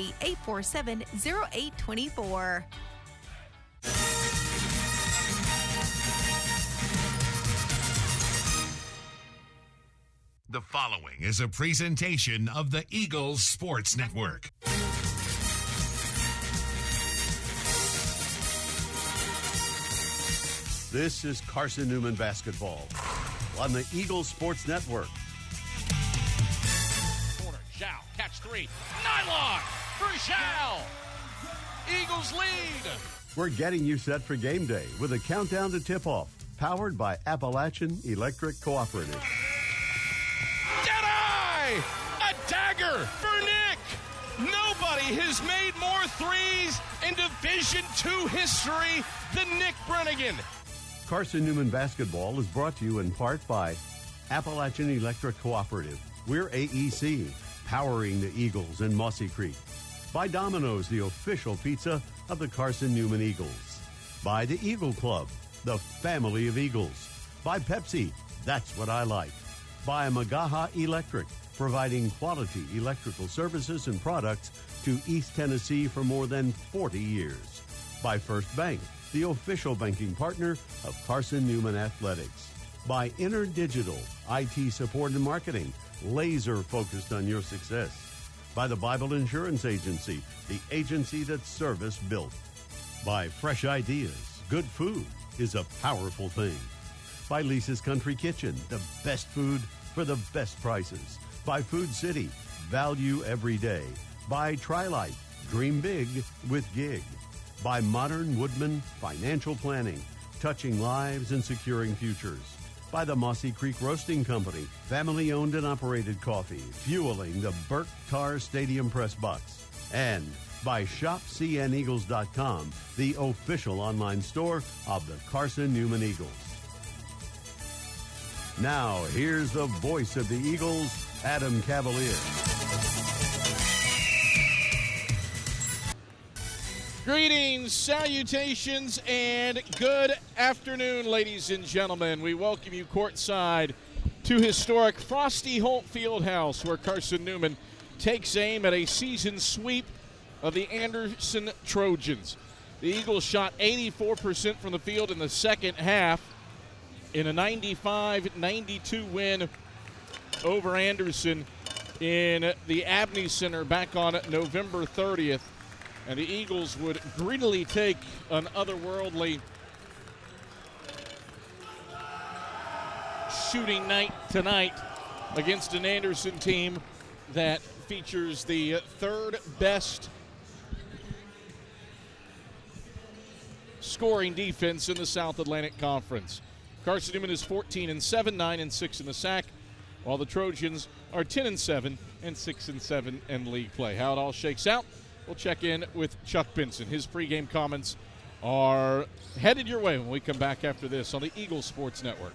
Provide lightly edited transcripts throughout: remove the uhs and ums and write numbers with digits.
847-0824. The following is a presentation of the Eagles Sports Network. This is Carson-Newman basketball on the Eagles Sports Network. Corner, Zhao, catch three. Nylon for Zhao. Eagles lead. We're getting you set for game day with a countdown to tip-off, powered by Appalachian Electric Cooperative. Deadeye! A dagger for Nick. Nobody has made more threes in Division II history than Nick Brennigan. Carson-Newman basketball is brought to you in part by Appalachian Electric Cooperative. We're AEC, powering the Eagles in Mossy Creek. By Domino's, the official pizza of the Carson-Newman Eagles. By the Eagle Club, the family of Eagles. By Pepsi, that's what I like. By Magaha Electric, providing quality electrical services and products to East Tennessee for more than 40 years. By First Bank, the official banking partner of Carson-Newman Athletics. By InterDigital, IT support and marketing, laser focused on your success. By the Bible Insurance Agency, the agency that's service built. By Fresh Ideas, good food is a powerful thing. By Lisa's Country Kitchen, the best food for the best prices. By Food City, value every day. By Trilight, dream big with Gig. By Modern Woodman Financial Planning, touching lives and securing futures. By the Mossy Creek Roasting Company, family-owned and operated coffee, fueling the Burt Tar Stadium press box. And by ShopCNEagles.com, the official online store of the Carson-Newman Eagles. Now, here's the voice of the Eagles, Adam Cavalier. Greetings, salutations, and good afternoon, ladies and gentlemen. We welcome you courtside to historic Frosty Holt Fieldhouse, where Carson-Newman takes aim at a season sweep of the Anderson Trojans. The Eagles shot 84% from the field in the second half in a 95-92 win over Anderson in the Abney Center back on November 30th. And the Eagles would greedily take an otherworldly shooting night tonight against an Anderson team that features the third best scoring defense in the South Atlantic Conference. Carson-Newman is 14-7, 9-6 in the SAC, while the Trojans are 10-7 and 6-7 in league play. How it all shakes out, we'll check in with Chuck Benson. His pregame comments are headed your way when we come back after this on the Eagles Sports Network.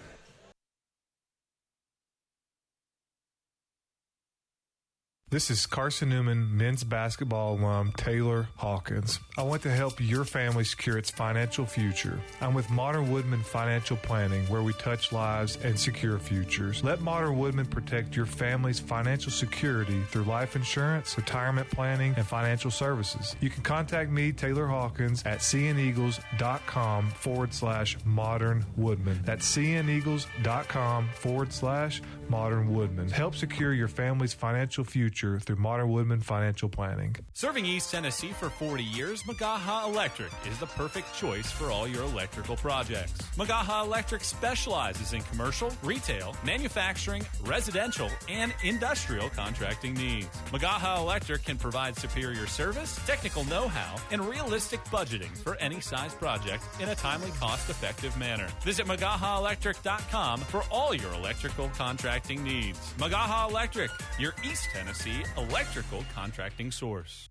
This is Carson-Newman men's basketball alum Taylor Hawkins. I want to help your family secure its financial future. I'm with Modern Woodman Financial Planning, where we touch lives and secure futures. Let Modern Woodman protect your family's financial security through life insurance, retirement planning, and financial services. You can contact me, Taylor Hawkins, at cneagles.com/Modern Woodman. That's cneagles.com/Modern Woodman. Help secure your family's financial future through Modern Woodman Financial Planning. Serving East Tennessee for 40 years, Magaha Electric is the perfect choice for all your electrical projects. Magaha Electric specializes in commercial, retail, manufacturing, residential, and industrial contracting needs. Magaha Electric can provide superior service, technical know-how, and realistic budgeting for any size project in a timely, cost-effective manner. Visit MagahaElectric.com for all your electrical contracting needs. Magaha Electric, your East Tennessee electrical contracting source.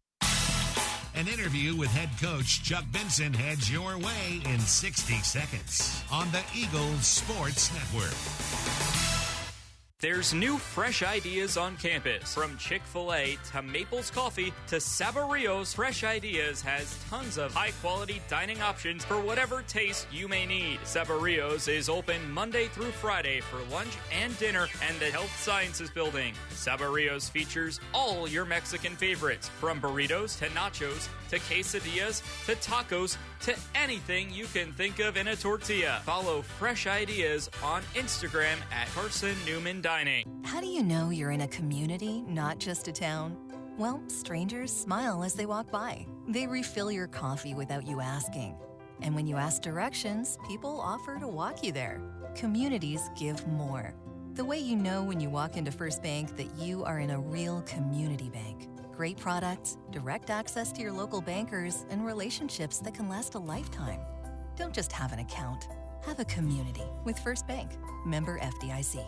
An interview with head coach Chuck Benson heads your way in 60 seconds on the Eagles Sports Network. There's new fresh ideas on campus. From Chick-fil-A to Maples Coffee to Saboreo's, Fresh Ideas has tons of high-quality dining options for whatever taste you may need. Saboreo's is open Monday through Friday for lunch and dinner and the Health Sciences Building. Saboreo's features all your Mexican favorites, from burritos to nachos to quesadillas to tacos to anything you can think of in a tortilla. Follow Fresh Ideas on Instagram at Carson-Newman Dining. How do you know you're in a community, not just a town? Well, strangers smile as they walk by. They refill your coffee without you asking. And when you ask directions, people offer to walk you there. Communities give more. The way you know when you walk into First Bank that you are in a real community bank. Great products, direct access to your local bankers, and relationships that can last a lifetime. Don't just have an account. Have a community with First Bank. Member FDIC.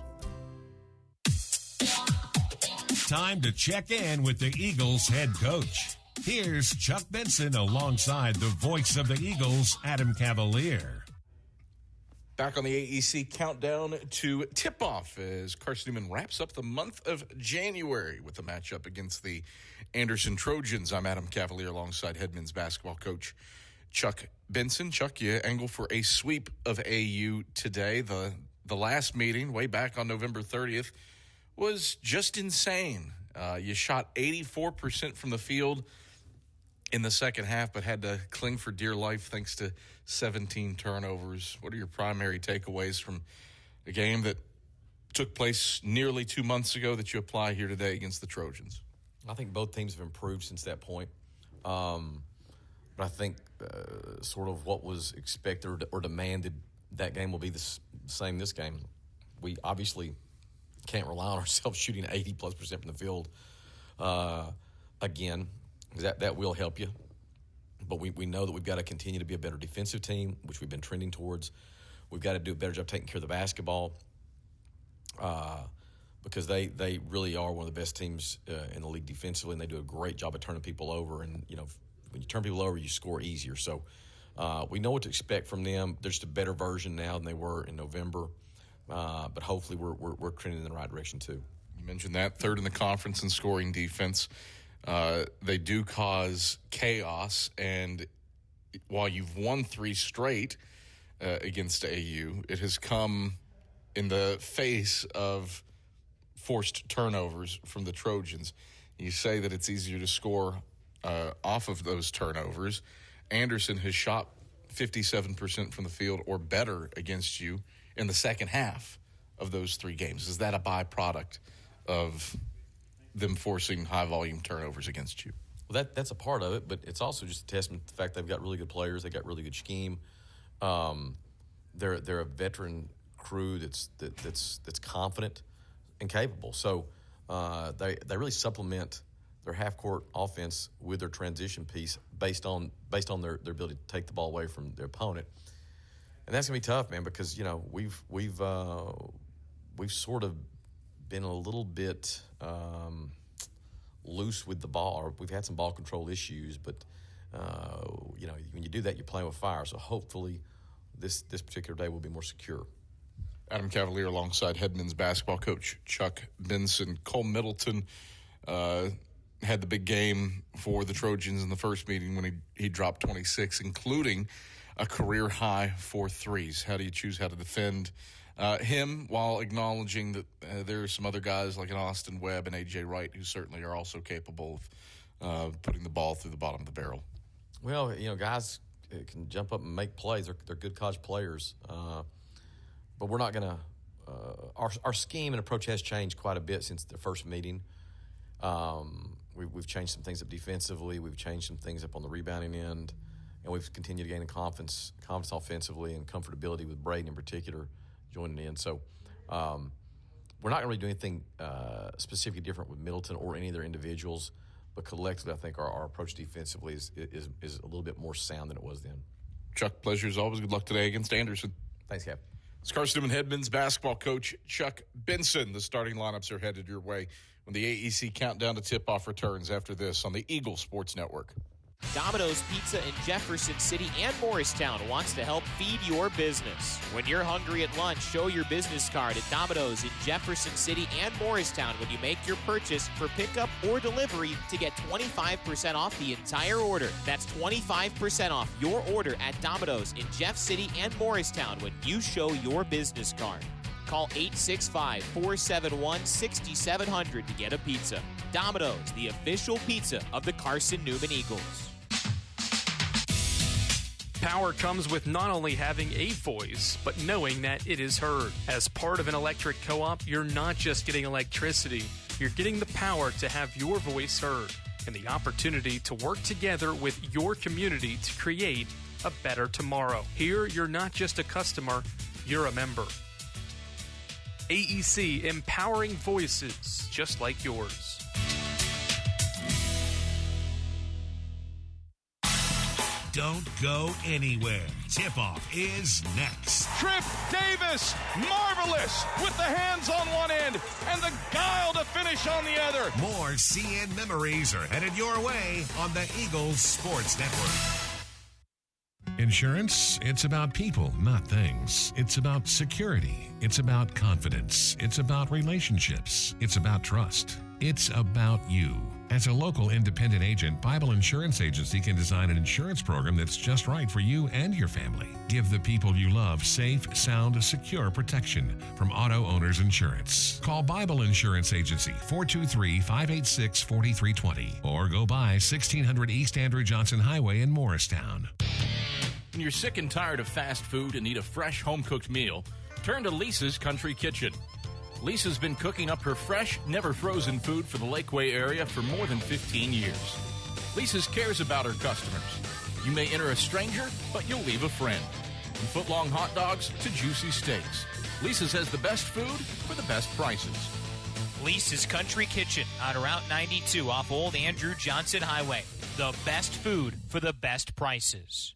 Time to check in with the Eagles head coach. Here's Chuck Benson alongside the voice of the Eagles, Adam Cavalier. Back on the AEC countdown to tip-off as Carson-Newman wraps up the month of January with the matchup against the Anderson Trojans. I'm Adam Cavalier alongside head men's basketball coach Chuck Benson. Chuck, you angle for a sweep of AU today. The last meeting, way back on November 30th, was just insane. You shot 84% from the field in the second half, but had to cling for dear life thanks to 17 turnovers. What are your primary takeaways from a game that took place nearly 2 months ago that you apply here today against the Trojans? I think both teams have improved since that point. But I think sort of what was expected or demanded, that game will be the same this game. We obviously can't rely on ourselves shooting 80+% from the field again, because that will help you. But we know that we've got to continue to be a better defensive team, which we've been trending towards. We've got to do a better job taking care of the basketball because they really are one of the best teams in the league defensively, and they do a great job of turning people over. And, you know, when you turn people over, you score easier. So we know what to expect from them. They're just a better version now than they were in November. But hopefully we're trending in the right direction too. You mentioned that, third in the conference in scoring defense. They do cause chaos, and while you've won 3 straight against AU, it has come in the face of forced turnovers from the Trojans. You say that it's easier to score off of those turnovers. Anderson has shot 57% from the field or better against you in the second half of those 3 games. Is that a byproduct of them forcing high-volume turnovers against you? Well, that's a part of it, but it's also just a testament to the fact they've got really good players. They got really good scheme. They're a veteran crew that's confident and capable. So they really supplement their half-court offense with their transition piece based on their ability to take the ball away from their opponent. And that's gonna be tough, man, because, you know, we've sort of been a little bit loose with the ball, or we've had some ball control issues, but you know, when you do that, you're playing with fire. So hopefully this particular day will be more secure. Adam Cavalier alongside head men's basketball coach Chuck Benson. Cole Middleton had the big game for the Trojans in the first meeting when he dropped 26, including a career-high 4 threes. How do you choose how to defend him while acknowledging that there are some other guys like an Austin Webb and A.J. Wright who certainly are also capable of putting the ball through the bottom of the barrel? Well, you know, guys can jump up and make plays. They're good college players. But we're not going to our scheme and approach has changed quite a bit since the first meeting. We've changed some things up defensively. We've changed some things up on the rebounding end. And we've continued to gain confidence offensively and comfortability with Braden in particular joining in. So we're not going to really do anything specifically different with Middleton or any of their individuals. But collectively, I think our approach defensively is a little bit more sound than it was then. Chuck, pleasure as always. Good luck today against Anderson. Thanks, Cap. It's Carson-Newman head men's basketball coach Chuck Benson. The starting lineups are headed your way when the AEC countdown to tip-off returns after this on the Eagle Sports Network. Domino's Pizza in Jefferson City and Morristown wants to help feed your business. When you're hungry at lunch, show your business card at Domino's in Jefferson City and Morristown when you make your purchase for pickup or delivery to get 25% off the entire order. That's 25% off your order at Domino's in Jeff City and Morristown when you show your business card. Call 865-471-6700 to get a pizza. Domino's, the official pizza of the Carson-Newman Eagles. Power comes with not only having a voice, but knowing that it is heard. As part of an electric co-op, you're not just getting electricity, you're getting the power to have your voice heard and the opportunity to work together with your community to create a better tomorrow. Here, you're not just a customer, you're a member. AEC, empowering voices just like yours. Don't go anywhere. Tip-off is next. Trip Davis, marvelous, with the hands on one end and the guile to finish on the other. More CN memories are headed your way on the Eagles Sports Network. Insurance, it's about people, not things. It's about security. It's about confidence. It's about relationships. It's about trust. It's about you. As a local independent agent, Bible Insurance Agency can design an insurance program that's just right for you and your family. Give the people you love safe, sound, secure protection from Auto Owners Insurance. Call Bible Insurance Agency, 423-586-4320, or go by 1600 East Andrew Johnson Highway in Morristown. When you're sick and tired of fast food and need a fresh home-cooked meal, turn to Lisa's Country Kitchen. Lisa's been cooking up her fresh, never-frozen food for the Lakeway area for more than 15 years. Lisa's cares about her customers. You may enter a stranger, but you'll leave a friend. From foot-long hot dogs to juicy steaks, Lisa's has the best food for the best prices. Lisa's Country Kitchen on Route 92 off Old Andrew Johnson Highway. The best food for the best prices.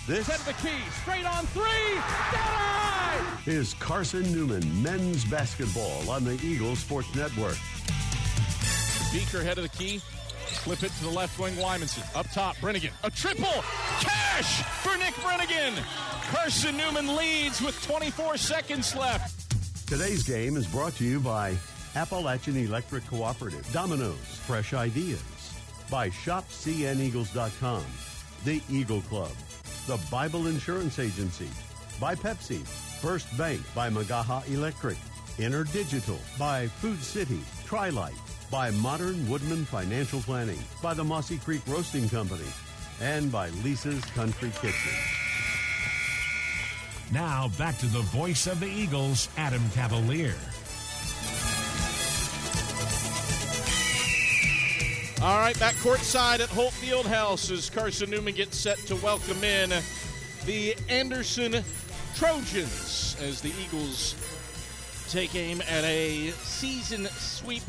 This Set the key, straight on three, down! is Carson-Newman men's basketball on the Eagles Sports Network. Beaker head of the key, flip it to the left wing, Wymanson. Up top, Brennigan, a triple, cash for Nick Brennigan. Carson-Newman leads with 24 seconds left. Today's game is brought to you by Appalachian Electric Cooperative, Domino's, Fresh Ideas, by ShopCNEagles.com, The Eagle Club, the Bible Insurance Agency, by Pepsi, First Bank, by Magaha Electric, InterDigital, by Food City, Tri-Light, by Modern Woodman Financial Planning, by the Mossy Creek Roasting Company, and by Lisa's Country Kitchen. Now back to the voice of the Eagles, Adam Cavalier. All right, back courtside at Holt Fieldhouse as Carson-Newman gets set to welcome in the Anderson Trojans as the Eagles take aim at a season sweep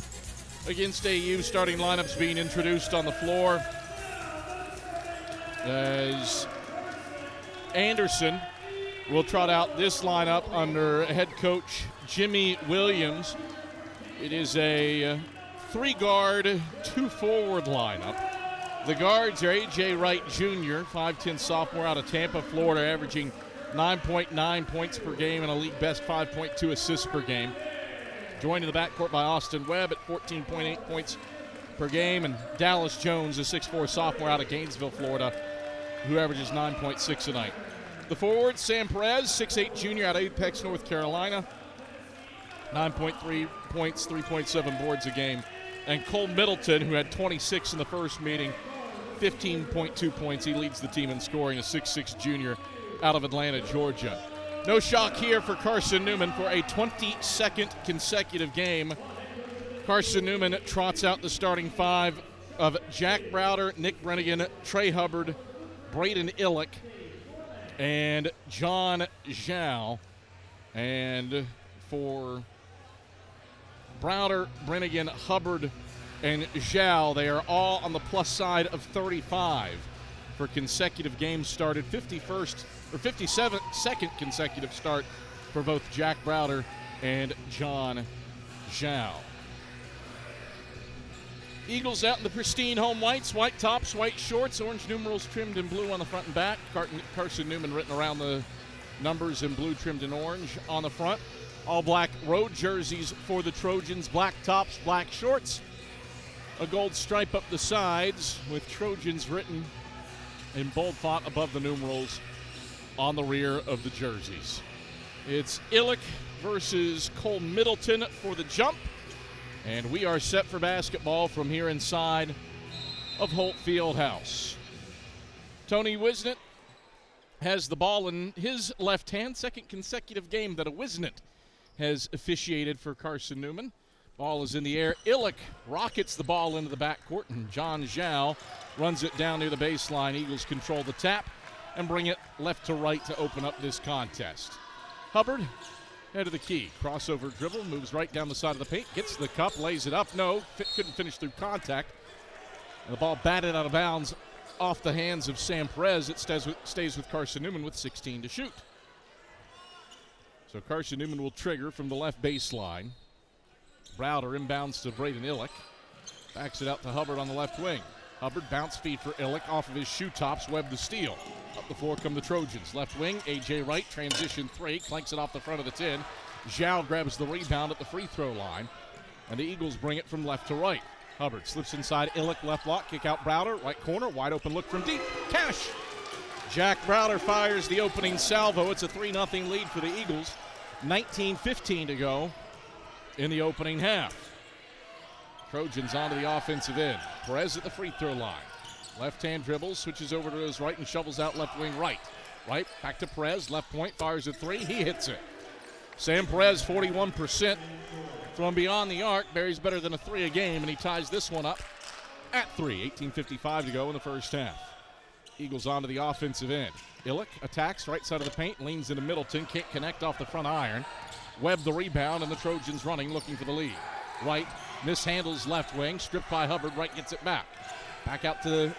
against AU. Starting lineups being introduced on the floor as Anderson will trot out this lineup under head coach Jimmy Williams. It is a three-guard, two-forward lineup. The guards are A.J. Wright Jr., 5'10 sophomore out of Tampa, Florida, averaging 9.9 points per game and a league-best 5.2 assists per game. Joined in the backcourt by Austin Webb at 14.8 points per game, and Dallas Jones, a 6'4 sophomore out of Gainesville, Florida, who averages 9.6 a night. The forward, Sam Perez, 6'8 junior out of Apex, North Carolina, 9.3 points, 3.7 boards a game. And Cole Middleton, who had 26 in the first meeting, 15.2 points. He leads the team in scoring, a 6'6 junior out of Atlanta, Georgia. No shock here for Carson-Newman for a 22nd consecutive game. Carson-Newman trots out the starting five of Jack Browder, Nick Brennigan, Trey Hubbard, Braden Illick, and John Zhao. And for Browder, Brennigan, Hubbard, and Zhao, they are all on the plus side of 35 for consecutive games started. 52nd consecutive start for both Jack Browder and John Zhao. Eagles out in the pristine home whites, white tops, white shorts, orange numerals trimmed in blue on the front and back. Carson-Newman written around the numbers in blue trimmed in orange on the front. All black road jerseys for the Trojans, black tops, black shorts. A gold stripe up the sides with Trojans written in bold font above the numerals on the rear of the jerseys. It's Illick versus Cole Middleton for the jump. And we are set for basketball from here inside of Holt Fieldhouse. Tony Wisnett has the ball in his left hand. Second consecutive game that a Wisnett has officiated for Carson-Newman. Ball is in the air. Illick rockets the ball into the backcourt, and John Zhao runs it down near the baseline. Eagles control the tap and bring it left to right to open up this contest. Hubbard, head of the key. Crossover dribble, moves right down the side of the paint, gets the cup, lays it up. No, couldn't finish through contact. And the ball batted out of bounds off the hands of Sam Perez. It stays with Carson-Newman with 16 to shoot. So Carson-Newman will trigger from the left baseline. Browder inbounds to Braden Illick. Backs it out to Hubbard on the left wing. Hubbard bounce feed for Illick off of his shoe tops, Webb the steal. Up the floor come the Trojans. Left wing, A.J. Wright, transition three, clanks it off the front of the 10. Zhao grabs the rebound at the free throw line, and the Eagles bring it from left to right. Hubbard slips inside Illick, left block, kick out Browder, right corner, wide open look from deep. Cash! Jack Browder fires the opening salvo. It's a 3-0 lead for the Eagles. 19:15 to go in the opening half. Trojans onto the offensive end. Perez at the free throw line. Left-hand dribbles, switches over to his right and shovels out left wing right. Right, back to Perez, left point, fires a three, he hits it. Sam Perez, 41% from beyond the arc. Barry's better than a three a game, and he ties this one up at three. 18:55 to go in the first half. Eagles onto the offensive end. Illick attacks right side of the paint, leans into Middleton, can't connect off the front iron. Webb the rebound, and the Trojans running, looking for the lead. Wright mishandles left wing, stripped by Hubbard. Wright gets it back. Back out to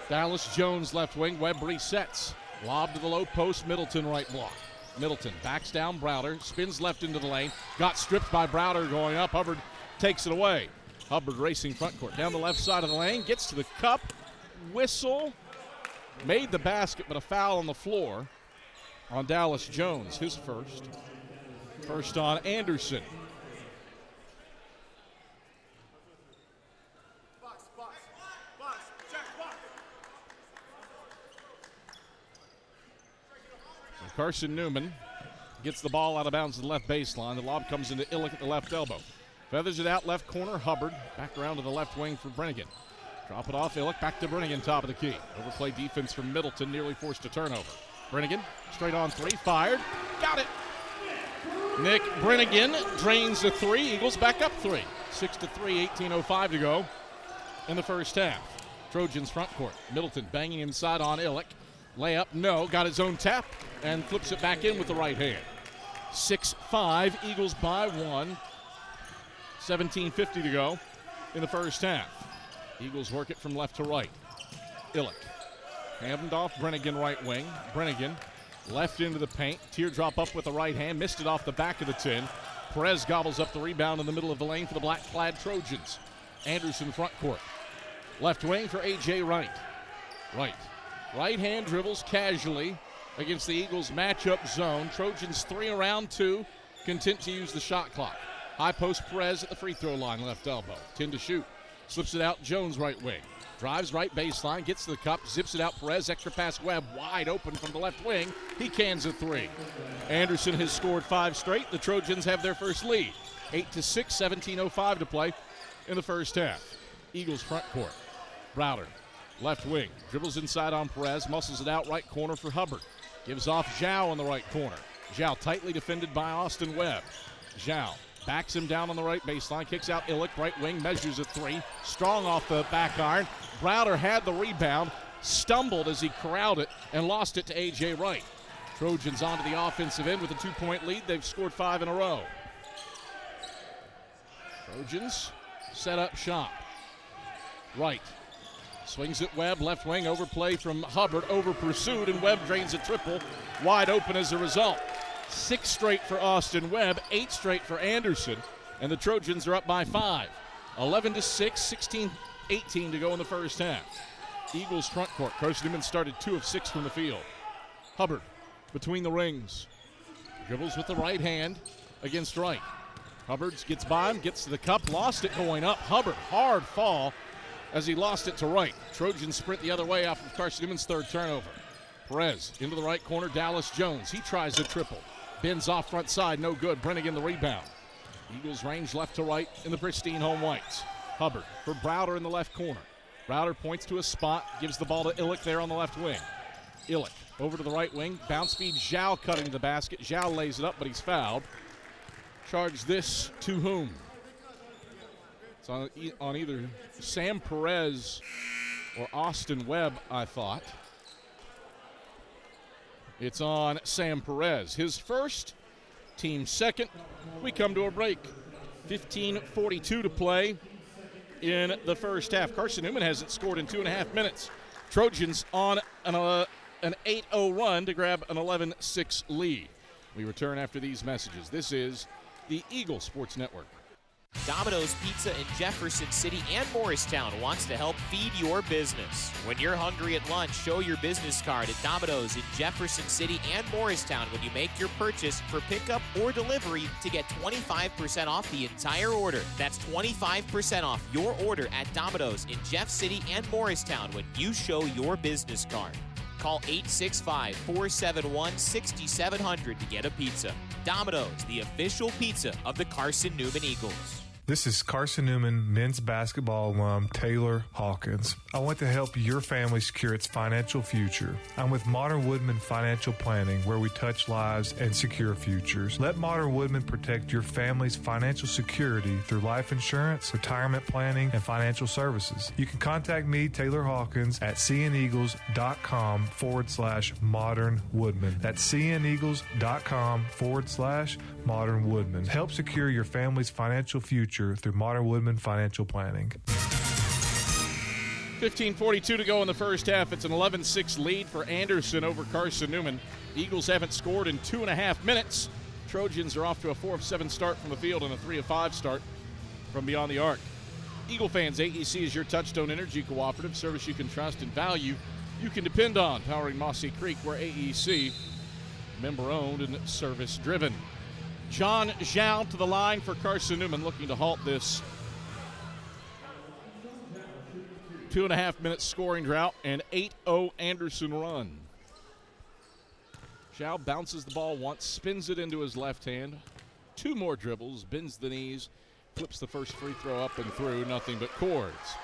Dallas Jones left wing. Webb resets. Lob to the low post. Middleton right block. Middleton backs down Browder. Spins left into the lane. Got stripped by Browder going up. Hubbard takes it away. Hubbard racing front court. Down the left side of the lane. Gets to the cup. Whistle. Made the basket, but a foul on the floor on Dallas Jones. His first. First on Anderson. Carson-Newman gets the ball out of bounds to the left baseline. The lob comes into Illick at the left elbow. Feathers it out left corner. Hubbard back around to the left wing for Brennigan. Drop it off Illick. Back to Brennigan, top of the key. Overplay defense from Middleton, nearly forced a turnover. Brennigan straight on three. Fired. Got it. Nick Brennigan drains the three. Eagles back up three. 6-3, 18:05 to go in the first half. Trojans front court. Middleton banging inside on Illick. Layup, no. Got his own tap and flips it back in with the right hand. 6-5, Eagles by one. 17:50 to go in the first half. Eagles work it from left to right. Illick. Handed off Brennigan right wing. Brennigan left into the paint. Teardrop up with the right hand. Missed it off the back of the 10. Perez gobbles up the rebound in the middle of the lane for the black-clad Trojans. Anderson front court. Left wing for A.J. Wright. Right hand dribbles casually against the Eagles' matchup zone. Trojans 3 around 2, content to use the shot clock. High post Perez at the free throw line, left elbow. 10 to shoot. Slips it out, Jones right wing. Drives right baseline, gets to the cup, zips it out Perez. Extra pass Webb wide open from the left wing. He cans a three. Anderson has scored 5 straight. The Trojans have their first lead. 8-6, 17:05 to play in the first half. Eagles front court. Browder. Left wing, dribbles inside on Perez, muscles it out right corner for Hubbard. Gives off Zhao in the right corner. Zhao tightly defended by Austin Webb. Zhao backs him down on the right baseline, kicks out Illick, right wing, measures a three. Strong off the back iron. Browder had the rebound, stumbled as he corralled it, and lost it to A.J. Wright. Trojans onto the offensive end with a 2-point lead. They've scored 5 in a row. Trojans set up shop. Wright. Swings it Webb, left wing, overplay from Hubbard, over pursued, and Webb drains a triple, wide open as a result. 6 straight for Austin Webb, 8 straight for Anderson. and the Trojans are up by 5. 11-6, 16-18 to go in the first half. Eagles front court. Carson-Newman started 2 of 6 from the field. Hubbard between the rings. Dribbles with the right hand against right. Hubbard gets by him, gets to the cup, lost it going up. Hubbard, hard fall as he lost it to right. Trojans sprint the other way off of Carson-Newman's third turnover. Perez into the right corner, Dallas Jones. He tries a triple. Bends off front side, no good. Brennigan the rebound. Eagles range left to right in the pristine home whites. Hubbard for Browder in the left corner. Browder points to a spot, gives the ball to Illick there on the left wing. Illick over to the right wing. Bounce feed, Zhao cutting to the basket. Zhao lays it up, but he's fouled. Charge this to whom? It's on either Sam Perez or Austin Webb, I thought. It's on Sam Perez. His first, team second. We come to a break. 15:42 to play in the first half. Carson-Newman hasn't scored in 2.5 minutes. Trojans on an 8-0 run to grab an 11-6 lead. We return after these messages. This is the Eagle Sports Network. Domino's Pizza in Jefferson City and Morristown wants to help feed your business. When you're hungry at lunch, show your business card at Domino's in Jefferson City and Morristown when you make your purchase for pickup or delivery to get 25% off the entire order. That's 25% off your order at Domino's in Jeff City and Morristown when you show your business card. Call 865-471-6700 to get a pizza. Domino's, the official pizza of the Carson-Newman Eagles. This is Carson-Newman men's basketball alum Taylor Hawkins. I want to help your family secure its financial future. I'm with Modern Woodman Financial Planning, where we touch lives and secure futures. Let Modern Woodman protect your family's financial security through life insurance, retirement planning, and financial services. You can contact me, Taylor Hawkins, at cneagles.com/Modern Woodman. That's cneagles.com/Modern Woodman. Help secure your family's financial future through Modern Woodman Financial Planning. 15:42 to go in the first half. It's an 11-6 lead for Anderson over Carson-Newman. Eagles haven't scored in 2.5 minutes. Trojans are off to a 4 of 7 start from the field and a 3 of 5 start from beyond the arc. Eagle fans, AEC is your Touchstone Energy Cooperative, service you can trust and value. You can depend on, powering Mossy Creek, where AEC, member-owned and service-driven. John Zhao to the line for Carson-Newman, looking to halt this 2.5 minute scoring drought and 8-0 Anderson run. Zhao bounces the ball once, spins it into his left hand. 2 more dribbles, bends the knees, flips the first free throw up and through, nothing but cords.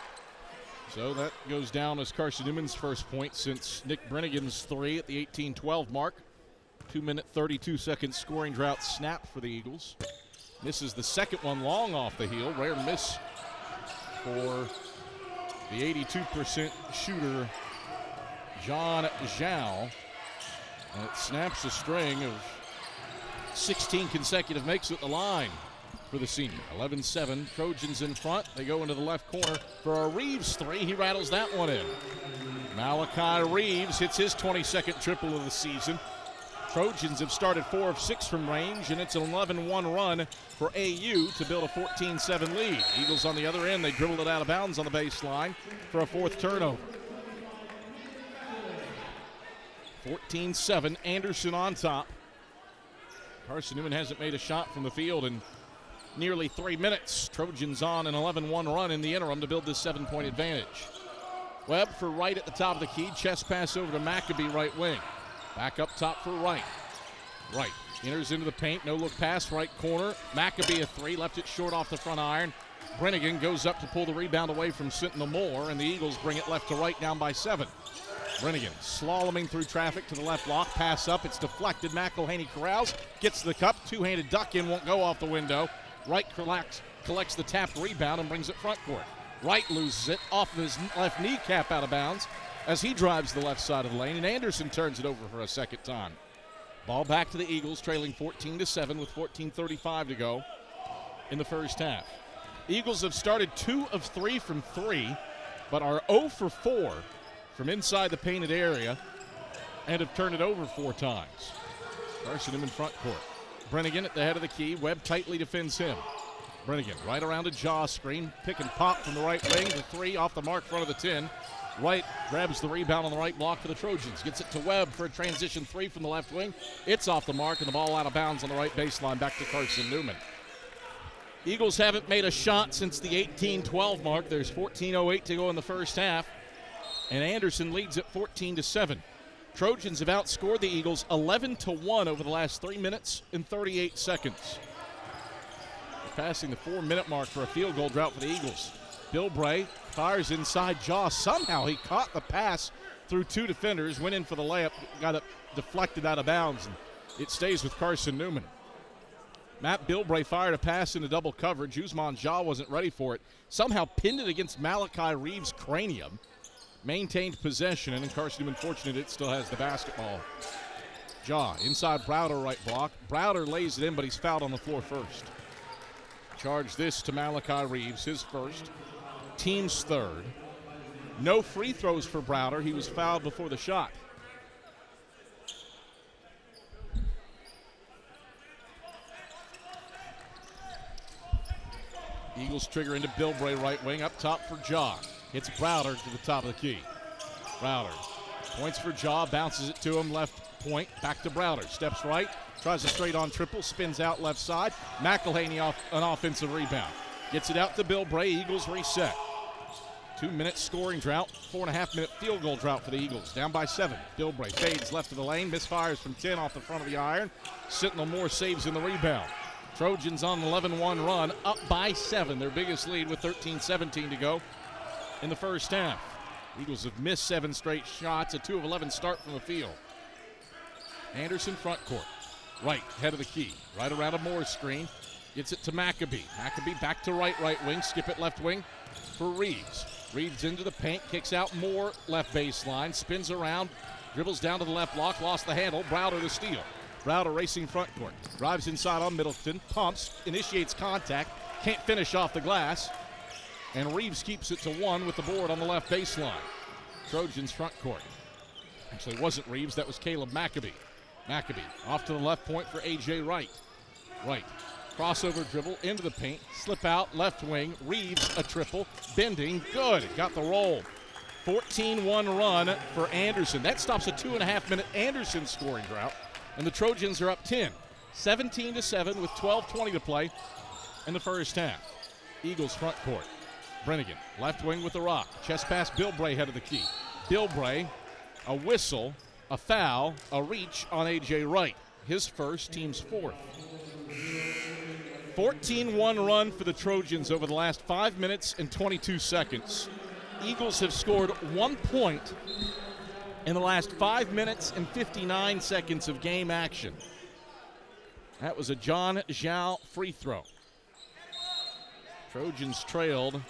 So that goes down as Carson-Newman's first point since Nick Brennigan's 3 at the 18-12 mark. 2-minute, 32-second scoring drought snap for the Eagles. Misses the second one long off the heel. Rare miss for the 82% shooter, John Zhao. And it snaps a string of 16 consecutive makes at the line for the senior. 11-7, Trojans in front. They go into the left corner for a Reeves 3. He rattles that one in. Malachi Reeves hits his 22nd triple of the season. Trojans have started 4 of 6 from range, and it's an 11-1 run for AU to build a 14-7 lead. Eagles on the other end, they dribbled it out of bounds on the baseline for a 4th turnover. 14-7, Anderson on top. Carson-Newman hasn't made a shot from the field in nearly 3 minutes. Trojans on an 11-1 run in the interim to build this 7-point advantage. Webb for right at the top of the key. Chest pass over to Maccabee, right wing. Back up top for Wright. Wright enters into the paint. No look pass, right corner. Maccabee a 3, left it short off the front iron. Brennigan goes up to pull the rebound away from Sentinel Moore, and the Eagles bring it left to right, down by 7. Brennigan slaloming through traffic to the left block. Pass up, it's deflected. McElhaney corrals, gets to the cup. 2-handed duck in, won't go off the window. Wright collects the tapped rebound and brings it front court. Wright loses it off of his left kneecap out of bounds as he drives the left side of the lane, and Anderson turns it over for a second time. Ball back to the Eagles, trailing 14-7 with 14:35 to go in the first half. Eagles have started 2 of 3 from 3, but are 0 for 4 from inside the painted area and have turned it over 4 times. Carson-Newman front court. Brennigan at the head of the key. Webb tightly defends him. Brennigan right around a jaw screen. Pick and pop from the right wing. The three off the mark, front of the 10. Wright grabs the rebound on the right block for the Trojans. Gets it to Webb for a transition three from the left wing. It's off the mark, and the ball out of bounds on the right baseline back to Carson-Newman. Eagles haven't made a shot since the 18-12 mark. There's 14:08 to go in the first half, and Anderson leads at 14-7. Trojans have outscored the Eagles 11-1 over the last 3 minutes and 38 seconds. They're passing the 4-minute mark for a field goal drought for the Eagles. Bilbray fires inside jaw. Somehow he caught the pass through two defenders, went in for the layup, got it deflected out of bounds, and it stays with Carson-Newman. Matt Bilbray fired a pass into double coverage. Usman Jah wasn't ready for it. Somehow pinned it against Malachi Reeves' cranium. Maintained possession, and Carson-Newman fortunate it still has the basketball. Jah inside Browder right block. Browder lays it in, but he's fouled on the floor first. Charge this to Malachi Reeves, his first. Team's third. No free throws for Browder. He was fouled before the shot. Eagles trigger into Bilbray right wing. Up top for Jah. Hits Browder to the top of the key. Browder points for Jah. Bounces it to him. Left point. Back to Browder. Steps right. Tries a straight-on triple. Spins out left side. McElhaney off an offensive rebound. Gets it out to Bilbray. Eagles reset. 2-minute scoring drought. 4.5-minute field goal drought for the Eagles. Down by 7. Bilbray fades left of the lane. Misfires from 10 off the front of the iron. Sentinel Moore saves in the rebound. Trojans on an 11-1 run. Up by 7. Their biggest lead with 13-17 to go in the first half. Eagles have missed 7 straight shots. A 2 of 11 start from the field. Anderson front court. Right, head of the key. Right around a Moore screen. Gets it to Maccabee. Maccabee back to right wing. Skip it left wing for Reeves. Reeves into the paint. Kicks out Moore left baseline. Spins around. Dribbles down to the left block. Lost the handle. Browder to steal. Browder racing front court. Drives inside on Middleton. Pumps. Initiates contact. Can't finish off the glass. And Reeves keeps it to 1 with the board on the left baseline. Trojans front court. Actually, it wasn't Reeves. That was Caleb Maccabee. Maccabee off to the left point for A.J. Wright. Wright. Crossover dribble into the paint. Slip out left wing. Reeves a triple. Bending. Good. Got the roll. 14-1 run for Anderson. That stops a 2.5-minute Anderson scoring drought. And the Trojans are up 10. 17-7 with 12:20 to play in the first half. Eagles front court. Brennigan, left wing with the rock. Chest pass, Bilbray head of the key. Bilbray, a whistle, a foul, a reach on A.J. Wright. His first, team's fourth. 14-1 run for the Trojans over the last 5 minutes and 22 seconds. Eagles have scored 1 point in the last 5 minutes and 59 seconds of game action. That was a John Zhao free throw. Trojans trailed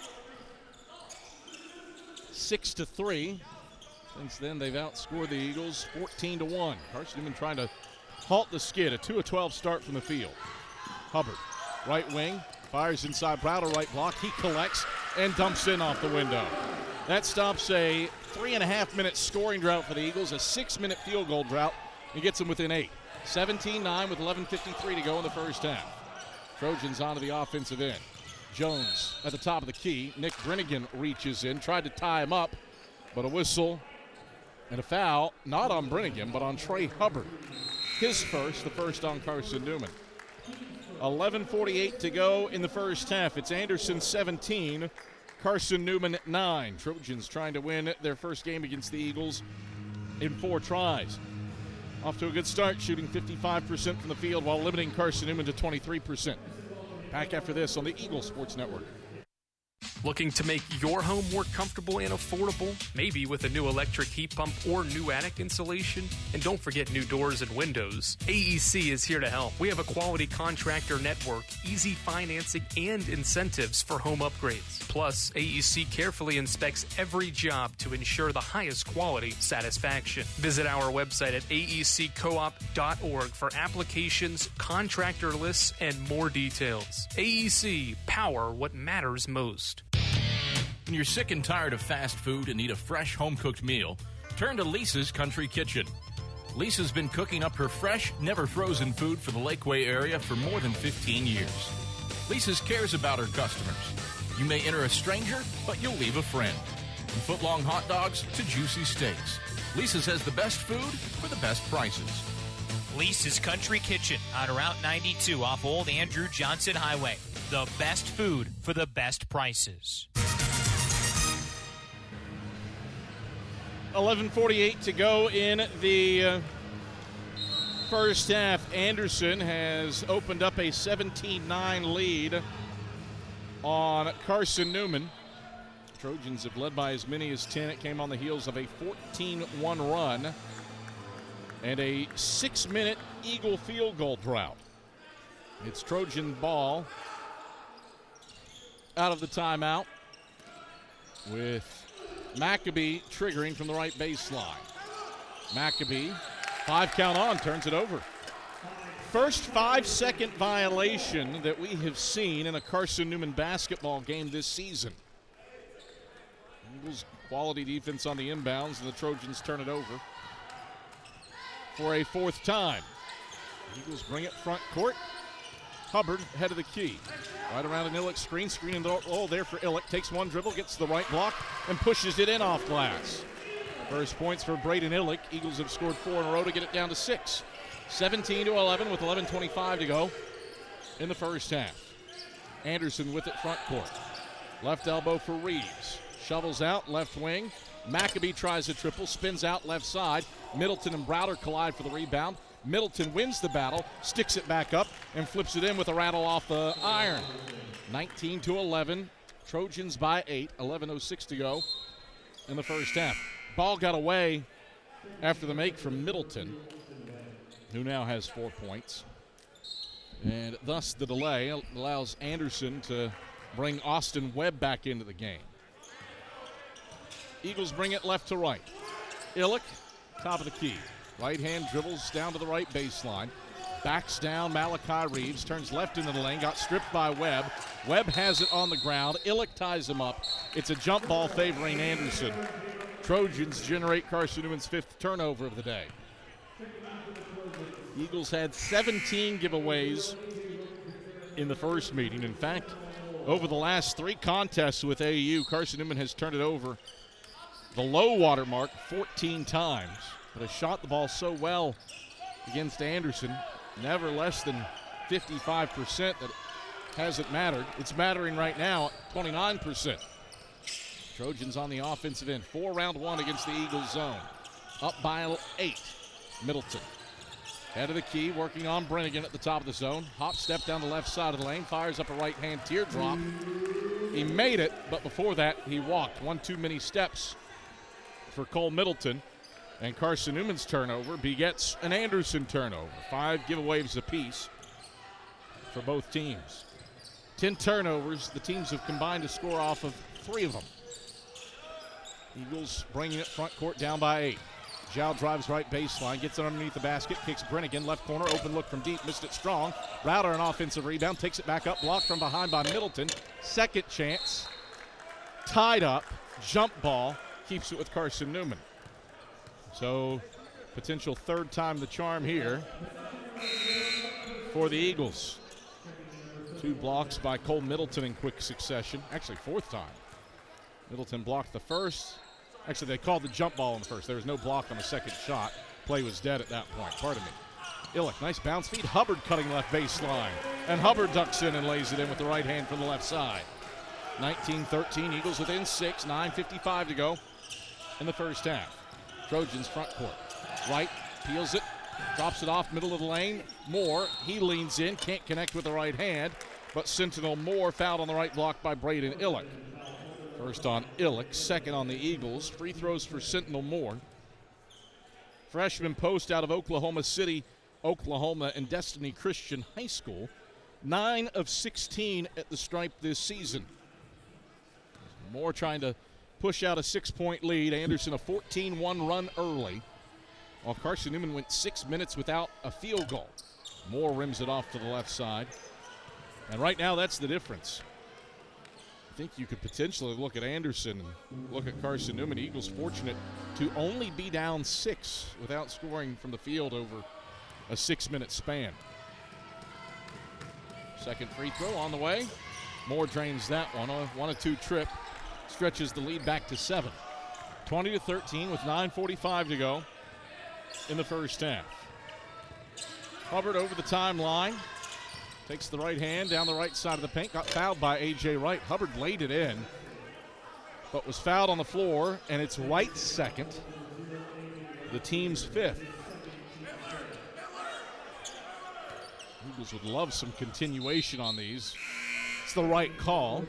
6-3. Since then, they've outscored the Eagles 14-1. Carson-Newman trying to halt the skid. A 2 of 12 start from the field. Hubbard, right wing, fires inside Browder right block. He collects and dumps in off the window. That stops a 3.5-minute scoring drought for the Eagles, a 6-minute field goal drought, and gets them within 8. 17-9 with 11:53 to go in the first half. Trojans onto the offensive end. Jones at the top of the key. Nick Brennigan reaches in, tried to tie him up, but a whistle and a foul, not on Brennigan, but on Trey Hubbard. His first, the first on Carson-Newman. 11:48 to go in the first half. It's Anderson 17, Carson-Newman 9. Trojans trying to win their first game against the Eagles in 4 tries. Off to a good start, shooting 55% from the field while limiting Carson-Newman to 23%. Back after this on the Eagle Sports Network. Looking to make your home more comfortable and affordable? Maybe with a new electric heat pump or new attic insulation? And don't forget new doors and windows. AEC is here to help. We have a quality contractor network, easy financing, and incentives for home upgrades. Plus, AEC carefully inspects every job to ensure the highest quality satisfaction. Visit our website at aeccoop.org for applications, contractor lists, and more details. AEC, power what matters most. When you're sick and tired of fast food and need a fresh home-cooked meal, turn to Lisa's Country Kitchen. Lisa's been cooking up her fresh, never-frozen food for the Lakeway area for more than 15 years. Lisa's cares about her customers. You may enter a stranger, but you'll leave a friend. From foot-long hot dogs to juicy steaks, Lisa's has the best food for the best prices. Lisa's Country Kitchen on Route 92 off Old Andrew Johnson Highway. The best food for the best prices. 11:48 to go in the first half. Anderson has opened up a 17-9 lead on Carson-Newman. Trojans have led by as many as 10. It came on the heels of a 14-1 run and a 6-minute Eagle field goal drought. It's Trojan ball out of the timeout with Maccabee triggering from the right baseline. Maccabee, 5 count on, turns it over. First 5-second violation that we have seen in a Carson-Newman basketball game this season. Eagles quality defense on the inbounds, and the Trojans turn it over for a 4th time. Eagles bring it front court. Hubbard, head of the key. Right around an Illick screen in the roll there for Illick. Takes one dribble, gets the right block, and pushes it in off glass. First points for Braden Illick. Eagles have scored 4 in a row to get it down to 6. 17-11 with 11:25 to go in the first half. Anderson with it front court. Left elbow for Reeves. Shovels out, left wing. Maccabee tries a triple, spins out left side. Middleton and Browder collide for the rebound. Middleton wins the battle, sticks it back up, and flips it in with a rattle off the iron. 19-11. Trojans by 8. 11:06 to go in the first half. Ball got away after the make from Middleton, who now has 4 points. And thus the delay allows Anderson to bring Austin Webb back into the game. Eagles bring it left to right. Illick, top of the key. Right hand dribbles down to the right baseline. Backs down Malachi Reeves. Turns left into the lane. Got stripped by Webb. Webb has it on the ground. Illick ties him up. It's a jump ball favoring Anderson. Trojans generate Carson-Newman's 5th turnover of the day. Eagles had 17 giveaways in the first meeting. In fact, over the last 3 contests with AU, Carson-Newman has turned it over the low water mark 14 times, but has shot the ball so well against Anderson, never less than 55%, that it hasn't mattered. It's mattering right now at 29%. Trojans on the offensive end. 4 round 1 against the Eagles zone. Up by 8. Middleton. Head of the key, working on Brennigan at the top of the zone. Hop step down the left side of the lane, fires up a right-hand teardrop. He made it, but before that, he walked. 1 too many steps for Cole Middleton. And Carson-Newman's turnover begets an Anderson turnover. 5 giveaways apiece for both teams. 10 turnovers. The teams have combined to score off of 3 of them. Eagles bringing it front court down by 8. Zhao drives right baseline, gets it underneath the basket, kicks Brennigan, left corner, open look from deep, missed it strong. Browder, an offensive rebound, takes it back up, blocked from behind by Middleton. Second chance, tied up, jump ball, keeps it with Carson-Newman. So, potential 3rd time the charm here for the Eagles. 2 blocks by Cole Middleton in quick succession, actually 4th time. Middleton blocked the first. Actually, they called the jump ball in the first. There was no block on the second shot. Play was dead at that point. Pardon me. Illick, nice bounce feed. Hubbard cutting left baseline. And Hubbard ducks in and lays it in with the right hand from the left side. 19-13, Eagles within 6, 9:55 to go in the first half. Trojans front court. Right, peels it, drops it off middle of the lane. Moore, he leans in, can't connect with the right hand, but Sentinel Moore fouled on the right block by Braden Illick. First on Illick, second on the Eagles. Free throws for Sentinel Moore. Freshman post out of Oklahoma City, Oklahoma, and Destiny Christian High School. 9 of 16 at the stripe this season. Moore trying to push out a 6-point lead. Anderson a 14-1 run early, while Carson-Newman went 6 minutes without a field goal. Moore rims it off to the left side. And right now, that's the difference. I think you could potentially look at Anderson and look at Carson-Newman. Eagles fortunate to only be down 6 without scoring from the field over a 6-minute span. Second free throw on the way. Moore drains that one. A 1-2 trip stretches the lead back to 7. 20-13 with 9:45 to go in the first half. Hubbard over the timeline. Takes the right hand down the right side of the paint. Got fouled by A.J. Wright. Hubbard laid it in, but was fouled on the floor, and it's Wright's second, the team's 5th. Eagles would love some continuation on these. It's the right call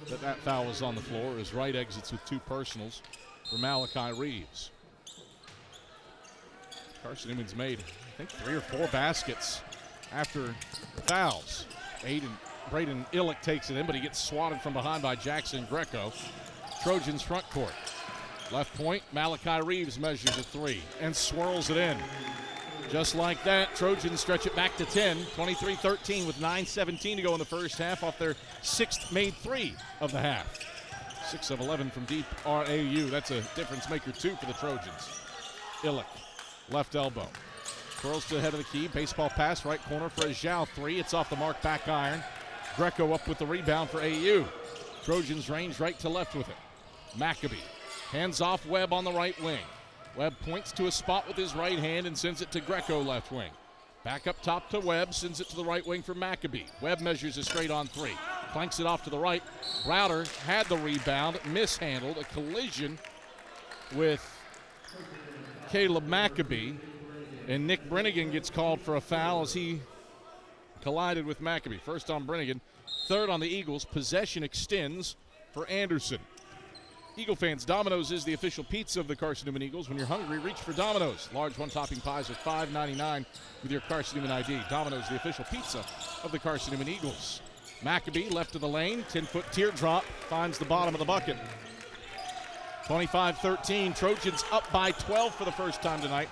that foul was on the floor as Wright exits with 2 personals for Malachi Reeves. Carson-Newman's made, I think, 3 or 4 baskets after the fouls. Braden Illick takes it in, but he gets swatted from behind by Jackson Greco. Trojans front court. Left point, Malachi Reeves measures a 3 and swirls it in. Just like that, Trojans stretch it back to 10, 23-13 with 9:17 to go in the first half off their 6th made 3 of the half. 6 of 11 from deep RAU. That's a difference maker 2 for the Trojans. Illick, left elbow. Twirls to the head of the key. Baseball pass, right corner for a Zhao 3. It's off the mark, back iron. Greco up with the rebound for AU. Trojans range right to left with it. Maccabee hands off Webb on the right wing. Webb points to a spot with his right hand and sends it to Greco left wing. Back up top to Webb, sends it to the right wing for Maccabee. Webb measures a straight on 3. Clanks it off to the right. Browder had the rebound, mishandled. A collision with Caleb Maccabee. And Nick Brennigan gets called for a foul as he collided with Maccabee. First on Brennigan, third on the Eagles. Possession extends for Anderson. Eagle fans, Domino's is the official pizza of the Carson-Newman Eagles. When you're hungry, reach for Domino's. Large one-topping pies are $5.99 with your Carson-Newman ID. Domino's, the official pizza of the Carson-Newman Eagles. Maccabee left of the lane, 10-foot teardrop, finds the bottom of the bucket. 25-13, Trojans up by 12 for the first time tonight.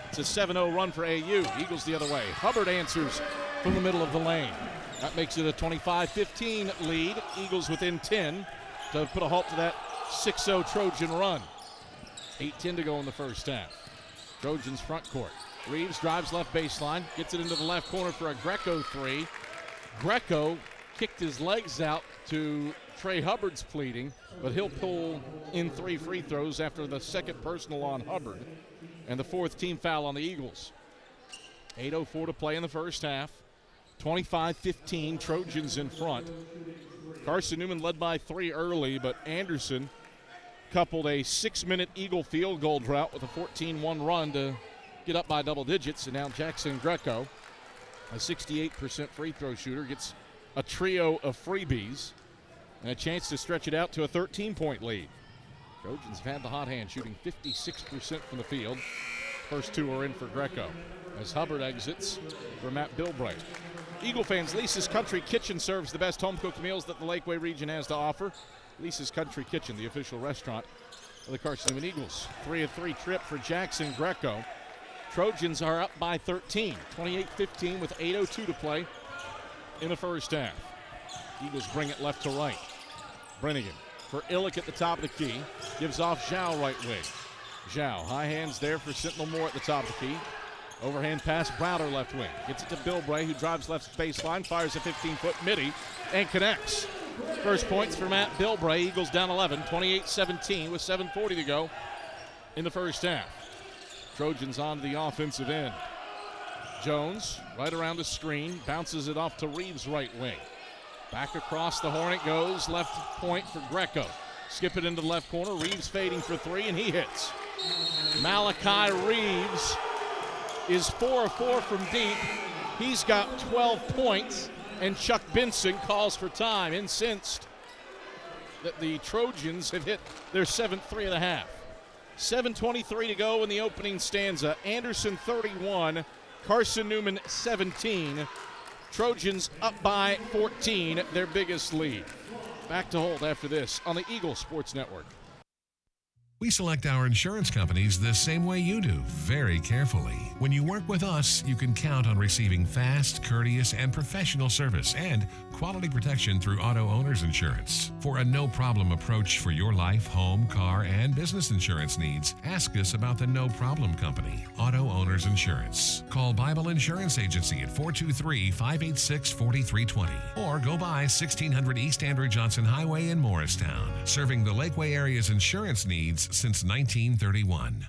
It's a 7-0 run for AU. Eagles the other way. Hubbard answers from the middle of the lane. That makes it a 25-15 lead. Eagles within 10 to put a halt to that 6-0 Trojan run. 8:10 to go in the first half. Trojans front court. Reeves drives left baseline, gets it into the left corner for a Greco 3. Greco kicked his legs out to Trey Hubbard's pleading, but he'll pull in 3 free throws after the second personal on Hubbard and the 4th team foul on the Eagles. 8:04 to play in the first half. 25-15, Trojans in front. Carson-Newman led by 3 early, but Anderson coupled a 6-minute Eagle field goal drought with a 14-1 run to get up by double digits. And now Jackson Greco, a 68% free throw shooter, gets a trio of freebies and a chance to stretch it out to a 13-point lead. Trojans have had the hot hand, shooting 56% from the field. First 2 are in for Greco as Hubbard exits for Matt Bilbray. Eagle fans, Lisa's Country Kitchen serves the best home-cooked meals that the Lakeway region has to offer. Lisa's Country Kitchen, the official restaurant of the Carson-Newman Eagles. 3-of-3 trip for Jackson Greco. Trojans are up by 13, 28-15 with 8:02 to play in the first half. Eagles bring it left to right. Brennigan for Illick at the top of the key. Gives off Zhao right wing. Zhao, high hands there for Sentinel Moore at the top of the key. Overhand pass, Browder left wing. Gets it to Bilbray, who drives left baseline, fires a 15-foot midi, and connects. First points for Matt Bilbray. Eagles down 11, 28-17 with 7:40 to go in the first half. Trojans on to the offensive end. Jones, right around the screen, bounces it off to Reeves' right wing. Back across the horn it goes, left point for Greco. Skip it into the left corner, Reeves fading for 3, and he hits. Malachi Reeves is 4 of 4 from deep. He's got 12 points, and Chuck Benson calls for time, incensed that the Trojans have hit their 7th 3 of the half. 7:23 to go in the opening stanza. Anderson 31, Carson-Newman 17. Trojans up by 14, their biggest lead. Back to Holt after this on the Eagle Sports Network. We select our insurance companies the same way you do, very carefully. When you work with us, you can count on receiving fast, courteous, and professional service and quality protection through Auto Owners Insurance. For a no-problem approach for your life, home, car, and business insurance needs, ask us about the No Problem Company, Auto Owners Insurance. Call Bible Insurance Agency at 423-586-4320 or go by 1600 East Andrew Johnson Highway in Morristown, serving the Lakeway area's insurance needs since 1931.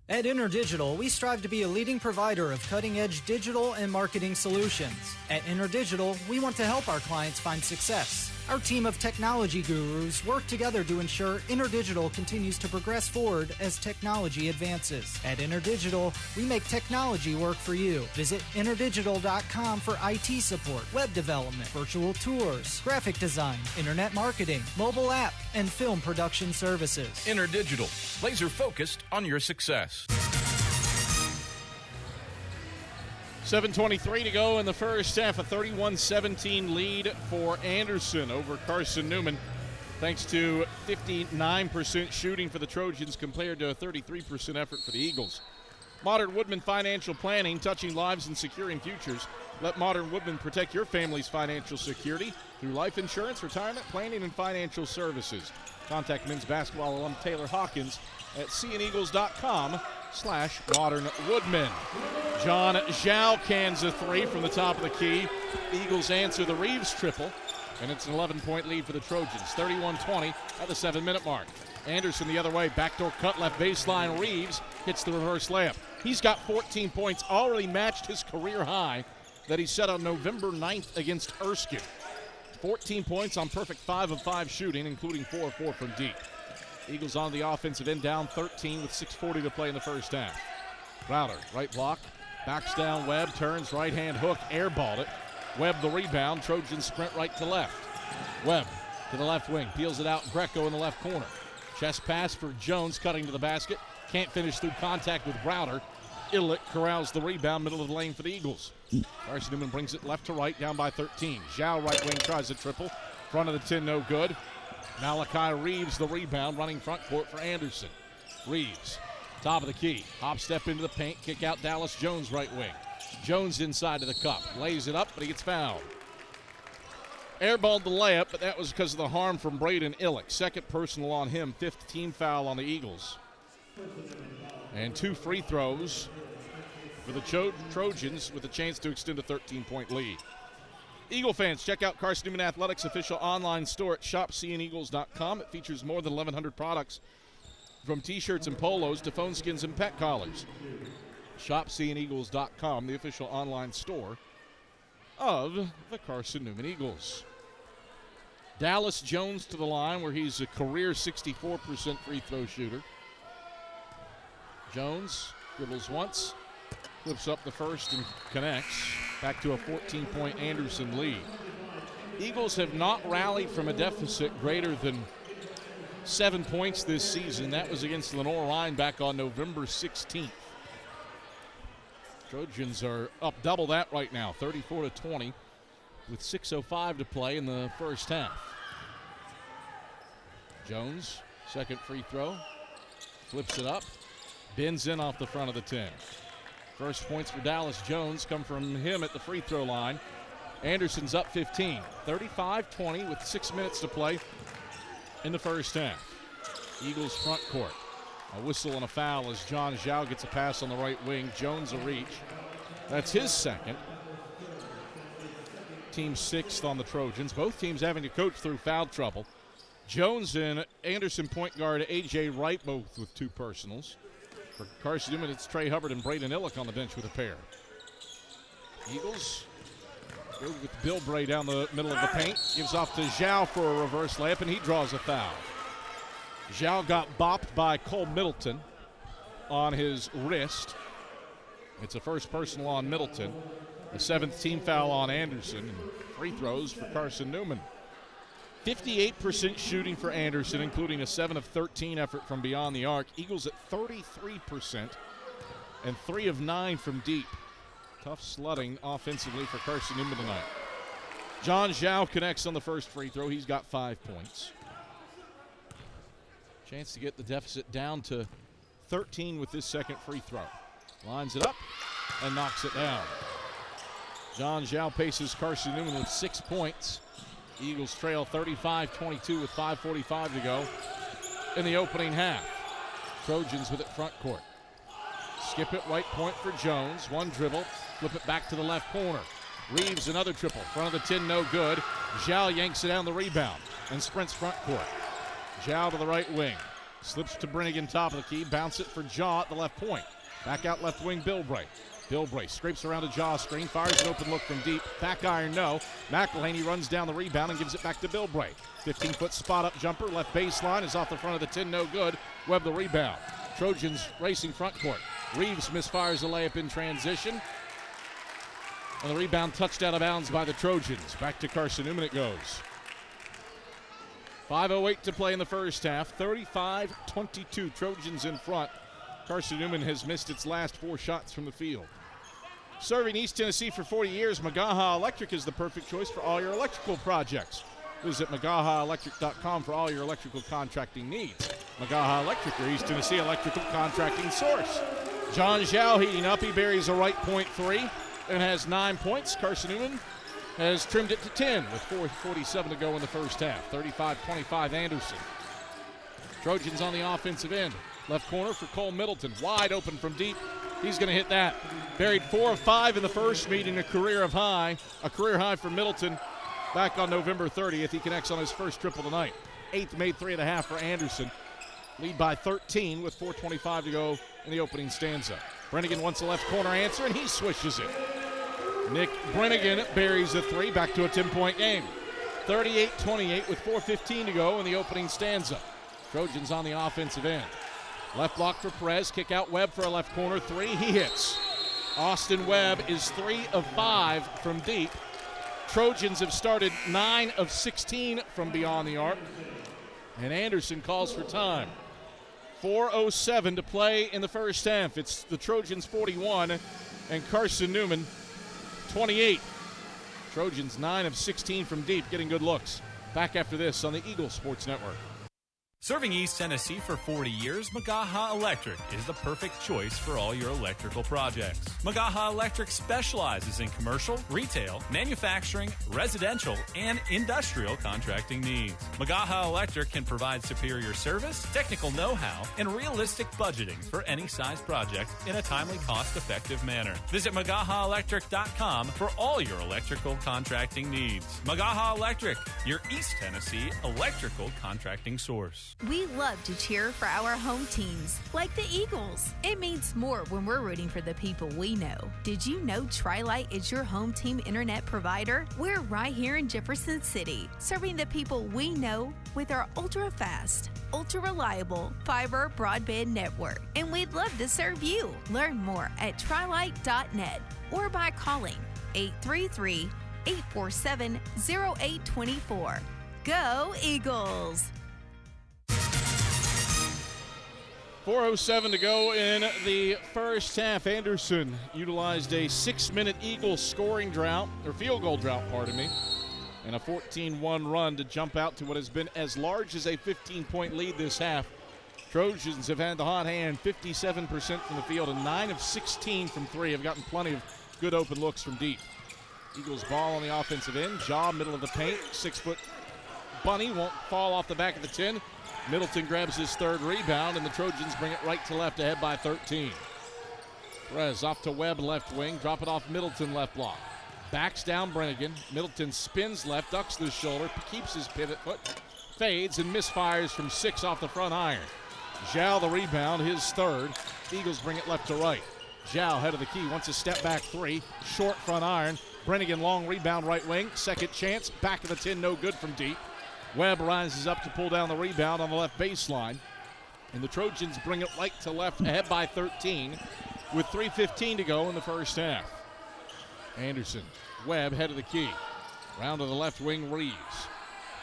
At InterDigital, we strive to be a leading provider of cutting-edge digital and marketing solutions. At InterDigital, we want to help our clients find success. Our team of technology gurus work together to ensure InterDigital continues to progress forward as technology advances. At InterDigital, we make technology work for you. Visit interdigital.com for IT support, web development, virtual tours, graphic design, internet marketing, mobile app, and film production services. InterDigital, laser focused on your success. 7:23 to go in the first half. A 31-17 lead for Anderson over Carson-Newman, thanks to 59% shooting for the Trojans compared to a 33% effort for the Eagles. Modern Woodman Financial Planning, touching lives and securing futures. Let Modern Woodman protect your family's financial security through life insurance, retirement planning, and financial services. Contact men's basketball alum Taylor Hawkins at seeandeagles.com/Modern Woodman. John Zhao cans a three from the top of the key. The Eagles answer the Reeves triple, and it's an 11-point lead for the Trojans, 31-20 at the 7-minute mark. Anderson the other way, backdoor cut left baseline. Reeves hits the reverse layup. He's got 14 points, already matched his career high that he set on November 9th against Erskine. 14 points on perfect 5 of 5 shooting, including 4 of 4 from deep. Eagles on the offensive end, down 13 with 6:40 to play in the first half. Browder, right block, backs down Webb, turns right-hand hook, airballed it. Webb the rebound, Trojans sprint right to left. Webb to the left wing, peels it out, Greco in the left corner. Chest pass for Jones, cutting to the basket. Can't finish through contact with Browder. Illick corrals the rebound, middle of the lane for the Eagles. Carson-Newman brings it left to right, down by 13. Zhao, right wing, tries a triple. Front of the 10, no good. Malachi Reeves the rebound, running front court for Anderson. Reeves, top of the key. Hop step into the paint, kick out Dallas Jones, right wing. Jones inside to the cup. Lays it up, but he gets fouled. Airballed the layup, but that was because of the harm from Braden Illick. Second personal on him, 5th team foul on the Eagles. And 2 free throws for the Trojans with a chance to extend a 13-point lead. Eagle fans, check out Carson-Newman Athletics' official online store at shopseeandeagles.com. It features more than 1,100 products, from T-shirts and polos to phone skins and pet collars. Shopseeandeagles.com, the official online store of the Carson-Newman Eagles. Dallas Jones to the line, where he's a career 64% free throw shooter. Jones dribbles once, flips up the first and connects. Back to a 14-point Anderson lead. Eagles have not rallied from a deficit greater than 7 points this season. That was against Lenore Ryan back on November 16th. Trojans are up double that right now, 34-20, with 6:05 to play in the first half. Jones, second free throw, flips it up, bends in off the front of the 10. First points for Dallas Jones come from him at the free throw line. Anderson's up 15, 35-20 with 6 minutes to play in the first half. Eagles front court. A whistle and a foul as John Zhao gets a pass on the right wing. Jones a reach. That's his second. Team 6th on the Trojans. Both teams having to coach through foul trouble. Jones and Anderson point guard A.J. Wright both with 2 personals. For Carson-Newman, it's Trey Hubbard and Braden Illick on the bench with a pair. Eagles go with Bill Bray down the middle of the paint. Gives off to Zhao for a reverse layup, and he draws a foul. Zhao got bopped by Cole Middleton on his wrist. It's a first personal on Middleton. A 7th team foul on Anderson. And free throws for Carson-Newman. 58% shooting for Anderson, including a 7 of 13 effort from beyond the arc. Eagles at 33% and 3 of 9 from deep. Tough sledding offensively for Carson-Newman tonight. John Zhao connects on the first free throw. He's got 5 points. Chance to get the deficit down to 13 with this second free throw. Lines it up and knocks it down. John Zhao paces Carson-Newman with 6 points. Eagles trail 35-22 with 5:45 to go in the opening half. Trojans with it front court. Skip it, right point for Jones. One dribble, flip it back to the left corner. Reeves another triple, front of the 10, no good. Zhao yanks it down the rebound and sprints front court. Zhao to the right wing. Slips to Brennigan, top of the key. Bounce it for Jaw at the left point. Back out left wing, Bilbray. Bilbray scrapes around a Jaw screen, fires an open look from deep. Back iron, no. McElhaney runs down the rebound and gives it back to Bilbray. 15-foot spot-up jumper, left baseline is off the front of the 10, no good. Webb the rebound. Trojans racing front court. Reeves misfires a layup in transition. And the rebound touched out of bounds by the Trojans. Back to Carson-Newman it goes. 5:08 to play in the first half. 35-22, Trojans in front. Carson-Newman has missed its last 4 shots from the field. Serving East Tennessee for 40 years, Magaha Electric is the perfect choice for all your electrical projects. Visit MagahaElectric.com for all your electrical contracting needs. Magaha Electric, your East Tennessee electrical contracting source. John Zhao heating up. He buries a right point 3 and has 9 points. Carson-Newman has trimmed it to 10 with 4:47 to go in the first half. 35-25 Anderson. Trojans on the offensive end. Left corner for Cole Middleton. Wide open from deep. He's going to hit that. Buried 4 of 5 in the first meeting, a career high for Middleton back on November 30th. He connects on his first triple tonight. 8th made 3.5 for Anderson. Lead by 13 with 4:25 to go in the opening stanza. Brennigan wants a left corner answer, and he swishes it. Nick Brennigan buries a 3, back to a 10-point game. 38-28 with 4:15 to go in the opening stanza. Trojans on the offensive end. Left block for Perez, kick out Webb for a left corner 3, he hits. Austin Webb is 3 of 5 from deep. Trojans have started 9 of 16 from beyond the arc. And Anderson calls for time. 4:07 to play in the first half. It's the Trojans 41 and Carson-Newman 28. Trojans 9 of 16 from deep, getting good looks. Back after this on the Eagle Sports Network. Serving East Tennessee for 40 years, Magaha Electric is the perfect choice for all your electrical projects. Magaha Electric specializes in commercial, retail, manufacturing, residential, and industrial contracting needs. Magaha Electric can provide superior service, technical know-how, and realistic budgeting for any size project in a timely, cost-effective manner. Visit MagahaElectric.com for all your electrical contracting needs. Magaha Electric, your East Tennessee electrical contracting source. We love to cheer for our home teams, like the Eagles. It means more when we're rooting for the people we know. Did you know Tri-Lite is your home team internet provider? We're right here in Jefferson City, serving the people we know with our ultra-fast, ultra-reliable fiber broadband network. And we'd love to serve you. Learn more at trilite.net or by calling 833-847-0824. Go Eagles! 4:07 to go in the first half. Anderson utilized a 6-minute Eagles scoring drought, or field goal drought, pardon me, and a 14-1 run to jump out to what has been as large as a 15-point lead this half. Trojans have had the hot hand, 57% from the field, and 9 of 16 from 3. Have gotten plenty of good open looks from deep. Eagles ball on the offensive end. Jaw, middle of the paint. 6-foot bunny won't fall off the back of the 10. Middleton grabs his 3rd rebound, and the Trojans bring it right to left, ahead by 13. Perez off to Webb, left wing. Drop it off Middleton, left block. Backs down Brennigan. Middleton spins left, ducks the shoulder, keeps his pivot foot, fades, and misfires from 6 off the front iron. Zhao the rebound, his 3rd. Eagles bring it left to right. Zhao, head of the key, wants a step back 3. Short front iron. Brennigan, long rebound, right wing. Second chance, back of the 10, no good from deep. Webb rises up to pull down the rebound on the left baseline. And the Trojans bring it right to left, ahead by 13 with 3:15 to go in the first half. Anderson, Webb, head of the key. Round to the left wing, Reeves.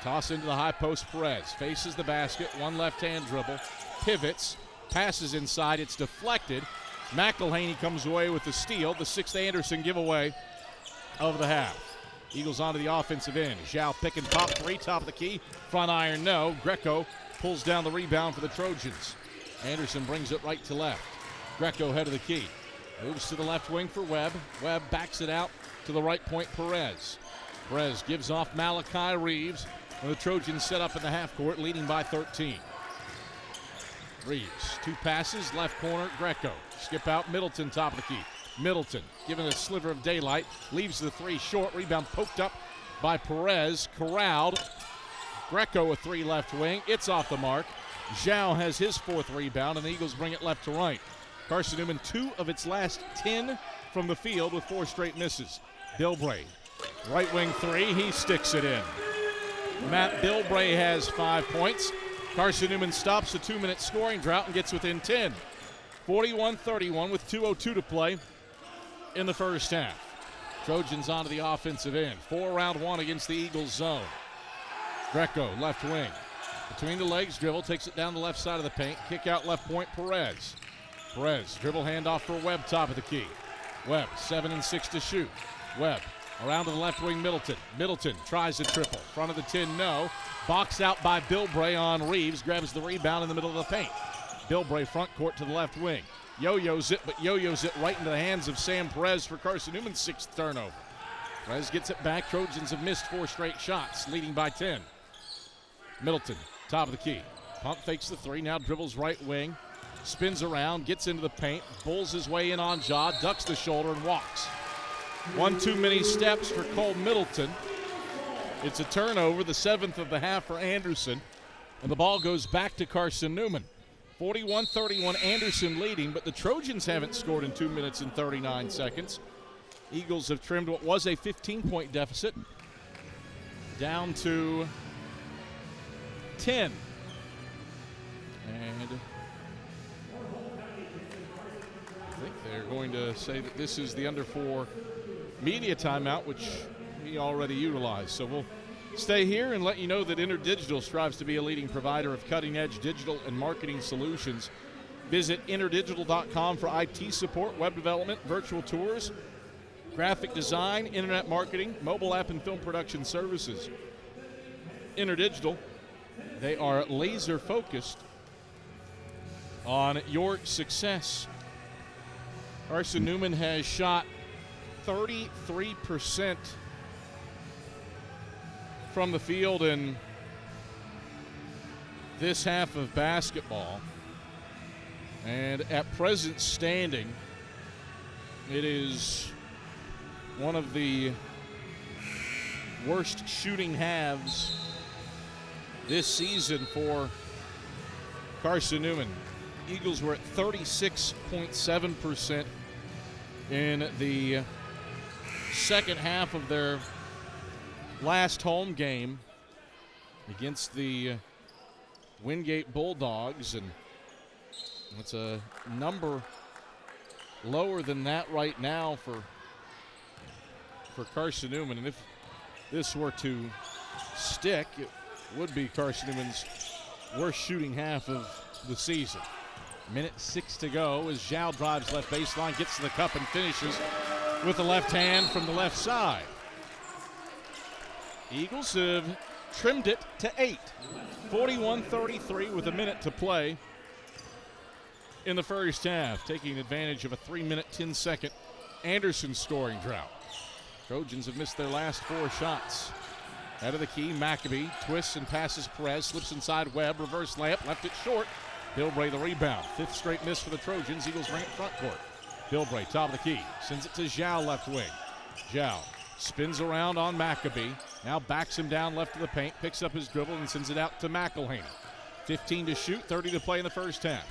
Toss into the high post, Perez. Faces the basket, one left-hand dribble. Pivots, passes inside, it's deflected. McElhaney comes away with the steal, the 6th Anderson giveaway of the half. Eagles onto the offensive end. Zhao pick and pop 3, top of the key. Front iron, no. Greco pulls down the rebound for the Trojans. Anderson brings it right to left. Greco head of the key. Moves to the left wing for Webb. Webb backs it out to the right point, Perez. Perez gives off Malachi Reeves. And the Trojans set up in the half court, leading by 13. Reeves, 2 passes, left corner, Greco. Skip out, Middleton, top of the key. Middleton, given a sliver of daylight, leaves the 3 short. Rebound poked up by Perez, corralled. Greco a 3 left wing. It's off the mark. Zhao has his 4th rebound, and the Eagles bring it left to right. Carson-Newman, 2 of its last 10 from the field with 4 straight misses. Bilbray, right wing 3, he sticks it in. Matt Bilbray has 5 points. Carson-Newman stops the 2-minute scoring drought and gets within 10. 41-31 with 2:02 to play in the first half. Trojans onto the offensive end. 4-round 1 against the Eagles zone. Greco, left wing. Between the legs, dribble, takes it down the left side of the paint. Kick out left point, Perez. Perez, dribble handoff for Webb, top of the key. Webb, 7 and 6 to shoot. Webb, around to the left wing, Middleton. Middleton tries a triple. Front of the 10, no. Boxed out by Bilbray on Reeves. Grabs the rebound in the middle of the paint. Bilbray front court to the left wing. Yo-yos it, but yo-yos it right into the hands of Sam Perez for Carson-Newman's 6th turnover. Perez gets it back. Trojans have missed 4 straight shots, leading by 10. Middleton, top of the key. Pump fakes the 3, now dribbles right wing. Spins around, gets into the paint, bulls his way in on Ja, ducks the shoulder and walks. 1 too many steps for Cole Middleton. It's a turnover, the 7th of the half for Anderson, and the ball goes back to Carson-Newman. 41-31, Anderson leading, but the Trojans haven't scored in 2 minutes and 39 seconds. Eagles have trimmed what was a 15-point deficit down to 10. And I think they're going to say that this is the under 4 media timeout, which we already utilized. So we'll stay here and let you know that InterDigital strives to be a leading provider of cutting-edge digital and marketing solutions. Visit interdigital.com for IT support, web development, virtual tours, graphic design, internet marketing, mobile app and film production services. InterDigital, they are laser focused on your success. Carson-Newman has shot 33% from the field in this half of basketball. And at present standing, it is one of the worst shooting halves this season for Carson-Newman. Eagles were at 36.7% in the second half of their last home game against the Wingate Bulldogs, and it's a number lower than that right now for Carson-Newman. And if this were to stick, it would be Carson-Newman's worst shooting half of the season. Minute 6 to go as Zhao drives left baseline, gets to the cup and finishes with the left hand from the left side. Eagles have trimmed it to 8. 41-33 with a minute to play in the first half, taking advantage of a 3-minute, 10-second Anderson scoring drought. Trojans have missed their last 4 shots. Out of the key, Maccabee twists and passes Perez, slips inside Webb, reverse layup, left it short. Bilbray the rebound. 5th straight miss for the Trojans. Eagles bring it front court. Bilbray, top of the key, sends it to Zhao left wing. Zhao spins around on Maccabee, now backs him down left of the paint, picks up his dribble and sends it out to McElhaney. 15 to shoot, 30 to play in the first half.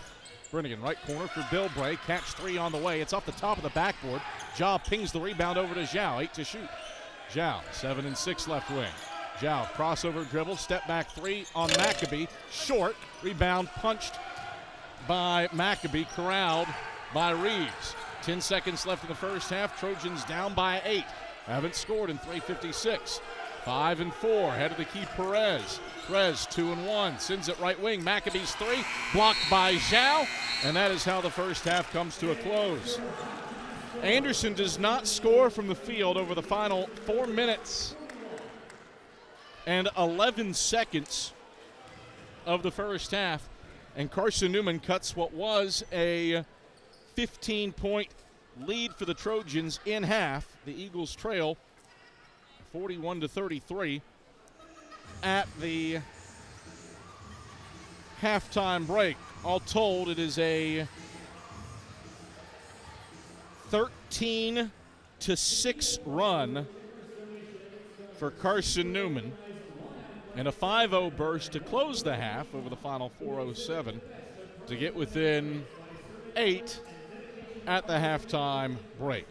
Brennigan, right corner for Bilbray, catch 3 on the way. It's off the top of the backboard. Zhao pings the rebound over to Zhao, 8 to shoot. Zhao, 7 and 6 left wing. Zhao, crossover dribble, step back 3 on Maccabee, short, rebound punched by Maccabee, corralled by Reeves. 10 seconds left in the first half. Trojans down by 8. Haven't scored in 3:56. 5 and 4. Head of the key, Perez. Perez 2 and 1. Sends it right wing. Maccabee's 3. Blocked by Zhao. And that is how the first half comes to a close. Anderson does not score from the field over the final 4 minutes and 11 seconds of the first half, and Carson-Newman cuts what was a 15-point lead for the Trojans in half. The Eagles trail 41-33 at the halftime break. All told, it is a 13-6 run for Carson-Newman and a 5-0 burst to close the half over the final 4:07 to get within 8 at the halftime break.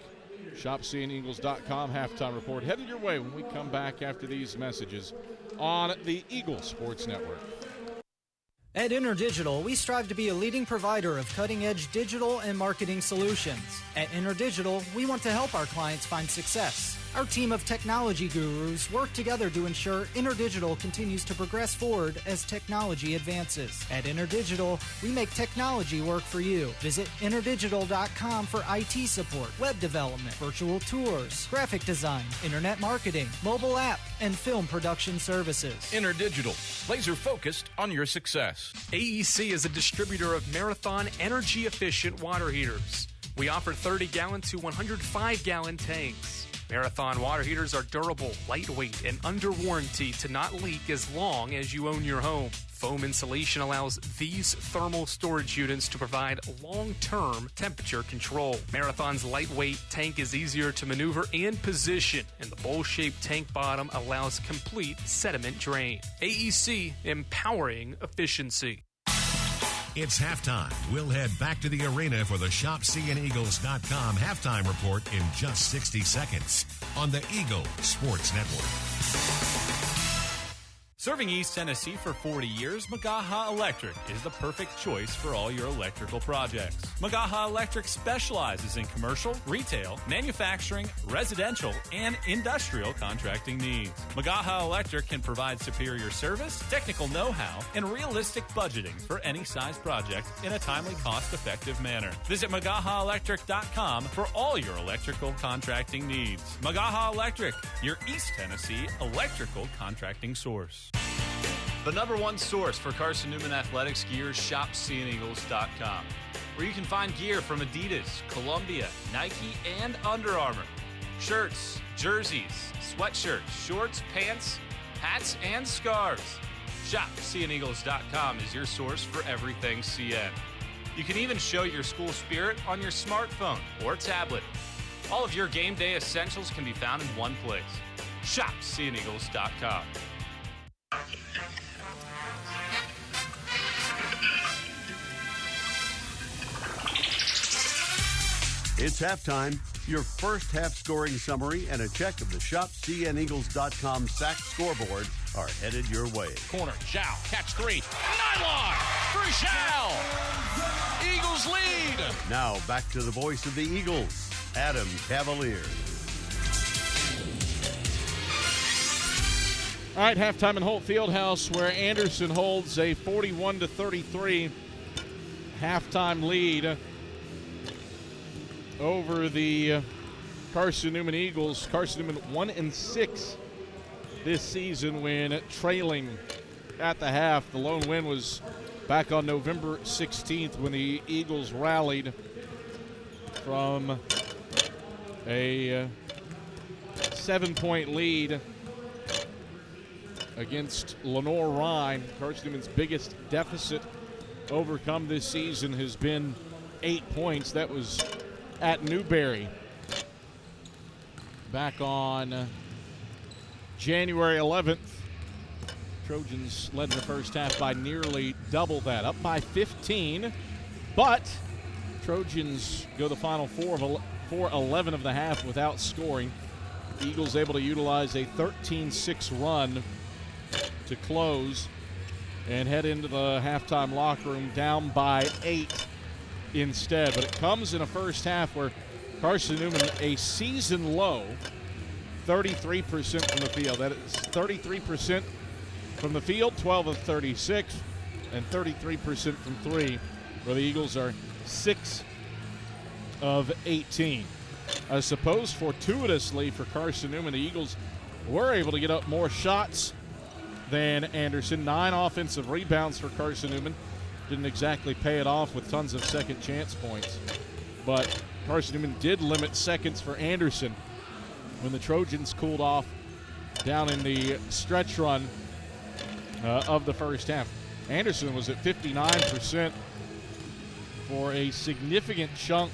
ShopCNEagles.com halftime report headed your way when we come back after these messages on the Eagle Sports Network. At InterDigital, we strive to be a leading provider of cutting-edge digital and marketing solutions. At InterDigital, we want to help our clients find success. Our team of technology gurus work together to ensure InterDigital continues to progress forward as technology advances. At InterDigital, we make technology work for you. Visit InterDigital.com for IT support, web development, virtual tours, graphic design, internet marketing, mobile app, and film production services. InterDigital, laser focused on your success. AEC is a distributor of Marathon energy-efficient water heaters. We offer 30-gallon to 105-gallon tanks. Marathon water heaters are durable, lightweight, and under warranty to not leak as long as you own your home. Foam insulation allows these thermal storage units to provide long-term temperature control. Marathon's lightweight tank is easier to maneuver and position, and the bowl-shaped tank bottom allows complete sediment drain. AEC, empowering efficiency. It's halftime. We'll head back to the arena for the ShopCNEagles.com halftime report in just 60 seconds on the Eagle Sports Network. Serving East Tennessee for 40 years, Magaha Electric is the perfect choice for all your electrical projects. Magaha Electric specializes in commercial, retail, manufacturing, residential, and industrial contracting needs. Magaha Electric can provide superior service, technical know-how, and realistic budgeting for any size project in a timely, cost-effective manner. Visit MagahaElectric.com for all your electrical contracting needs. Magaha Electric, your East Tennessee electrical contracting source. The number one source for Carson-Newman athletics gear is ShopCNEagles.com, where you can find gear from Adidas, Columbia, Nike, and Under Armour. Shirts, jerseys, sweatshirts, shorts, pants, hats, and scarves. ShopCNEagles.com is your source for everything CN. You can even show your school spirit on your smartphone or tablet. All of your game day essentials can be found in one place. ShopCNEagles.com. It's halftime. Your first half scoring summary and a check of the ShopCNEagles.com sack scoreboard are headed your way. Corner, Zhao, catch three. Nylon for Zhao. Eagles lead. Now back to the voice of the Eagles, Adam Cavalier. All right, halftime in Holt Fieldhouse, where Anderson holds a 41-33 halftime lead over the Carson-Newman Eagles. Carson-Newman 1-6 this season when trailing at the half. The lone win was back on November 16th when the Eagles rallied from a 7-point lead against Lenore-Rhyne. Carson-Newman's biggest deficit overcome this season has been 8 points. That was at Newberry back on January 11th. Trojans led in the first half by nearly double that, up by 15. But Trojans go the final 4-11 of the half without scoring. Eagles able to utilize a 13-6 run to close and head into the halftime locker room down by 8 instead. But it comes in a first half where Carson-Newman, a season low, 33% from the field. That is 33% from the field, 12 of 36, and 33% from three, where the Eagles are 6 of 18. I suppose fortuitously for Carson-Newman, the Eagles were able to get up more shots than Anderson. 9 offensive rebounds for Carson-Newman. Didn't exactly pay it off with tons of second chance points. But Carson-Newman did limit seconds for Anderson when the Trojans cooled off down in the stretch run of the first half. Anderson was at 59% for a significant chunk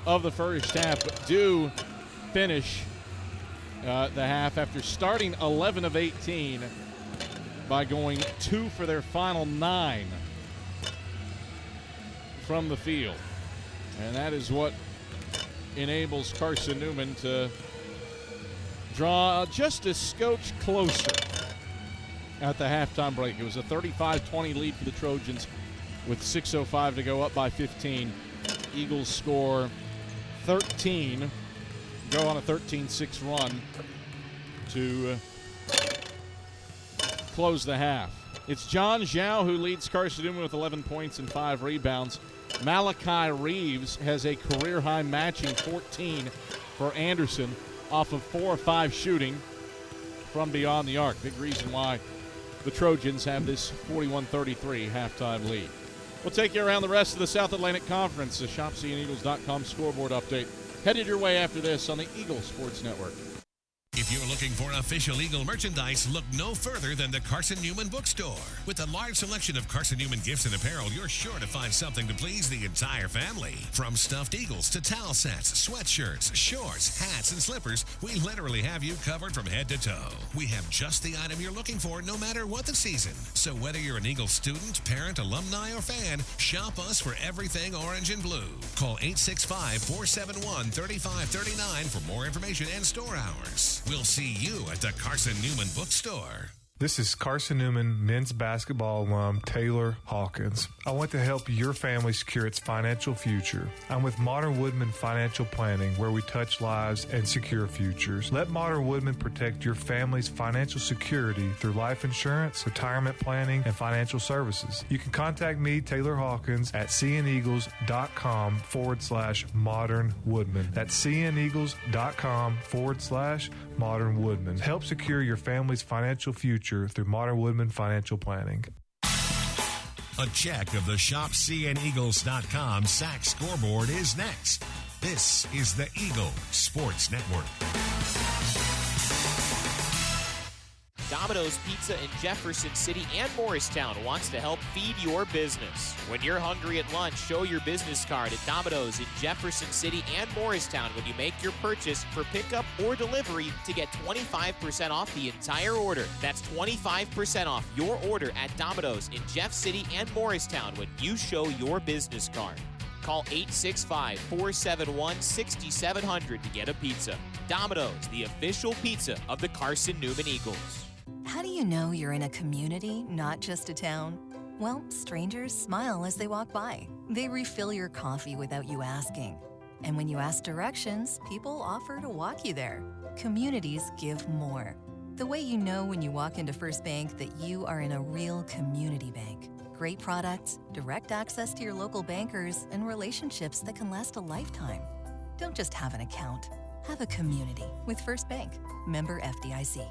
of the first half, but do finish the half after starting 11 of 18 by going 2 for their final 9 from the field. And that is what enables Carson-Newman to draw just a scotch closer at the halftime break. It was a 35-20 lead for the Trojans with 6:05 to go, up by 15. Eagles score 13, go on a 13-6 run to close the half. It's John Zhao who leads Carson-Newman with 11 points and 5 rebounds. Malachi Reeves has a career-high matching 14 for Anderson off of 4 or 5 shooting from beyond the arc. Big reason why the Trojans have this 41-33 halftime lead. We'll take you around the rest of the South Atlantic Conference. The ShopCNEagles.com scoreboard update headed your way after this on the Eagle Sports Network. If you're looking for official Eagle merchandise, look no further than the Carson-Newman Bookstore. With a large selection of Carson-Newman gifts and apparel, you're sure to find something to please the entire family. From stuffed eagles to towel sets, sweatshirts, shorts, hats, and slippers, we literally have you covered from head to toe. We have just the item you're looking for no matter what the season. So whether you're an Eagle student, parent, alumni, or fan, shop us for everything orange and blue. Call 865-471-3539 for more information and store hours. We'll see you at the Carson-Newman Bookstore. This is Carson-Newman men's basketball alum Taylor Hawkins. I want to help your family secure its financial future. I'm with Modern Woodman Financial Planning, where we touch lives and secure futures. Let Modern Woodman protect your family's financial security through life insurance, retirement planning, and financial services. You can contact me, Taylor Hawkins, at cneagles.com/Modern Woodman. That's cneagles.com/Modern Woodman. Help secure your family's financial future through Modern Woodman Financial Planning. A check of the ShopCNEagles.com SAC scoreboard is next. This is the Eagle Sports Network. Domino's Pizza in Jefferson City and Morristown wants to help feed your business. When you're hungry at lunch, show your business card at Domino's in Jefferson City and Morristown when you make your purchase for pickup or delivery to get 25% off the entire order. That's 25% off your order at Domino's in Jeff City and Morristown when you show your business card. Call 865-471-6700 to get a pizza. Domino's, the official pizza of the Carson-Newman Eagles. How do you know you're in a community, not just a town? Well, strangers smile as they walk by. They refill your coffee without you asking. And when you ask directions, people offer to walk you there. Communities give more. The way you know when you walk into First Bank that you are in a real community bank. Great products, direct access to your local bankers, and relationships that can last a lifetime. Don't just have an account. Have a community with First Bank. Member FDIC.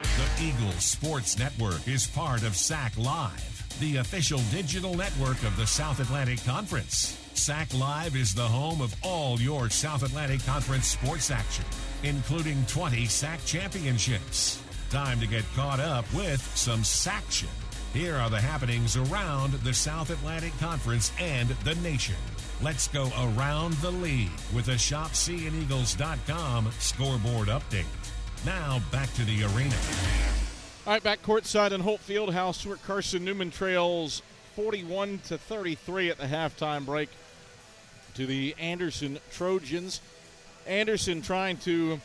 The Eagle Sports Network is part of SAC Live, the official digital network of the South Atlantic Conference. SAC Live is the home of all your South Atlantic Conference sports action, including 20 SAC championships. Time to get caught up with some SACtion. Here are the happenings around the South Atlantic Conference and the nation. Let's go around the league with a ShopCNEagles.com scoreboard update. Now back to the arena. All right, back courtside in Holt Fieldhouse, where Carson-Newman trails 41-33 at the halftime break to the Anderson Trojans. Anderson trying to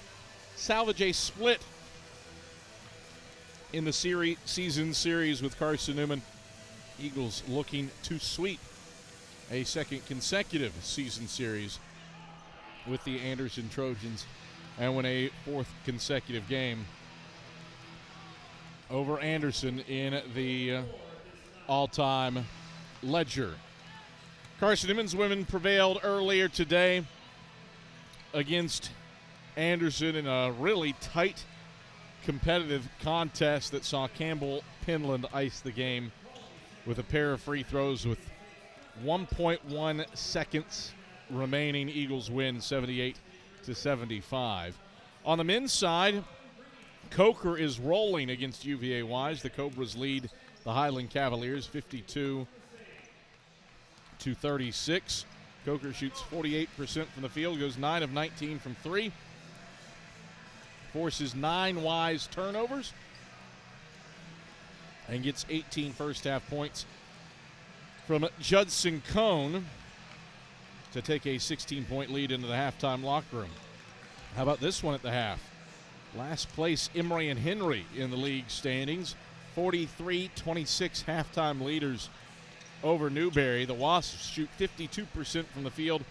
salvage a split in the season series with Carson-Newman. Eagles looking to sweep a second consecutive season series with the Anderson Trojans and win a fourth consecutive game over Anderson in the all-time ledger. Carson-Newman's women prevailed earlier today against Anderson in a really tight competitive contest that saw Campbell Pinland ice the game with a pair of free throws with 1.1 seconds remaining. Eagles win 78-75. On the men's side, Coker is rolling against UVA-Wise. The Cobras lead the Highland Cavaliers 52-36. Coker shoots 48% from the field, goes 9 of 19 from 3. Forces 9 Wise turnovers and gets 18 first-half points from Judson Cone to take a 16-point lead into the halftime locker room. How about this one at the half? Last place, Emory and Henry in the league standings, 43-26 halftime leaders over Newberry. The Wasps shoot 52% from the field,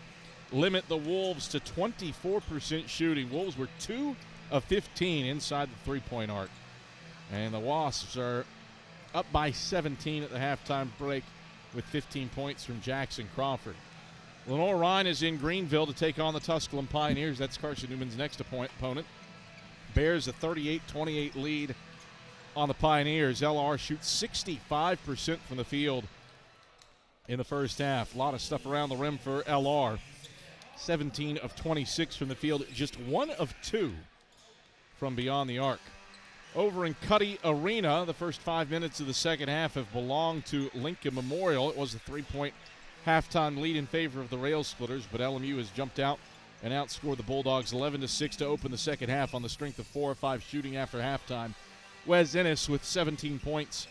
limit the Wolves to 24% shooting. Wolves were 2 of 15 inside the three-point arc. And the Wasps are up by 17 at the halftime break with 15 points from Jackson Crawford. Lenore Ryan is in Greenville to take on the Tusculum Pioneers. That's Carson-Newman's next opponent. Bears a 38-28 lead on the Pioneers. LR shoots 65% from the field in the first half. A lot of stuff around the rim for LR. 17 of 26 from the field, just 1 of 2 from beyond the arc. Over in Cuddy Arena, the first 5 minutes of the second half have belonged to Lincoln Memorial. It was a 3-point halftime lead in favor of the Rail Splitters, but LMU has jumped out and outscored the Bulldogs 11-6 to open the second half on the strength of 4 of 5 shooting after halftime. Wes Ennis with 17 points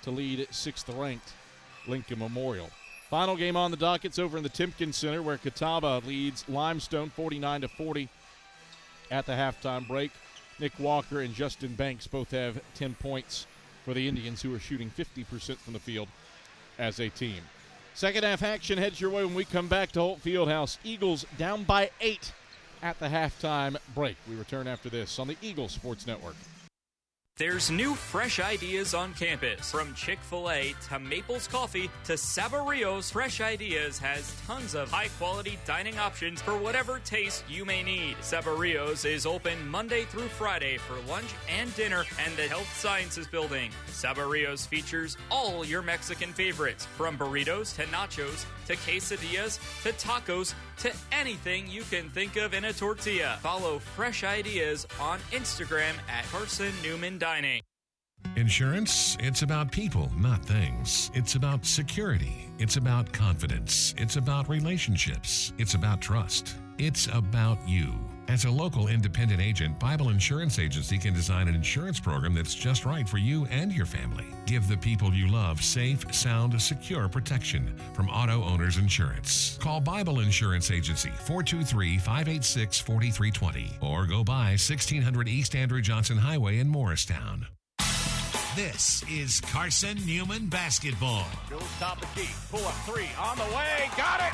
to lead 6th-ranked Lincoln Memorial. Final game on the docket's over in the Timpkin Center, where Catawba leads Limestone 49-40 at the halftime break. Nick Walker and Justin Banks both have 10 points for the Indians, who are shooting 50% from the field as a team. Second half action heads your way when we come back to Holt Fieldhouse. Eagles down by 8 at the halftime break. We return after this on the Eagles Sports Network. There's new fresh ideas on campus. From Chick-fil-A to Maples Coffee to Saboreo's, Fresh Ideas has tons of high-quality dining options for whatever taste you may need. Saboreo's is open Monday through Friday for lunch and dinner and the Health Sciences Building. Saboreo's features all your Mexican favorites, from burritos to nachos to quesadillas to tacos to anything you can think of in a tortilla. Follow Fresh Ideas on Instagram at Carson-Newman Dining. Insurance, it's about people, not things. It's about security. It's about confidence. It's about relationships. It's about trust. It's about you. As a local independent agent, Bible Insurance Agency can design an insurance program that's just right for you and your family. Give the people you love safe, sound, secure protection from Auto Owners Insurance. Call Bible Insurance Agency 423-586-4320 or go by 1600 East Andrew Johnson Highway in Morristown. This is Carson-Newman basketball. Goes top of key. Pull up 3 on the way. Got it.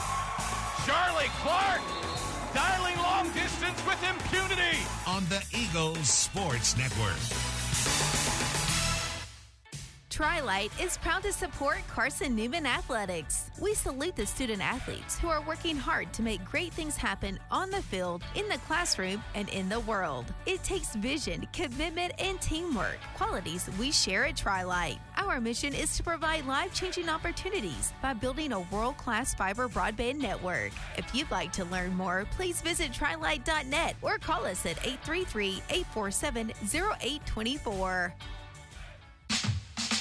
Charlie Clark dialing long distance with impunity. On the Eagles Sports Network. Tri-Light is proud to support Carson-Newman Athletics. We salute the student athletes who are working hard to make great things happen on the field, in the classroom, and in the world. It takes vision, commitment, and teamwork, qualities we share at Tri-Light. Our mission is to provide life-changing opportunities by building a world-class fiber broadband network. If you'd like to learn more, please visit trilight.net or call us at 833-847-0824.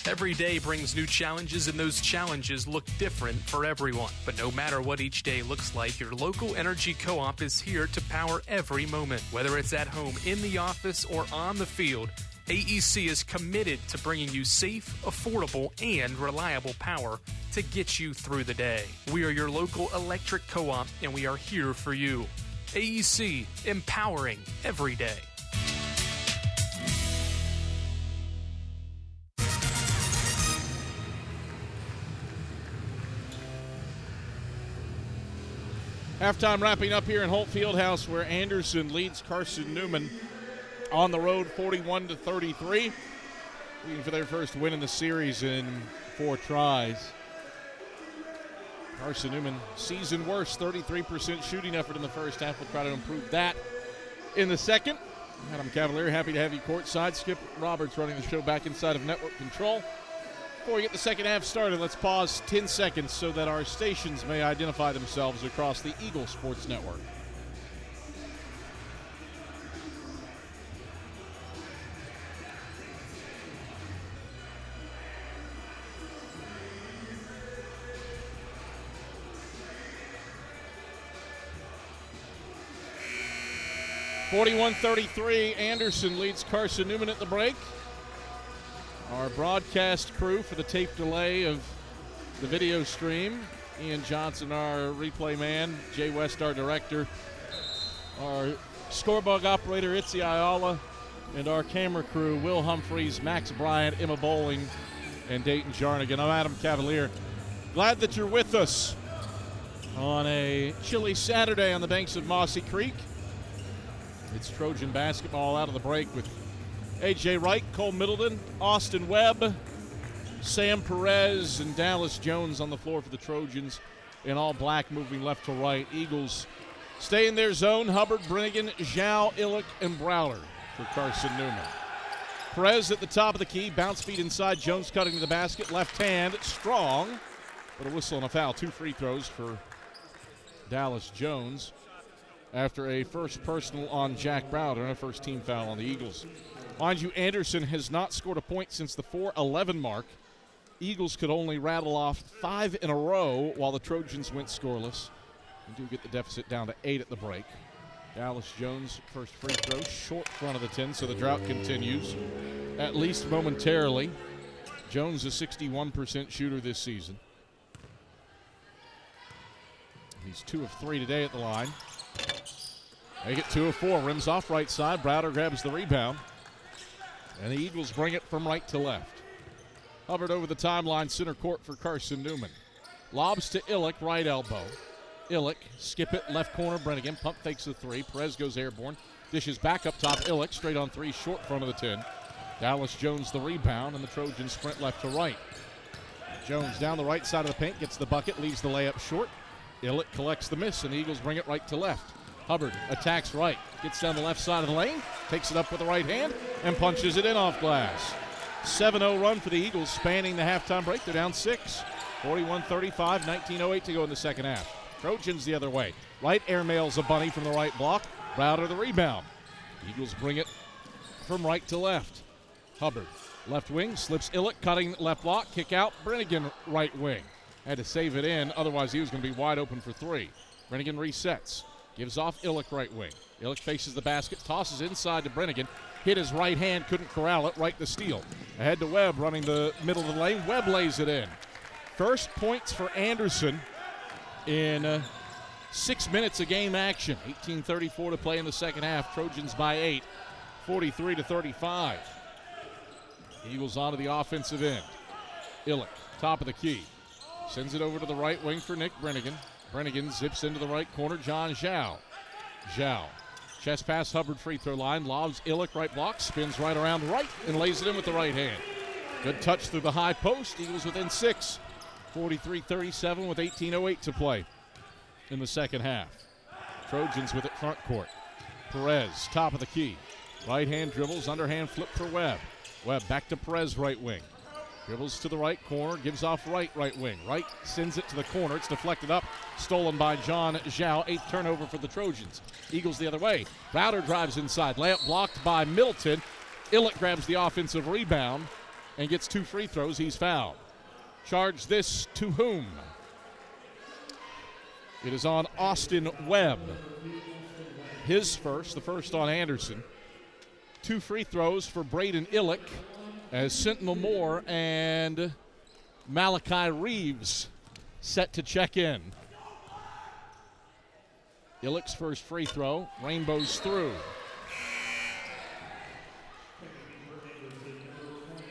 Every day brings new challenges, and those challenges look different for everyone. But no matter what each day looks like, your local energy co-op is here to power every moment. Whether it's at home, in the office, or on the field, AEC is committed to bringing you safe, affordable, and reliable power to get you through the day. We are your local electric co-op, and we are here for you. AEC, empowering every day. Halftime wrapping up here in Holt Fieldhouse, where Anderson leads Carson-Newman on the road 41-33. Looking for their first win in the series in 4 tries. Carson-Newman, season worst, 33% shooting effort in the first half. We'll try to improve that in the second. Adam Cavalier, happy to have you courtside. Skip Roberts running the show back inside of network control. Before we get the second half started, let's pause 10 seconds so that our stations may identify themselves across the Eagle Sports Network. (41-33), Anderson leads Carson-Newman at the break. Our broadcast crew for the tape delay of the video stream, Ian Johnson, our replay man, Jay West, our director, our scorebug operator, Itzi Ayala, and our camera crew, Will Humphreys, Max Bryant, Emma Bowling, and Dayton Jarnigan. I'm Adam Cavalier. Glad that you're with us on a chilly Saturday on the banks of Mossy Creek. It's Trojan basketball out of the break with A.J. Wright, Cole Middleton, Austin Webb, Sam Perez, and Dallas Jones on the floor for the Trojans in all black, moving left to right. Eagles stay in their zone. Hubbard, Brennigan, Zhao, Illick, and Browder for Carson-Newman. Perez at the top of the key, bounce feed inside, Jones cutting to the basket, left hand, strong, but a whistle and a foul. 2 free throws for Dallas Jones after a first personal on Jack Browder and a first team foul on the Eagles. Mind you, Anderson has not scored a point since the 4:11 mark. Eagles could only rattle off 5 in a row while the Trojans went scoreless. We do get the deficit down to 8 at the break. Dallas Jones, first free throw, short front of the 10, so the drought continues, at least momentarily. Jones, a 61% shooter this season. He's 2 of 3 today at the line. Make it 2 of 4. Rims off right side. Browder grabs the rebound. And the Eagles bring it from right to left. Hubbard over the timeline, center court for Carson-Newman. Lobs to Illick, right elbow. Illick, skip it, left corner, Brennigan. Pump fakes the 3. Perez goes airborne. Dishes back up top. Illick, straight on 3, short front of the 10. Dallas Jones the rebound, and the Trojans sprint left to right. Jones down the right side of the paint, gets the bucket, leaves the layup short. Illick collects the miss, and the Eagles bring it right to left. Hubbard attacks right, gets down the left side of the lane, takes it up with the right hand, and punches it in off glass. 7-0 run for the Eagles, spanning the halftime break. They're down 6. 41-35, 19:08 to go in the second half. Trojans the other way. Right airmails a bunny from the right block. Browder the rebound. Eagles bring it from right to left. Hubbard, left wing, slips Illick, cutting left block, kick out. Brennigan, right wing. Had to save it in, otherwise he was going to be wide open for 3. Brennigan resets. Gives off Illick right wing. Illick faces the basket, tosses inside to Brennigan. Hit his right hand, couldn't corral it, right to steal. Ahead to Webb, running the middle of the lane. Webb lays it in. First points for Anderson in 6 minutes of game action. 18:34 to play in the second half. Trojans by 8, 43-35. Eagles onto the offensive end. Illick, top of the key. Sends it over to the right wing for Nick Brennigan. Brennigan zips into the right corner. John Zhao. Zhao. Chest pass, Hubbard free throw line. Lobs Illick right block. Spins right around right and lays it in with the right hand. Good touch through the high post. Eagles within 6. 43-37 with 18:08 to play in the second half. Trojans with it front court. Perez, top of the key. Right hand dribbles, underhand flip for Webb. Webb back to Perez right wing. Dribbles to the right corner, gives off right wing. Right sends it to the corner. It's deflected up, stolen by John Zhao. 8th turnover for the Trojans. Eagles the other way. Browder drives inside. Layup blocked by Middleton. Illick grabs the offensive rebound and gets 2 free throws. He's fouled. Charge this to whom? It is on Austin Webb. His first, the first on Anderson. 2 free throws for Braden Illick, as Sentinel Moore and Malachi Reeves set to check in. Illick's first free throw, rainbows through.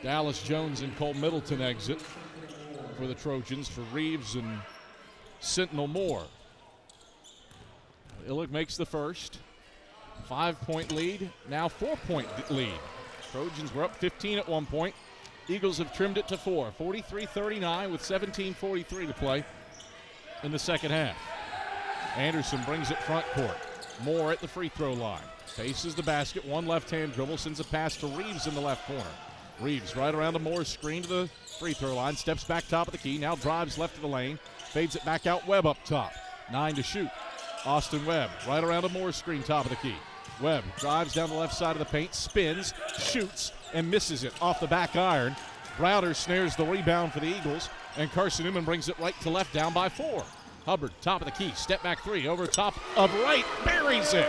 Dallas Jones and Cole Middleton exit for the Trojans for Reeves and Sentinel Moore. Illick makes the first. 5-point lead, now 4-point lead. Trojans were up 15 at one point. Eagles have trimmed it to 4. 43-39 with 17:43 to play in the second half. Anderson brings it front court. Moore at the free throw line. faces the basket, one left-hand dribble, sends a pass to Reeves in the left corner. Reeves right around the Moore screen to the free throw line, steps back top of the key, now drives left of the lane, fades it back out, Webb up top. 9 to shoot. Austin Webb right around the Moore screen, top of the key. Webb drives down the left side of the paint, spins, shoots, and misses it off the back iron. Browder snares the rebound for the Eagles, and Carson-Newman brings it right to left, down by 4. Hubbard, top of the key, step back 3, over top of right, buries it.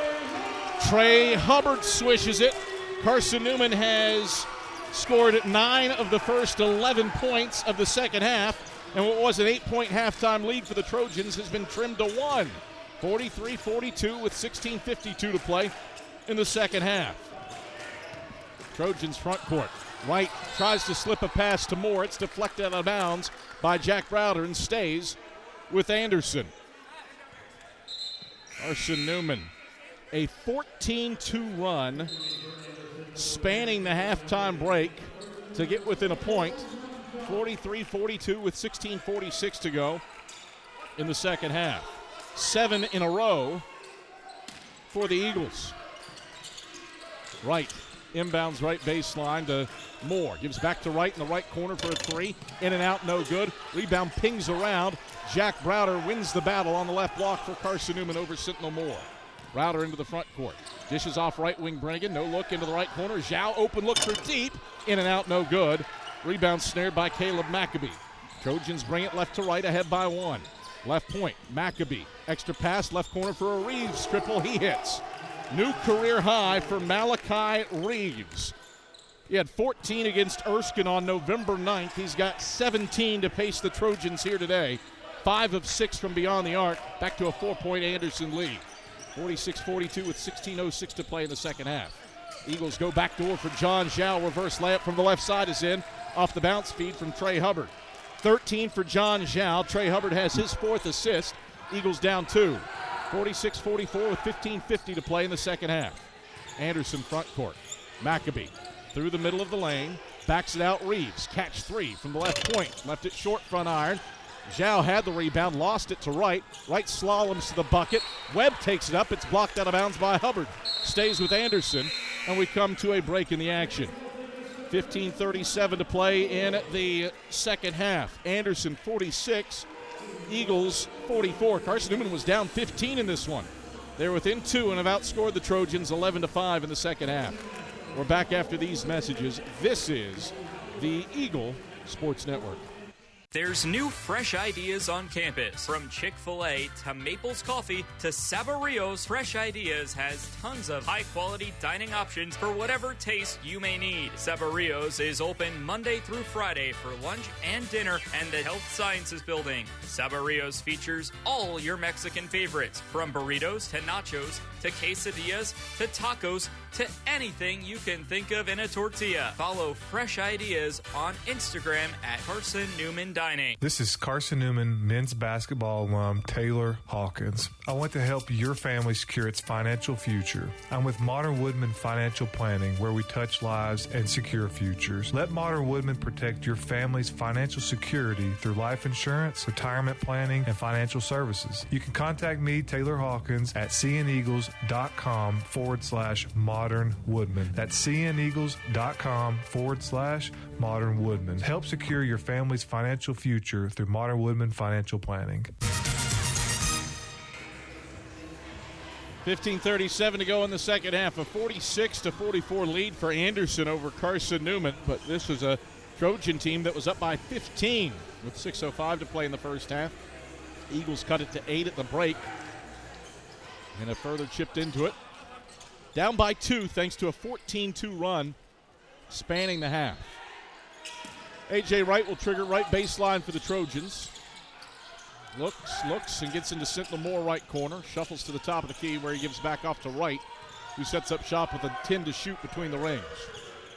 Trey Hubbard swishes it. Carson-Newman has scored 9 of the first 11 points of the second half, and what was an 8-point halftime lead for the Trojans has been trimmed to 1. 43-42 with 16:52 to play in the second half. Trojans front court. Wright tries to slip a pass to Moore. It's deflected out of bounds by Jack Browder and stays with Anderson. Carson-Newman, a 14-2 run spanning the halftime break to get within a point. 43-42 with 16:46 to go in the second half. 7 in a row for the Eagles. Wright inbounds right baseline to Moore. Gives back to Wright in the right corner for a 3. In and out, no good. Rebound pings around. Jack Browder wins the battle on the left block for Carson-Newman over Sentinel Moore. Browder into the front court. Dishes off right wing Brannigan. No look into the right corner. Zhao open look for deep. In and out, no good. Rebound snared by Caleb Maccabee. Trojans bring it left to right, ahead by 1. Left point, Maccabee. Extra pass, left corner for a Reeves triple. He hits. New career high for Malachi Reeves. He had 14 against Erskine on November 9th. He's got 17 to pace the Trojans here today. 5 of 6 from beyond the arc. Back to a 4-point Anderson lead. 46-42 with 16:06 to play in the second half. Eagles go back door for John Zhao. Reverse layup from the left side is in. Off the bounce feed from Trey Hubbard. 13 for John Zhao. Trey Hubbard has his 4th assist. Eagles down 2. 46-44 with 15:50 to play in the second half. Anderson front court. Maccabee through the middle of the lane. Backs it out Reeves. Catch 3 from the left point. Left it short front iron. Zhao had the rebound. Lost it to Wright. Wright slaloms to the bucket. Webb takes it up. It's blocked out of bounds by Hubbard. Stays with Anderson. And we come to a break in the action. 15:37 to play in the second half. Anderson 46, Eagles 44. Carson-Newman was down 15 in this one. They're within 2 and have outscored the Trojans 11-5 in the second half. We're back after these messages. This is the Eagle Sports Network. There's new fresh ideas on campus. From Chick-fil-A to Maples Coffee to Saboreo's, Fresh Ideas has tons of high-quality dining options for whatever taste you may need. Saboreo's is open Monday through Friday for lunch and dinner and the Health Sciences Building. Saboreo's features all your Mexican favorites, from burritos to nachos to quesadillas to tacos to anything you can think of in a tortilla. Follow Fresh Ideas on Instagram at Carson-Newman Dining. This is Carson-Newman men's basketball alum Taylor Hawkins. I want to help your family secure its financial future. I'm with Modern Woodman Financial Planning, where we touch lives and secure futures. Let Modern Woodman protect your family's financial security through life insurance, retirement planning, and financial services. You can contact me, Taylor Hawkins, at cneagles.com/Modern Woodman. That's cneagles.com/Modern Woodman. Help secure your family's financial future through Modern Woodman Financial Planning. 15:37 to go in the second half. A 46-44 lead for Anderson over Carson-Newman, but this was a Trojan team that was up by 15 with 6:05 to play in the first half. Eagles cut it to 8 at the break and have further chipped into it. Down by 2 thanks to a 14-2 run spanning the half. A.J. Wright will trigger right baseline for the Trojans. Looks, and gets into Sentinel Moore right corner. Shuffles to the top of the key where he gives back off to Wright, who sets up shop with a 10 to shoot between the rings.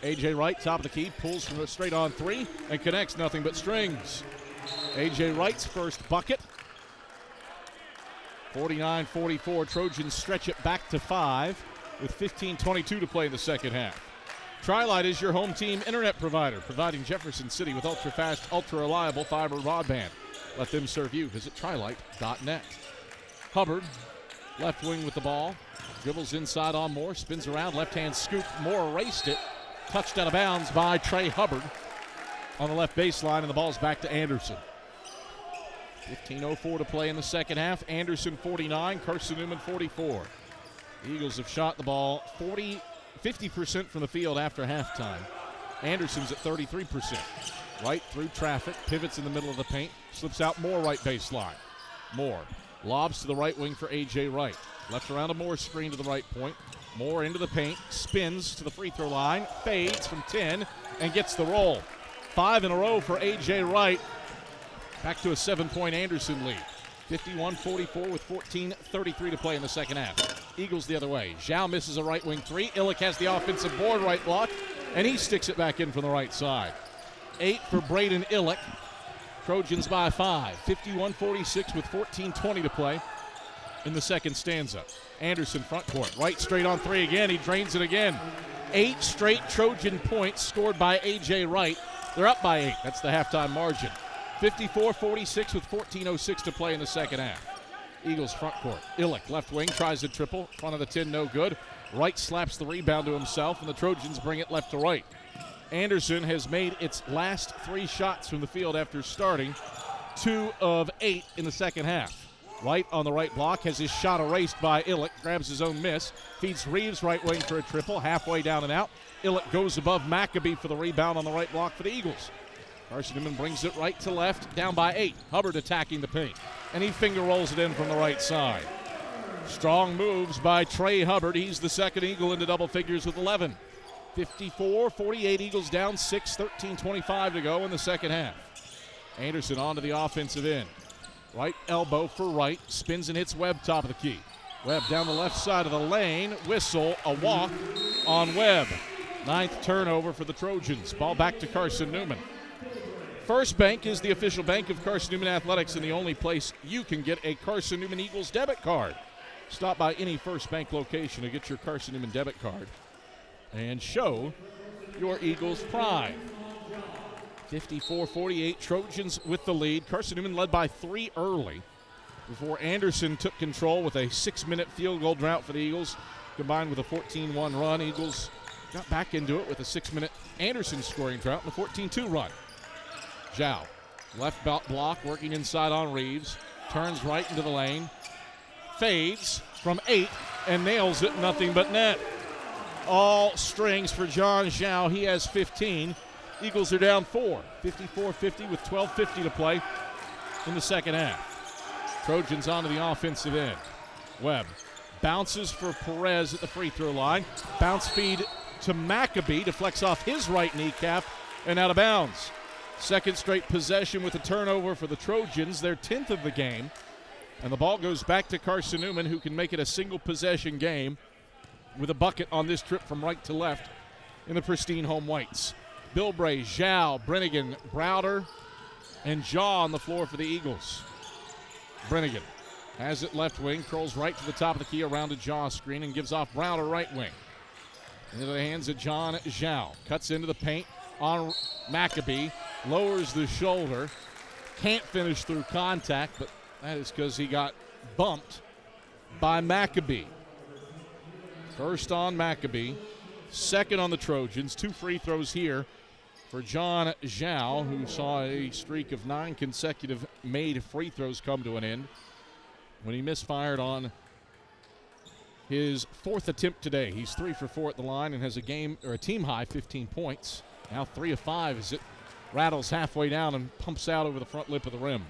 A.J. Wright, top of the key, pulls from a straight on 3 and connects nothing but strings. A.J. Wright's first bucket. 49-44. Trojans stretch it back to 5 with 15:22 to play in the second half. Tri-Lite is your home team internet provider, providing Jefferson City with ultra-fast, ultra-reliable fiber broadband. Let them serve you. Visit trilite.net. Hubbard, left wing with the ball. Dribbles inside on Moore, spins around, left-hand scoop. Moore erased it. Touched out of bounds by Trey Hubbard on the left baseline, and the ball's back to Anderson. 15:04 to play in the second half. Anderson 49, Carson-Newman 44. The Eagles have shot the ball 50% from the field after halftime. Anderson's at 33%. Right through traffic, pivots in the middle of the paint, slips out Moore right baseline. Moore lobs to the right wing for A.J. Wright. Left around a Moore screen to the right point. Moore into the paint, spins to the free throw line, fades from 10, and gets the roll. 5 in a row for A.J. Wright. Back to a 7-point Anderson lead. 51-44 with 14:33 to play in the second half. Eagles the other way. Zhao misses a right wing three. Illick has the offensive board right block, and he sticks it back in from the right side. 8 for Braden Illick. Trojans by 5. 51-46 with 14:20 to play in the second stanza. Anderson front court. Right straight on three again. He drains it again. 8 straight Trojan points scored by A.J. Wright. They're up by 8. That's the halftime margin. 54-46 with 14:06 to play in the second half. Eagles front court. Illick, left wing, tries to triple. Front of the 10, no good. Wright slaps the rebound to himself, and the Trojans bring it left to right. Anderson has made its last 3 shots from the field after starting 2 of 8 in the second half. Wright on the right block has his shot erased by Illick, grabs his own miss, feeds Reeves right wing for a triple, halfway down and out. Illick goes above Maccabee for the rebound on the right block for the Eagles. Carson-Newman brings it right to left, down by 8. Hubbard attacking the paint, and he finger rolls it in from the right side. Strong moves by Trey Hubbard. He's the second Eagle into double figures with 11. 54-48, Eagles down 6, 13:25 to go in the second half. Anderson onto the offensive end. Right elbow for Wright, spins and hits Webb top of the key. Webb down the left side of the lane, whistle, a walk on Webb. 9th turnover for the Trojans. Ball back to Carson-Newman. First Bank is the official bank of Carson-Newman Athletics and the only place you can get a Carson-Newman Eagles debit card. Stop by any First Bank location to get your Carson-Newman debit card and show your Eagles pride. 54-48, Trojans with the lead. Carson-Newman led by 3 early before Anderson took control with a 6-minute field goal drought for the Eagles, combined with a 14-1 run. Eagles got back into it with a 6-minute Anderson scoring drought and a 14-2 run. Zhao, left block, working inside on Reeves, turns right into the lane, fades from 8, and nails it, nothing but net. All strings for John Zhao. He has 15. Eagles are down 4, 54-50 with 12:50 to play in the second half. Trojans onto the offensive end. Webb bounces for Perez at the free throw line. Bounce feed to Maccabee, deflects off his right kneecap and out of bounds. Second straight possession with a turnover for the Trojans, their 10th of the game. And the ball goes back to Carson-Newman, who can make it a single possession game with a bucket on this trip from right to left in the pristine home whites. Bilbray, Zhao, Brennigan, Browder, and Jaw on the floor for the Eagles. Brennigan has it left wing, curls right to the top of the key around a Jaw screen and gives off Browder right wing. Into the hands of John Zhao. Cuts into the paint on Maccabee, lowers the shoulder, can't finish through contact, but that is because he got bumped by Maccabee. First on Maccabee, second on the Trojans. 2 free throws here for John Zhao, who saw a streak of 9 consecutive made free throws come to an end when he misfired on his 4th attempt today. He's 3 for 4 at the line and has a team high 15 points. Now 3 of 5 as it rattles halfway down and pumps out over the front lip of the rim.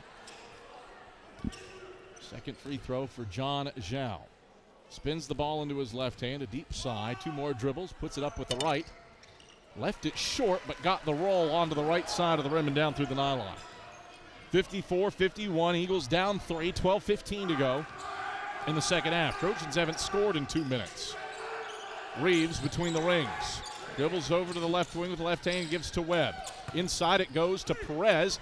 Second free throw for John Zhao. Spins the ball into his left hand, a deep side, 2 more dribbles, puts it up with the right. Left it short, but got the roll onto the right side of the rim and down through the nylon. 54-51, Eagles down 3, 12:15 to go in the second half. Trojans haven't scored in 2 minutes. Reeves between the rings. Dribbles over to the left wing with the left hand, gives to Webb. Inside it goes to Perez.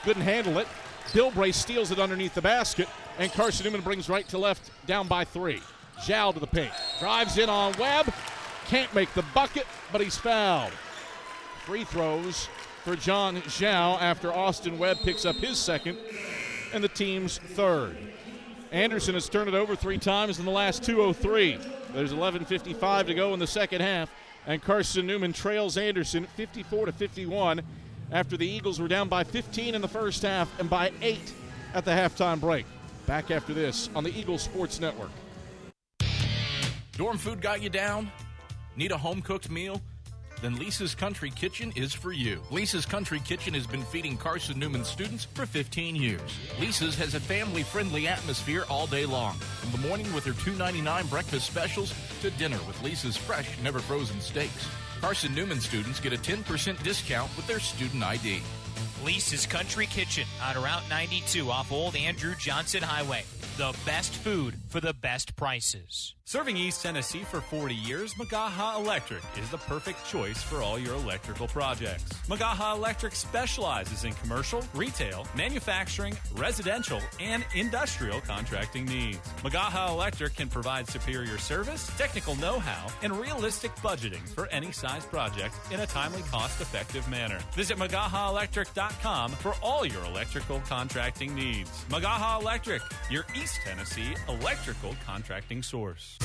Couldn't handle it. Bilbray steals it underneath the basket, and Carson-Newman brings right to left, down by 3. Zhao to the paint. Drives in on Webb. Can't make the bucket, but he's fouled. Free throws for John Zhao after Austin Webb picks up his second and the team's third. Anderson has turned it over 3 times in the last 2:03. There's 11:55 to go in the second half, and Carson-Newman trails Anderson 54-51 after the Eagles were down by 15 in the first half and by 8 at the halftime break. Back after this on the Eagles Sports Network. Dorm food got you down? Need a home-cooked meal? Then Lisa's Country Kitchen is for you. Lisa's Country Kitchen has been feeding Carson-Newman students for 15 years. Lisa's has a family-friendly atmosphere all day long, from the morning with her $2.99 breakfast specials to dinner with Lisa's fresh, never-frozen steaks. Carson-Newman students get a 10% discount with their student ID. Lisa's Country Kitchen on Route 92 off Old Andrew Johnson Highway. The best food for the best prices. Serving East Tennessee for 40 years, Magaha Electric is the perfect choice for all your electrical projects. Magaha Electric specializes in commercial, retail, manufacturing, residential, and industrial contracting needs. Magaha Electric can provide superior service, technical know-how, and realistic budgeting for any size project in a timely, cost-effective manner. Visit MagahaElectric.com for all your electrical contracting needs. Magaha Electric, your East Tennessee electrical contracting source.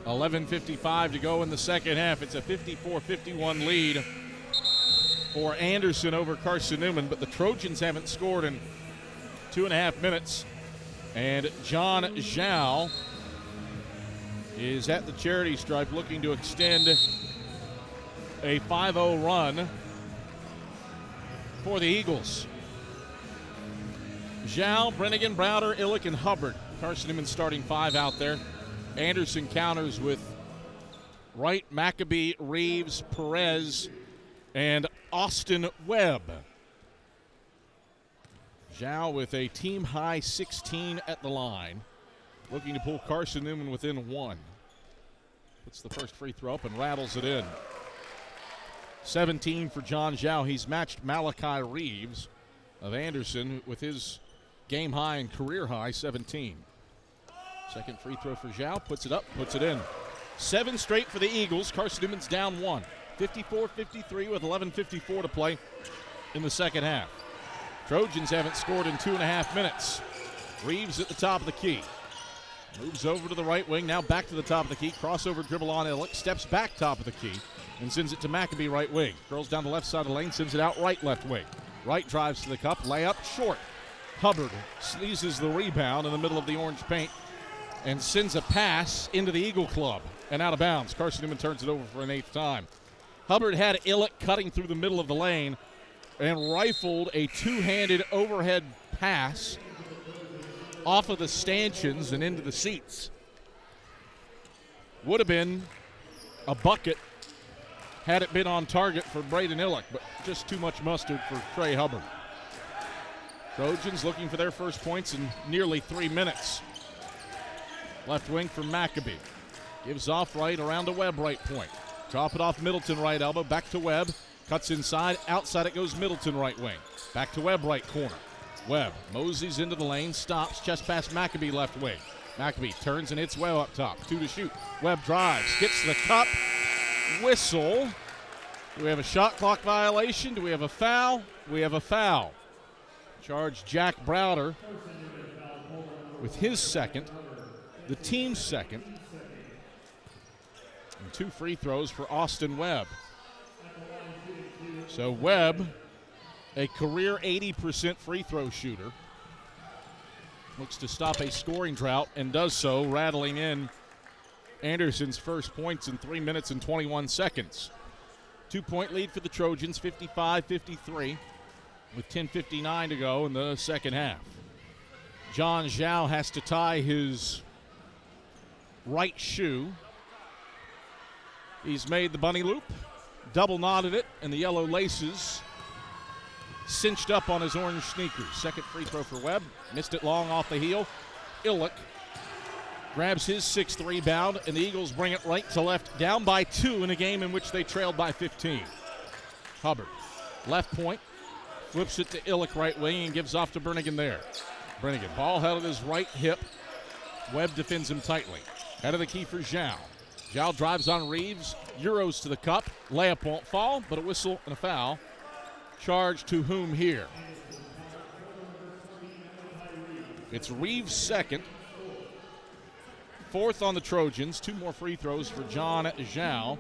11:55 to go in the second half. It's a 54-51 lead for Anderson over Carson-Newman, but the Trojans haven't scored in 2.5 minutes. And John Zhao is at the charity stripe looking to extend a 5-0 run for the Eagles. Zhao, Brennigan, Browder, Illick, and Hubbard. Carson-Newman starting 5 out there. Anderson counters with Wright, Maccabee, Reeves, Perez, and Austin Webb. Zhao with a team-high 16 at the line, looking to pull Carson-Newman within 1. Puts the first free throw up and rattles it in. 17 for John Zhao. He's matched Malachi Reeves of Anderson with his game high and career high 17. Second free throw for Zhao. Puts it up, puts it in. 7 straight for the Eagles. Carson-Newman's down 1. 54-53 with 11:54 to play in the second half. Trojans haven't scored in 2.5 minutes. Reeves at the top of the key. Moves over to the right wing, now back to the top of the key. Crossover dribble on Illick. Steps back top of the key and sends it to Maccabee right wing. Curls down the left side of the lane, sends it out right left wing. Wright drives to the cup, layup short. Hubbard sneezes the rebound in the middle of the orange paint and sends a pass into the Eagle Club and out of bounds. Carson-Newman turns it over for an 8th time. Hubbard had Illick cutting through the middle of the lane and rifled a two-handed overhead pass off of the stanchions and into the seats. Would have been a bucket had it been on target for Braden Illick, but just too much mustard for Trey Hubbard. Trojans looking for their first points in nearly 3 minutes. Left wing for Maccabee. Gives off right around to Webb right point. Drop it off Middleton right elbow. Back to Webb. Cuts inside. Outside it goes Middleton right wing. Back to Webb right corner. Webb moseys into the lane. Stops. Chest pass Maccabee left wing. Maccabee turns and hits Webb up top. 2 to shoot. Webb drives. Gets to the cup. Whistle. Do we have a shot clock violation? Do we have a foul? We have a foul. Charge Jack Browder with his second, the team's second, and 2 free throws for Austin Webb. So Webb, a career 80% free throw shooter, looks to stop a scoring drought and does so, rattling in Anderson's first points in 3 minutes and 21 seconds. 2-point lead for the Trojans, 55-53. With 10:59 to go in the second half. John Zhao has to tie his right shoe. He's made the bunny loop, double knotted it, and the yellow laces cinched up on his orange sneakers. Second free throw for Webb. Missed it long off the heel. Illick grabs his 6th rebound, and the Eagles bring it right to left, down by 2 in a game in which they trailed by 15. Hubbard, left point. Flips it to Illick right wing and gives off to Brennigan there. Brennigan, ball held at his right hip. Webb defends him tightly. Out of the key for Zhao. Zhao drives on Reeves, Euros to the cup. Layup won't fall, but a whistle and a foul. Charge to whom here? It's Reeves second. Fourth on the Trojans. 2 more free throws for John Zhao.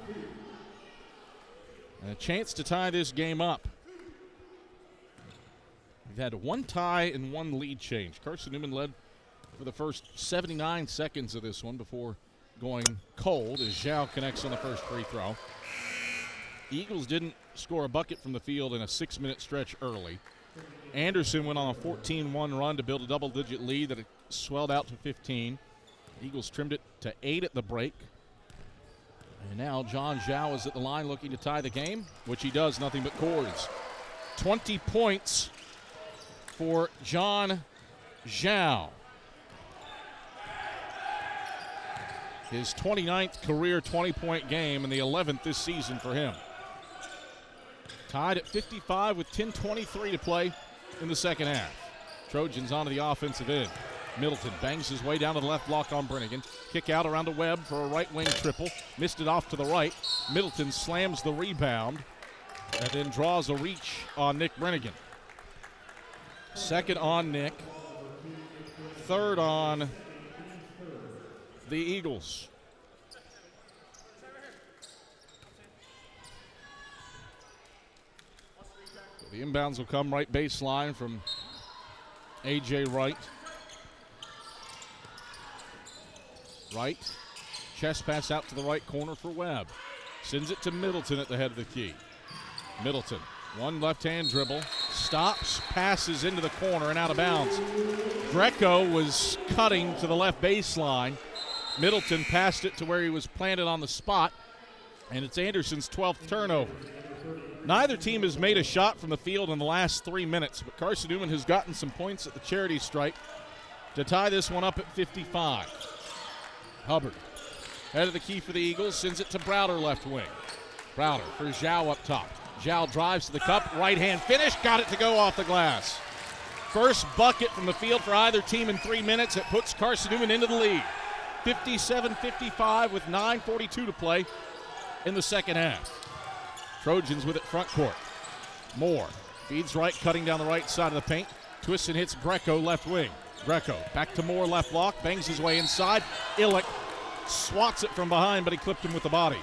And a chance to tie this game up. We've had 1 tie and 1 lead change. Carson-Newman led for the first 79 seconds of this one before going cold as Zhao connects on the first free throw. Eagles didn't score a bucket from the field in a 6-minute stretch early. Anderson went on a 14-1 run to build a double-digit lead that swelled out to 15. Eagles trimmed it to 8 at the break. And now John Zhao is at the line looking to tie the game, which he does, nothing but cords. 20 points for John Zhao. His 29th career 20-point game and the 11th this season for him. Tied at 55 with 10:23 to play in the second half. Trojans onto the offensive end. Middleton bangs his way down to the left block on Brennigan. Kick out around to Webb for a right wing triple. Missed it off to the right. Middleton slams the rebound and then draws a reach on Nick Brennigan. Second on Nick. Third on the Eagles. The inbounds will come right baseline from A.J. Wright. Wright, chest pass out to the right corner for Webb. Sends it to Middleton at the head of the key. Middleton, one left-hand dribble, stops, passes into the corner and out of bounds. Greco was cutting to the left baseline. Middleton passed it to where he was planted on the spot, and it's Anderson's 12th turnover. Neither team has made a shot from the field in the last 3 minutes, but Carson-Newman has gotten some points at the charity stripe to tie this one up at 55. Hubbard, head of the key for the Eagles, sends it to Browder left wing. Browder for Zhao up top. Zhao drives to the cup, right-hand finish, got it to go off the glass. First bucket from the field for either team in 3 minutes. It puts Carson-Newman into the lead. 57-55 with 9:42 to play in the second half. Trojans with it front court. Moore feeds right, cutting down the right side of the paint. Twists and hits Greco left wing. Greco back to Moore left block, bangs his way inside. Illick swats it from behind, but he clipped him with the body.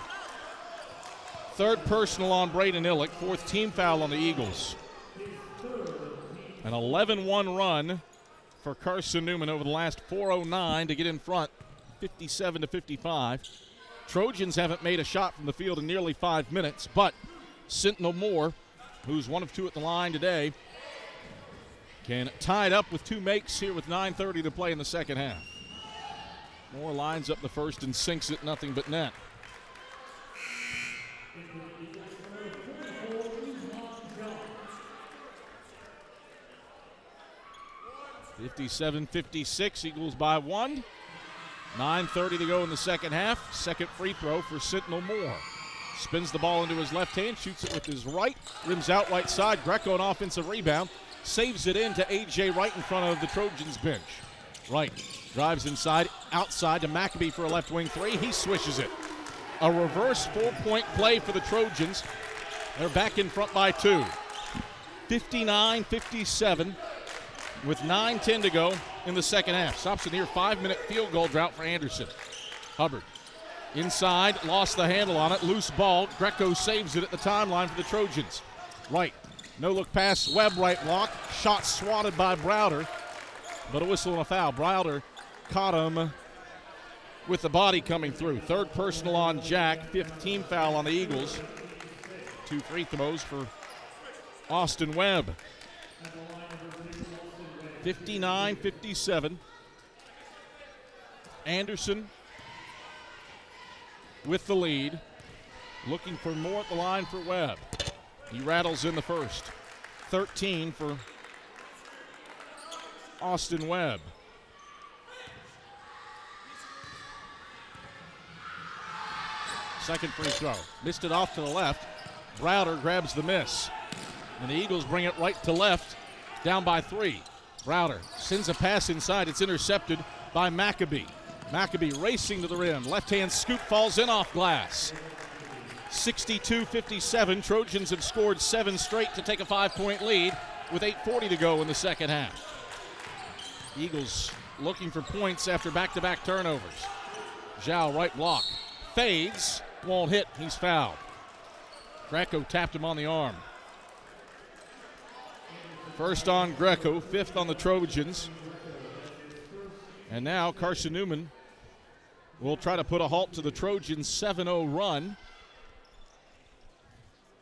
Third personal on Braden Illick, 4th team foul on the Eagles. An 11-1 run for Carson-Newman over the last 4:09 to get in front, 57-55. Trojans haven't made a shot from the field in nearly 5 minutes, but Sentinel Moore, who's 1 of 2 at the line today, can tie it up with 2 makes here with 9:30 to play in the second half. Moore lines up the first and sinks it, nothing but net. (57-56), Eagles by 1. 9:30 to go in the second half. Second free throw for Sentinel Moore. Spins the ball into his left hand, shoots it with his right, rims out right side. Greco an offensive rebound, saves it in to A.J. Wright in front of the Trojans bench. Wright drives inside, outside to Maccabee for a left wing 3. He swishes it. A reverse 4-point play for the Trojans. They're back in front by 2. 59-57 with 9:10 to go in the second half. Stops a near 5-minute field goal drought for Anderson. Hubbard inside, lost the handle on it, loose ball. Greco saves it at the timeline for the Trojans. Wright, no look pass, Webb right block, shot swatted by Browder, but a whistle and a foul. Browder caught him with the body coming through. Third personal on Jack, 5th team foul on the Eagles. 2 free throws for Austin Webb. 59-57. Anderson with the lead. Looking for more at the line for Webb. He rattles in the first. 13 for Austin Webb. Second free throw. Missed it off to the left. Browder grabs the miss. And the Eagles bring it right to left, down by 3. Browder sends a pass inside. It's intercepted by Maccabee. Maccabee racing to the rim. Left-hand scoop falls in off glass. 62-57. Trojans have scored 7 straight to take a 5-point lead with 8:40 to go in the second half. Eagles looking for points after back-to-back turnovers. Zhao, right block. Fades. Won't hit. He's fouled. Greco tapped him on the arm. First on Greco, fifth on the Trojans. And now Carson-Newman will try to put a halt to the Trojans' 7-0 run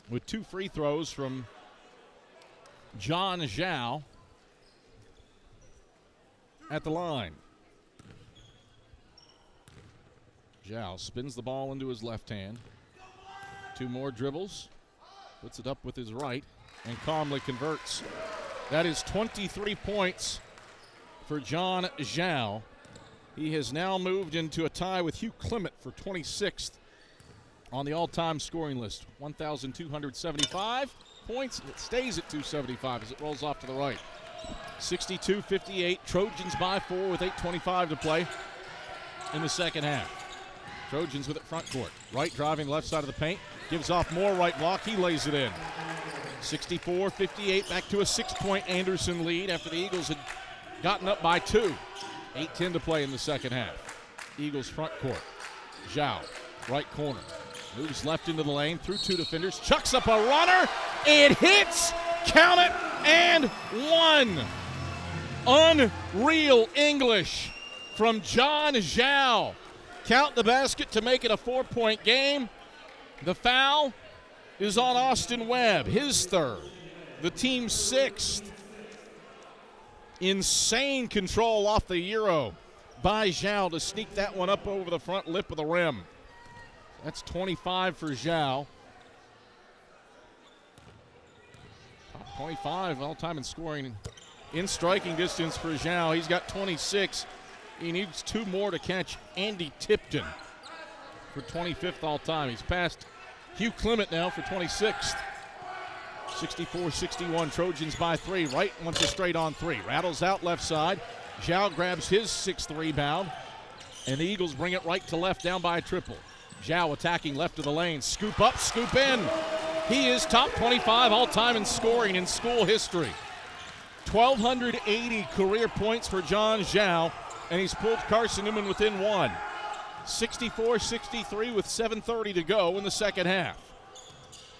with 2 free throws from John Zhao at the line. Zhao spins the ball into his left hand. 2 more dribbles. Puts it up with his right and calmly converts. That is 23 points for John Zhao. He has now moved into a tie with Hugh Clement for 26th on the all-time scoring list. 1,275 points. It stays at 275 as it rolls off to the right. 62-58. Trojans by 4 with 8:25 to play in the second half. Trojans with it front court. Right driving left side of the paint. Gives off more right block. He lays it in. 64-58. Back to a 6-point Anderson lead after the Eagles had gotten up by 2. 8:10 to play in the second half. Eagles front court. Zhao, right corner. Moves left into the lane through 2 defenders. Chucks up a runner. It hits. Count it. And 1. Unreal English from John Zhao. Count the basket to make it a 4-point game. The foul is on Austin Webb, his 3rd. The team's 6th. Insane control off the Euro by Zhao to sneak that one up over the front lip of the rim. That's 25 for Zhao. Top 25 all-time in scoring. In striking distance for Zhao, he's got 26. He needs 2 more to catch Andy Tipton for 25th all-time. He's passed Hugh Clement now for 26th. 64-61, Trojans by 3. Wright wants a straight on 3. Rattles out left side. Zhao grabs his 6th rebound. And the Eagles bring it right to left, down by a triple. Zhao attacking left of the lane. Scoop up, scoop in. He is top 25 all-time in scoring in school history. 1,280 career points for John Zhao, and he's pulled Carson-Newman within 1. 64-63 with 7:30 to go in the second half.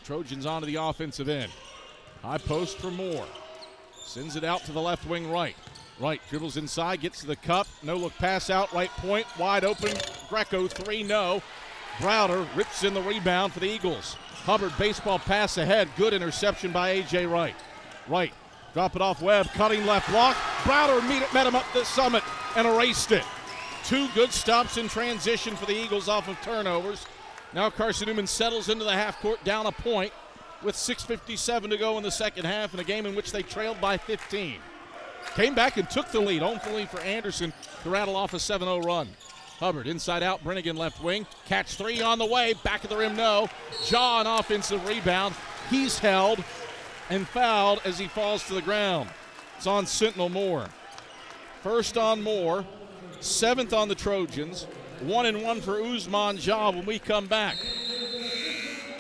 Trojans onto the offensive end. High post for Moore. Sends it out to the left wing right. Wright dribbles inside, gets to the cup. No look pass out, right point, wide open. Greco 3, no. Browder rips in the rebound for the Eagles. Hubbard baseball pass ahead. Good interception by A.J. Wright. Wright, drop it off Webb, cutting left block. Browder met him up the summit and erased it. 2 good stops in transition for the Eagles off of turnovers. Now Carson-Newman settles into the half court down a point with 6:57 to go in the second half in a game in which they trailed by 15. Came back and took the lead, hopefully for Anderson to rattle off a 7-0 run. Hubbard inside out, Brennigan left wing. Catch 3 on the way, back of the rim, no. Jaw an offensive rebound. He's held and fouled as he falls to the ground. It's on Sentinel Moore. First on Moore, 7th on the Trojans. 1-1 for Ousmane Jaw when we come back.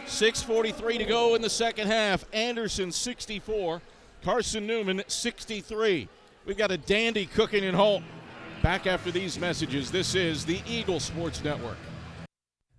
6:43 to go in the second half. Anderson 64, Carson-Newman 63. We've got a dandy cooking in Holt. Back after these messages, this is the Eagle Sports Network.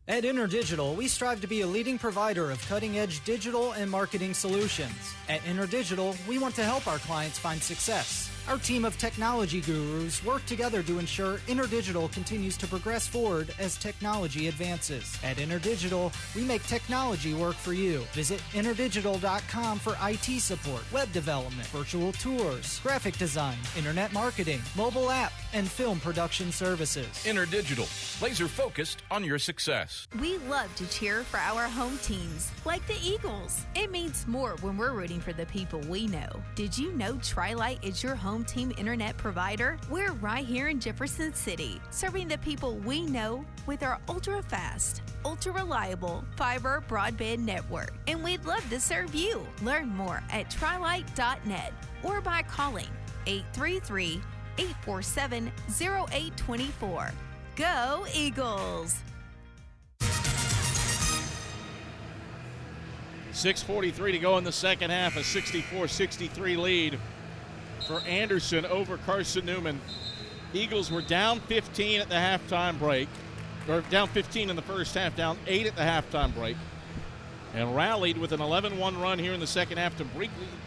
At InterDigital, we strive to be a leading provider of cutting-edge digital and marketing solutions. At InterDigital, we want to help our clients find success. Our team of technology gurus work together to ensure InterDigital continues to progress forward as technology advances. At InterDigital, we make technology work for you. Visit interdigital.com for IT support, web development, virtual tours, graphic design, internet marketing, mobile app, and film production services. InterDigital, laser focused on your success. We love to cheer for our home teams, like the Eagles. It means more when we're rooting for the people we know. Did you know Tri-Lite is your home team internet provider? We're right here in Jefferson City, serving the people we know with our ultra-fast, ultra-reliable fiber broadband network. And we'd love to serve you. Learn more at trilite.net or by calling 833-847-0824. Go Eagles! 6:43 to go in the second half, a 64-63 lead for Anderson over Carson-Newman. Eagles were down 15 at the halftime break, or down 15 in the first half, down 8 at the halftime break, and rallied with an 11-1 run here in the second half to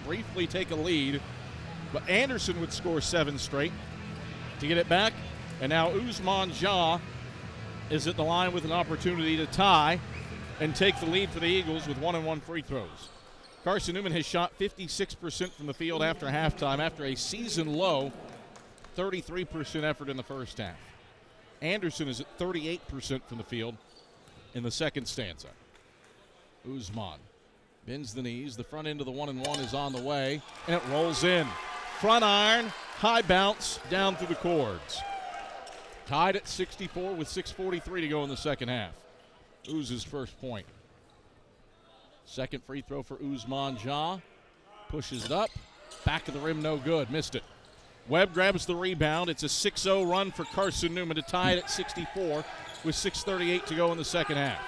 briefly take a lead. But Anderson would score 7 straight to get it back, and now Ousmane Jah is at the line with an opportunity to tie and take the lead for the Eagles with 1-and-1 free throws. Carson-Newman has shot 56% from the field after halftime, after a season-low 33% effort in the first half. Anderson is at 38% from the field in the second stanza. Ousmane bends the knees. The front end of the 1-and-1 is on the way, and it rolls in. Front iron, high bounce, down through the cords. Tied at 64 with 6:43 to go in the second half. Ouz's first point. Second free throw for Ousmane Jah. Pushes it up. Back of the rim, no good. Missed it. Webb grabs the rebound. It's a 6-0 run for Carson-Newman to tie it at 64 with 6:38 to go in the second half.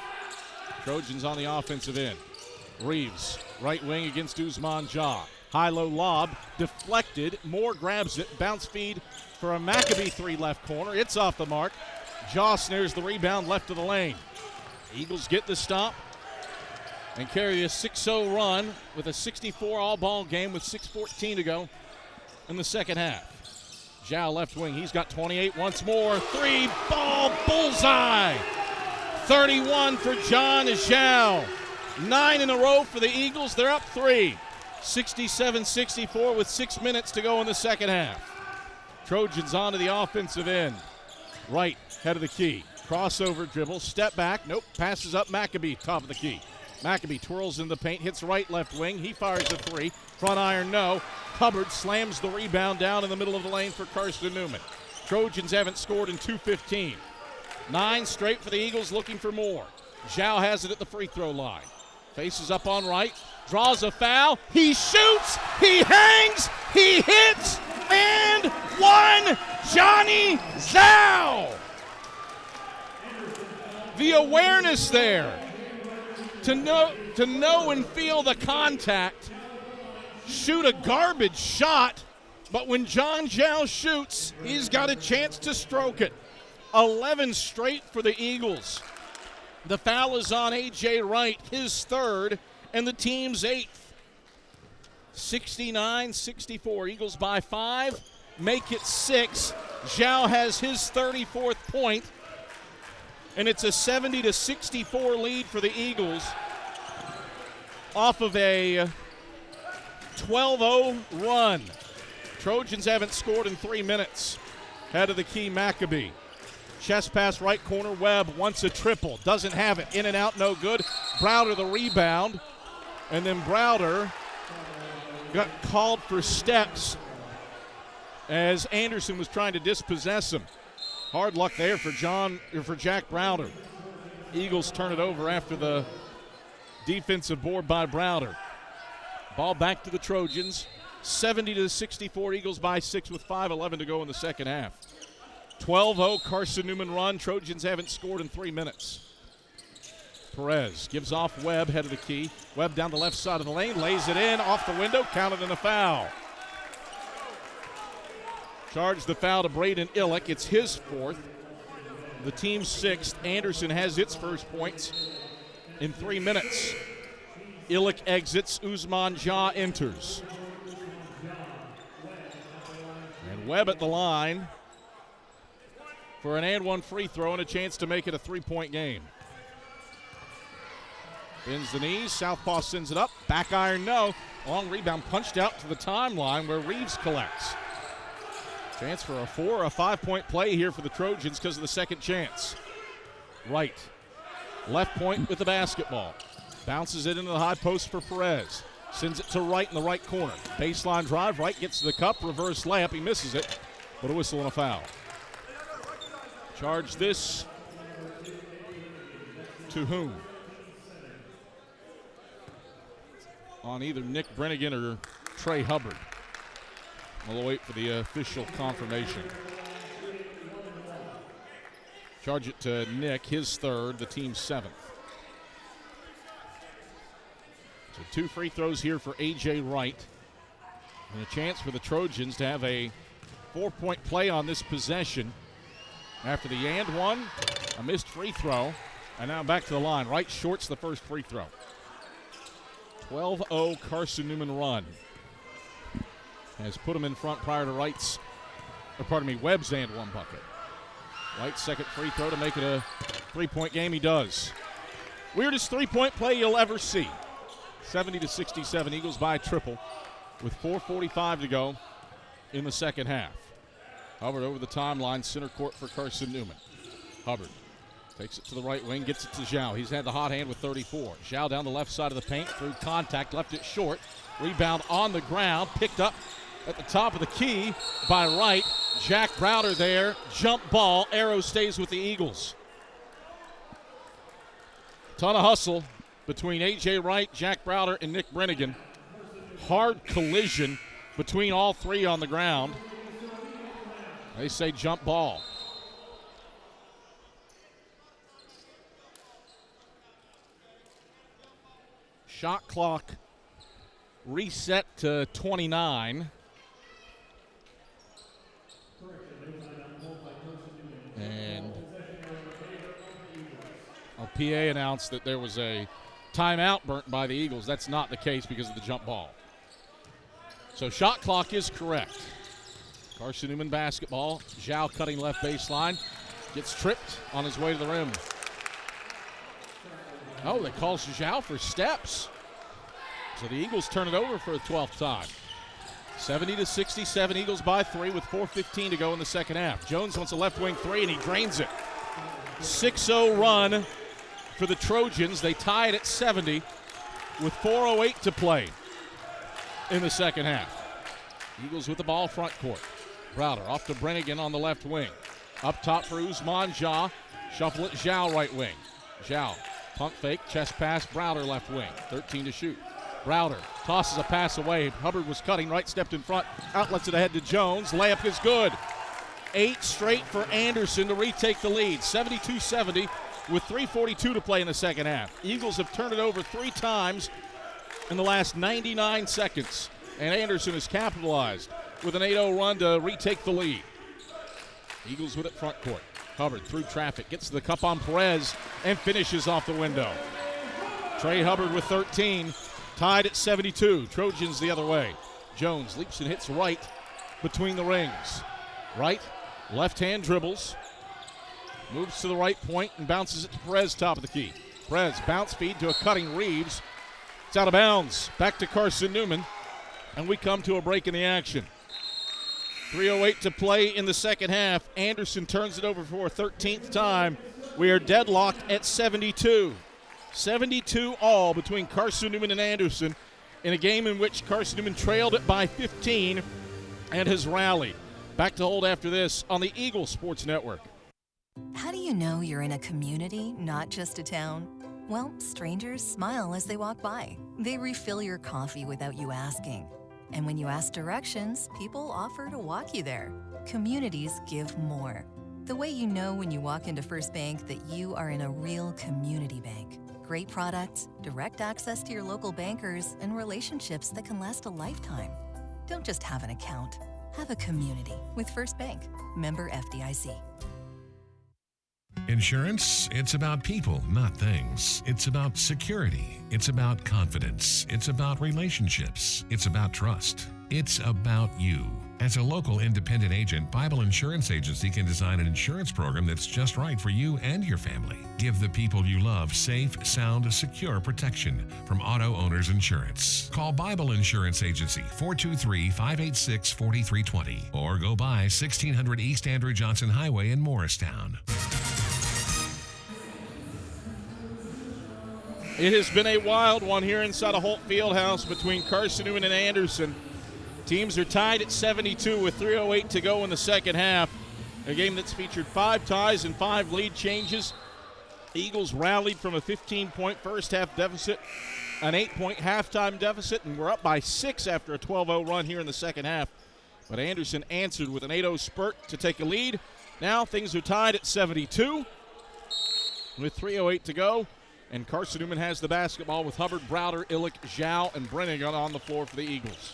Trojans on the offensive end. Reeves, right wing against Ousmane Jah. High-low lob, deflected. Moore grabs it. Bounce feed for a Maccabee 3 left corner. It's off the mark. Jah snares the rebound left of the lane. Eagles get the stop and carry a 6-0 run with a 64 all-ball game with 6:14 to go in the second half. Zhao left wing. He's got 28 once more. 3-ball bullseye. 31 for John Zhao. 9 in a row for the Eagles. They're up 3. 67-64 with 6 minutes to go in the second half. Trojans onto the offensive end. Right, head of the key. Crossover dribble, step back. Nope, passes up Maccabee, top of the key. Maccabee twirls in the paint, hits right left wing. He fires a 3. Front iron, no. Hubbard slams the rebound down in the middle of the lane for Carson-Newman. Trojans haven't scored in 2:15. 9 straight for the Eagles, looking for more. Zhao has it at the free throw line. Faces up on right, draws a foul. He shoots, he hangs, he hits, and one, Johnny Zhao. The awareness there to know and feel the contact. Shoot a garbage shot, but when John Zhao shoots, he's got a chance to stroke it. 11 straight for the Eagles. The foul is on A.J. Wright, his third, and the team's 8th. 69-64. Eagles by 5, make it 6. Zhao has his 34th point, and it's a 70-64 lead for the Eagles off of a 12-0 run. Trojans haven't scored in 3 minutes. Head of the key, Maccabee. Chest pass right corner, Webb wants a triple. Doesn't have it. In and out, no good. Browder the rebound. And then Browder got called for steps as Anderson was trying to dispossess him. Hard luck there for Jack Browder. Eagles turn it over after the defensive board by Browder. Ball back to the Trojans. 70-64, Eagles by 6 with 5:11 to go in the second half. 12-0 Carson-Newman run. Trojans haven't scored in 3 minutes. Perez gives off Webb, head of the key. Webb down the left side of the lane, lays it in, off the window, counted in a foul. Charged the foul to Braden Illick. It's his 4th. The team's 6th. Anderson has its first points in 3 minutes. Illick exits. Ousmane Jah enters. And Webb at the line for an and one free throw and a chance to make it a 3-point game. Bends the knees. Southpaw sends it up. Back iron, no. Long rebound punched out to the timeline where Reeves collects. Chance for a 4 or a 5-point play here for the Trojans because of the second chance. Right. Left point with the basketball. Bounces it into the high post for Perez. Sends it to Wright in the right corner. Baseline drive. Wright gets to the cup. Reverse layup. He misses it. But a whistle and a foul. Charge this to whom? On either Nick Brennigan or Trey Hubbard. We'll wait for the official confirmation. Charge it to Nick, his 3rd, the team's 7th. So 2 free throws here for A.J. Wright. And a chance for the Trojans to have a 4-point play on this possession after the and one, a missed free throw, and now back to the line. Wright shorts the first free throw. 12-0 Carson-Newman run has put him in front prior to Webb's and one bucket. Wright's second free throw to make it a 3-point game. He does. Weirdest 3-point play you'll ever see. 70-67, Eagles by a triple with 4:45 to go in the second half. Hubbard over the timeline, center court for Carson-Newman. Hubbard takes it to the right wing, gets it to Zhao. He's had the hot hand with 34. Zhao down the left side of the paint through contact, left it short. Rebound on the ground, picked up at the top of the key by Wright. Jack Browder there, jump ball. Arrow stays with the Eagles. Ton of hustle between A.J. Wright, Jack Browder, and Nick Brennigan. Hard collision between all three on the ground. They say jump ball. Shot clock reset to 29. And a PA announced that there was a timeout burnt by the Eagles. That's not the case because of the jump ball. So shot clock is correct. Carson-Newman basketball. Zhao cutting left baseline. Gets tripped on his way to the rim. Oh, they calls Zhao for steps. So the Eagles turn it over for a 12th time. 70-67, Eagles by 3 with 4:15 to go in the second half. Jones wants a left wing three, and he drains it. 6-0 run for the Trojans. They tie it at 70 with 4:08 to play in the second half. Eagles with the ball front court. Browder off to Brennigan on the left wing. Up top for Usman Jah. Shuffle it, Zhao right wing. Zhao, pump fake, chest pass, Browder left wing. 13 to shoot. Browder tosses a pass away. Hubbard was cutting, Wright stepped in front, outlets it ahead to Jones. Layup is good. 8 straight for Anderson to retake the lead. 72-70 with 3:42 to play in the second half. Eagles have turned it over 3 times in the last 99 seconds. And Anderson has capitalized with an 8-0 run to retake the lead. Eagles with it front court. Hubbard through traffic, gets to the cup on Perez, and finishes off the window. Trey Hubbard with 13, tied at 72. Trojans the other way. Jones leaps and hits Wright between the rings. Wright, left-hand dribbles, moves to the right point and bounces it to Perez, top of the key. Perez, bounce feed to a cutting Reeves. It's out of bounds. Back to Carson-Newman, and we come to a break in the action. 3:08 to play in the second half. Anderson turns it over for a 13th time. We are deadlocked at 72. 72 all between Carson-Newman and Anderson in a game in which Carson-Newman trailed it by 15 and has rallied. Back to hold after this on the Eagles Sports Network. How do you know you're in a community, not just a town? Well, strangers smile as they walk by. They refill your coffee without you asking. And when you ask directions, people offer to walk you there. Communities give more. The way you know when you walk into First Bank that you are in a real community bank. Great products, direct access to your local bankers, and relationships that can last a lifetime. Don't just have an account. Have a community with First Bank. Member FDIC. Insurance, it's about people, not things. It's about security. It's about confidence. It's about relationships. It's about trust. It's about you. As a local independent agent, Bible Insurance Agency can design an insurance program that's just right for you and your family. Give the people you love safe, sound, secure protection from Auto Owners Insurance. Call Bible Insurance Agency 423-586-4320 or go by 1600 East Andrew Johnson Highway in Morristown. It has been a wild one here inside of Holt Fieldhouse between Carson-Newman and Anderson. Teams are tied at 72 with 3:08 to go in the second half. A game that's featured 5 ties and 5 lead changes. Eagles rallied from a 15-point first-half deficit, an 8-point halftime deficit, and we're up by 6 after a 12-0 run here in the second half. But Anderson answered with an 8-0 spurt to take a lead. Now things are tied at 72 with 3:08 to go. And Carson-Newman has the basketball with Hubbard, Browder, Illick, Zhao, and Brennigan on the floor for the Eagles.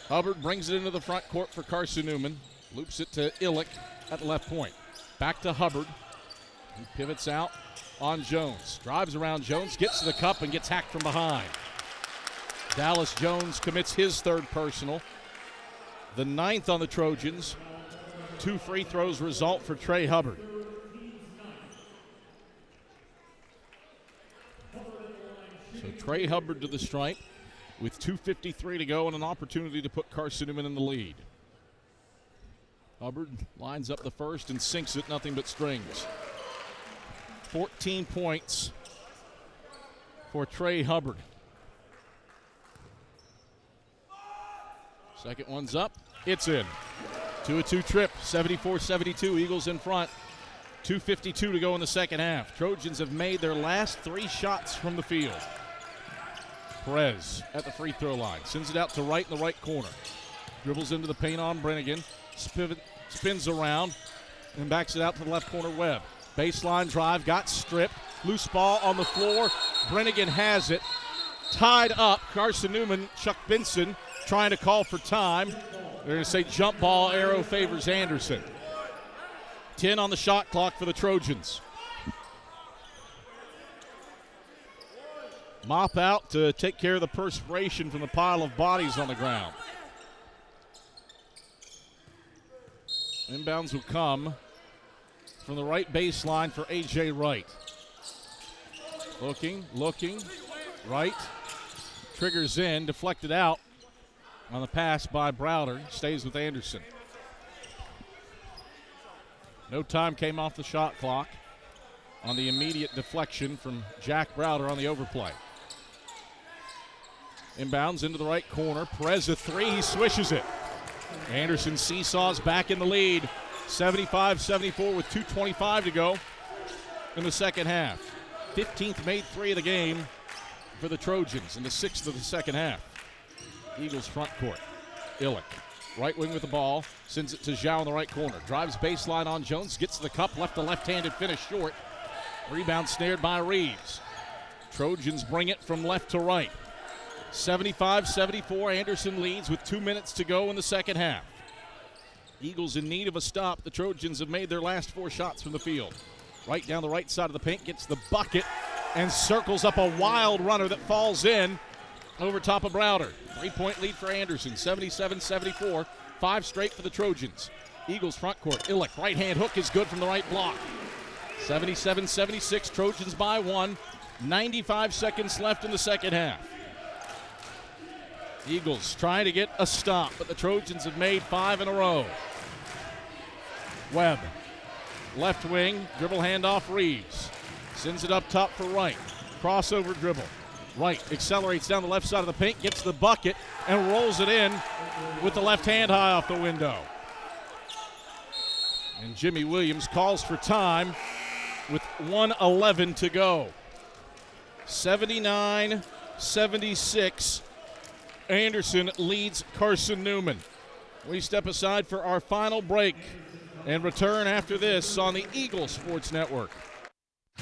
Hubbard brings it into the front court for Carson-Newman. Loops it to Illick at the left point. Back to Hubbard. He pivots out on Jones. Drives around Jones, gets to the cup, and gets hacked from behind. Dallas Jones commits his third personal. The 9th on the Trojans. 2 free throws result for Trey Hubbard. So Trey Hubbard to the stripe with 2:53 to go and an opportunity to put Carson-Newman in the lead. Hubbard lines up the first and sinks it, nothing but strings. 14 points for Trey Hubbard. Second one's up. It's in. 2-2 trip, 74-72. Eagles in front. 2:52 to go in the second half. Trojans have made their last 3 shots from the field. Perez at the free throw line. Sends it out to right in the right corner. Dribbles into the paint on Brennigan. Spins around and backs it out to the left corner. Webb. Baseline drive. Got stripped. Loose ball on the floor. Brennigan has it. Tied up. Carson-Newman, Chuck Benson trying to call for time. They're going to say jump ball. Arrow favors Anderson. 10 on the shot clock for the Trojans. Mop out to take care of the perspiration from the pile of bodies on the ground. Inbounds will come from the right baseline for A.J. Wright. Looking, Wright triggers in, deflected out on the pass by Browder. Stays with Anderson. No time came off the shot clock on the immediate deflection from Jack Browder on the overplay. Inbounds into the right corner. Perez a 3. He swishes it. Anderson seesaws back in the lead. 75-74 with 2:25 to go in the second half. 15th made 3 of the game for the Trojans in the 6th of the second half. Eagles front court. Illick, right wing with the ball. Sends it to Zhao in the right corner. Drives baseline on Jones. Gets to the cup. Left to left-handed finish short. Rebound snared by Reeves. Trojans bring it from left to right. 75-74. Anderson leads with 2 minutes to go in the second half. Eagles in need of a stop. The Trojans have made their last 4 shots from the field. Right down the right side of the paint, gets the bucket and circles up a wild runner that falls in over top of Browder. 3-point lead for Anderson, 77-74. 5 straight for the Trojans. Eagles front court. Illick, right hand hook is good from the right block. 77-76. Trojans by 1. 95 seconds left in the second half. Eagles trying to get a stop, but the Trojans have made 5 in a row. Webb, left wing, dribble handoff Reeves. Sends it up top for Wright. Crossover dribble. Wright accelerates down the left side of the paint, gets the bucket, and rolls it in with the left hand high off the window. And Jimmy Williams calls for time with 1:11 to go. 79-76. Anderson leads Carson-Newman. We step aside for our final break and return after this on the Eagle Sports Network.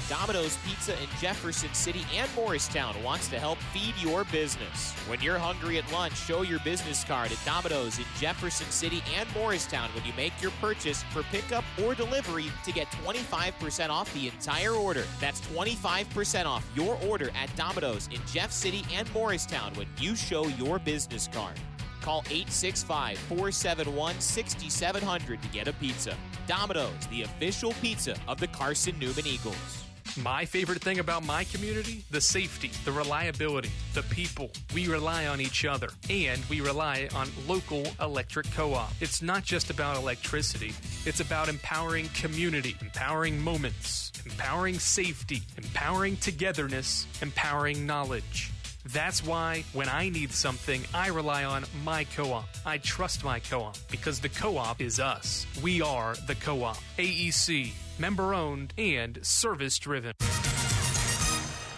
Domino's Pizza in Jefferson City and Morristown wants to help feed your business. When you're hungry at lunch, show your business card at Domino's in Jefferson City and Morristown when you make your purchase for pickup or delivery to get 25% off the entire order. That's 25% off your order at Domino's in Jeff City and Morristown when you show your business card. Call 865-471-6700 to get a pizza. Domino's, the official pizza of the Carson-Newman Eagles. My favorite thing about my community? The safety, the reliability, the people. We rely on each other, and we rely on local electric co-op. It's not just about electricity. It's about empowering community, empowering moments, empowering safety, empowering togetherness, empowering knowledge. That's why when I need something, I rely on my co-op. I trust my co-op because the co-op is us. We are the co-op. AEC, member-owned and service-driven.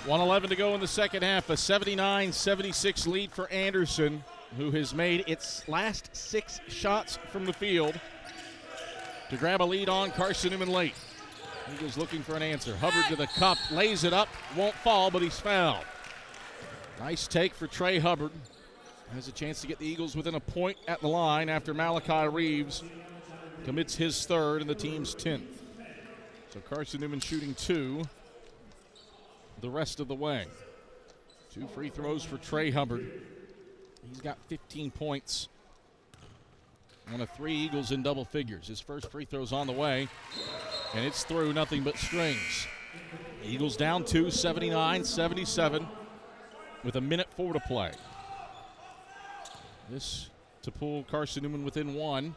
1:11 to go in the second half. A 79-76 lead for Anderson, who has made its last 6 shots from the field to grab a lead on Carson-Newman late. Eagles looking for an answer. Hubbard to the cup, lays it up, won't fall, but he's fouled. Nice take for Trey Hubbard. has a chance to get the Eagles within a point at the line after Malachi Reeves commits his third and the team's 10th. So Carson-Newman shooting 2 the rest of the way. 2 free throws for Trey Hubbard. He's got 15 points. 1 of 3 Eagles in double figures. His first free throw's on the way, and it's through, nothing but strings. Eagles down 2, 79-77, with 1:04 to play. This to pull Carson-Newman within 1,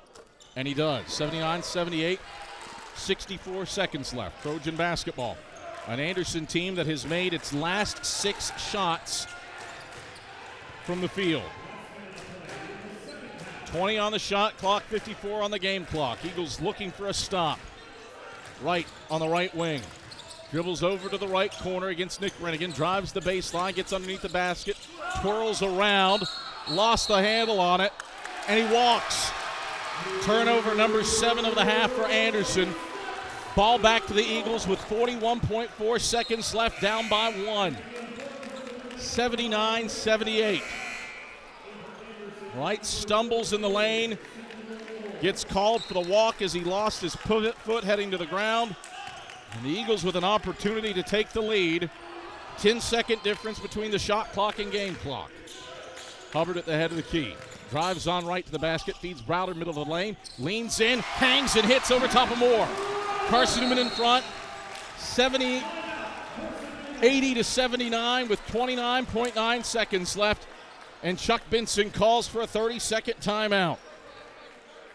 and he does. 79-78, 64 seconds left. Trojan basketball. An Anderson team that has made its last 6 shots from the field. 20 on the shot clock, 54 on the game clock. Eagles looking for a stop. Wright on the right wing. Dribbles over to the right corner against Nick Brennigan. Drives the baseline, gets underneath the basket, twirls around, lost the handle on it, and he walks. Turnover number 7 of the half for Anderson. Ball back to the Eagles with 41.4 seconds left, down by 1. 79-78. Wright stumbles in the lane, gets called for the walk as he lost his pivot foot heading to the ground. And the Eagles with an opportunity to take the lead. 10-second difference between the shot clock and game clock. Hubbard at the head of the key. Drives on right to the basket, feeds Browder middle of the lane, leans in, hangs and hits over top of Moore. Carson-Newman in front, 80-79 with 29.9 seconds left. And Chuck Benson calls for a 30-second timeout.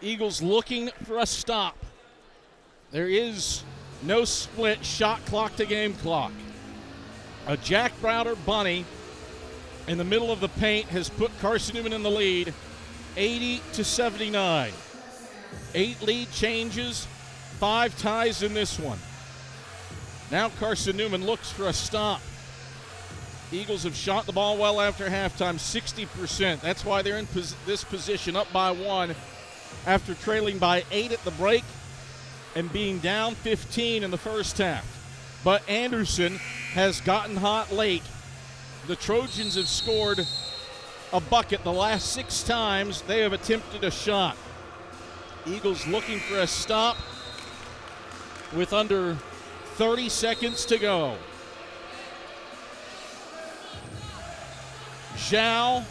Eagles looking for a stop. There is no split shot clock to game clock. A Jack Browder bunny in the middle of the paint has put Carson-Newman in the lead, 80-79. 8 lead changes, 5 ties in this one. Now Carson-Newman looks for a stop. Eagles have shot the ball well after halftime, 60%. That's why they're in this position, up by 1 after trailing by 8 at the break and being down 15 in the first half. But Anderson has gotten hot late. The Trojans have scored a bucket the last 6 times they have attempted a shot. Eagles looking for a stop with under 30 seconds to go. Zhao,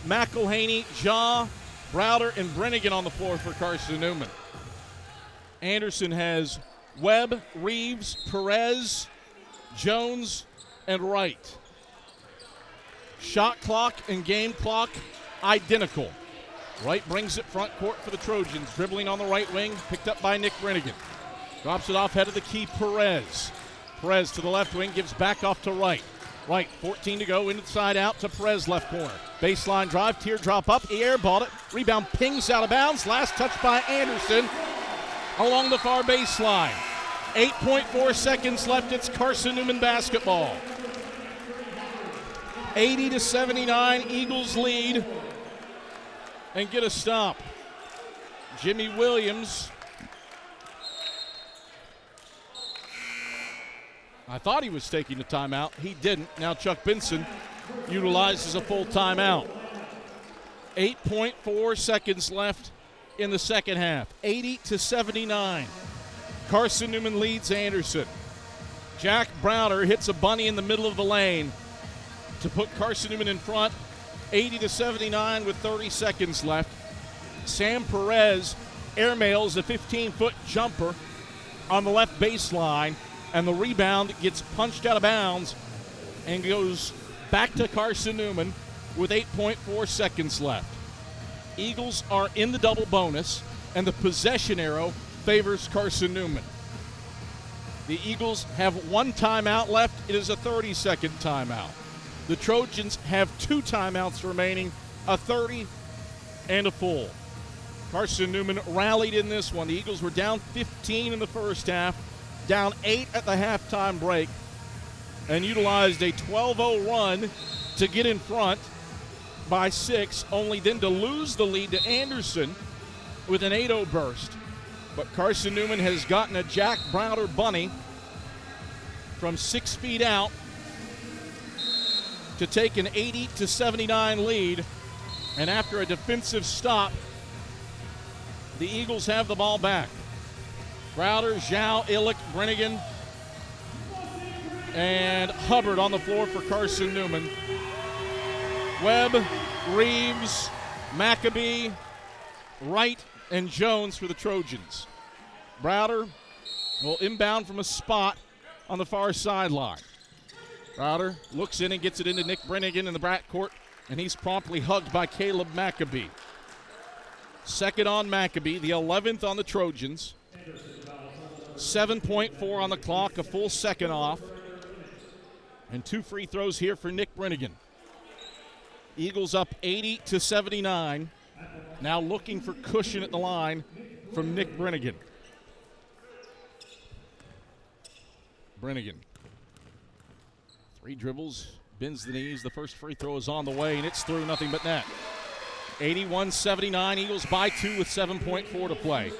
McElhaney, Ja, Browder, and Brennigan on the floor for Carson-Newman. Anderson has Webb, Reeves, Perez, Jones, and Wright. Shot clock and game clock identical. Wright brings it front court for the Trojans, dribbling on the right wing, picked up by Nick Brennigan. Drops it off head of the key, Perez. Perez to the left wing, gives back off to Wright. Wright, 14 to go, inside out to Perez, left corner. Baseline drive, teardrop up, he airballed it. Rebound pings out of bounds. Last touch by Anderson along the far baseline. 8.4 seconds left. It's Carson-Newman basketball. 80-79, Eagles lead and get a stop. Jimmy Williams. I thought he was taking a timeout. He didn't. Now Chuck Benson utilizes a full timeout. 8.4 seconds left in the second half. 80-79. Carson-Newman leads Anderson. Jack Browder hits a bunny in the middle of the lane to put Carson-Newman in front. 80-79 with 30 seconds left. Sam Perez airmails a 15-foot jumper on the left baseline, and the rebound gets punched out of bounds and goes back to Carson-Newman with 8.4 seconds left. Eagles are in the double bonus, and the possession arrow favors Carson-Newman. The Eagles have 1 timeout left. It is a 30-second timeout. The Trojans have 2 timeouts remaining, a 30 and a full. Carson-Newman rallied in this one. The Eagles were down 15 in the first half, down 8 at the halftime break, and utilized a 12-0 run to get in front by 6, only then to lose the lead to Anderson with an 8-0 burst. But Carson-Newman has gotten a Jack Browder bunny from 6 feet out to take an 80-79 lead. And after a defensive stop, the Eagles have the ball back. Browder, Zhao, Illick, Brennigan, and Hubbard on the floor for Carson-Newman. Webb, Reeves, Maccabee, Wright, and Jones for the Trojans. Browder will inbound from a spot on the far sideline. Browder looks in and gets it into Nick Brennigan in the backcourt, and he's promptly hugged by Caleb Maccabee. Second on Maccabee, the 11th on the Trojans. 7.4 on the clock, a full second off. And 2 free throws here for Nick Brennigan. Eagles up 80-79. Now looking for cushion at the line from Nick Brennigan. Brennigan. 3 dribbles, bends the knees. The first free throw is on the way, and it's through, nothing but net. 81-79, Eagles by 2 with 7.4 to play.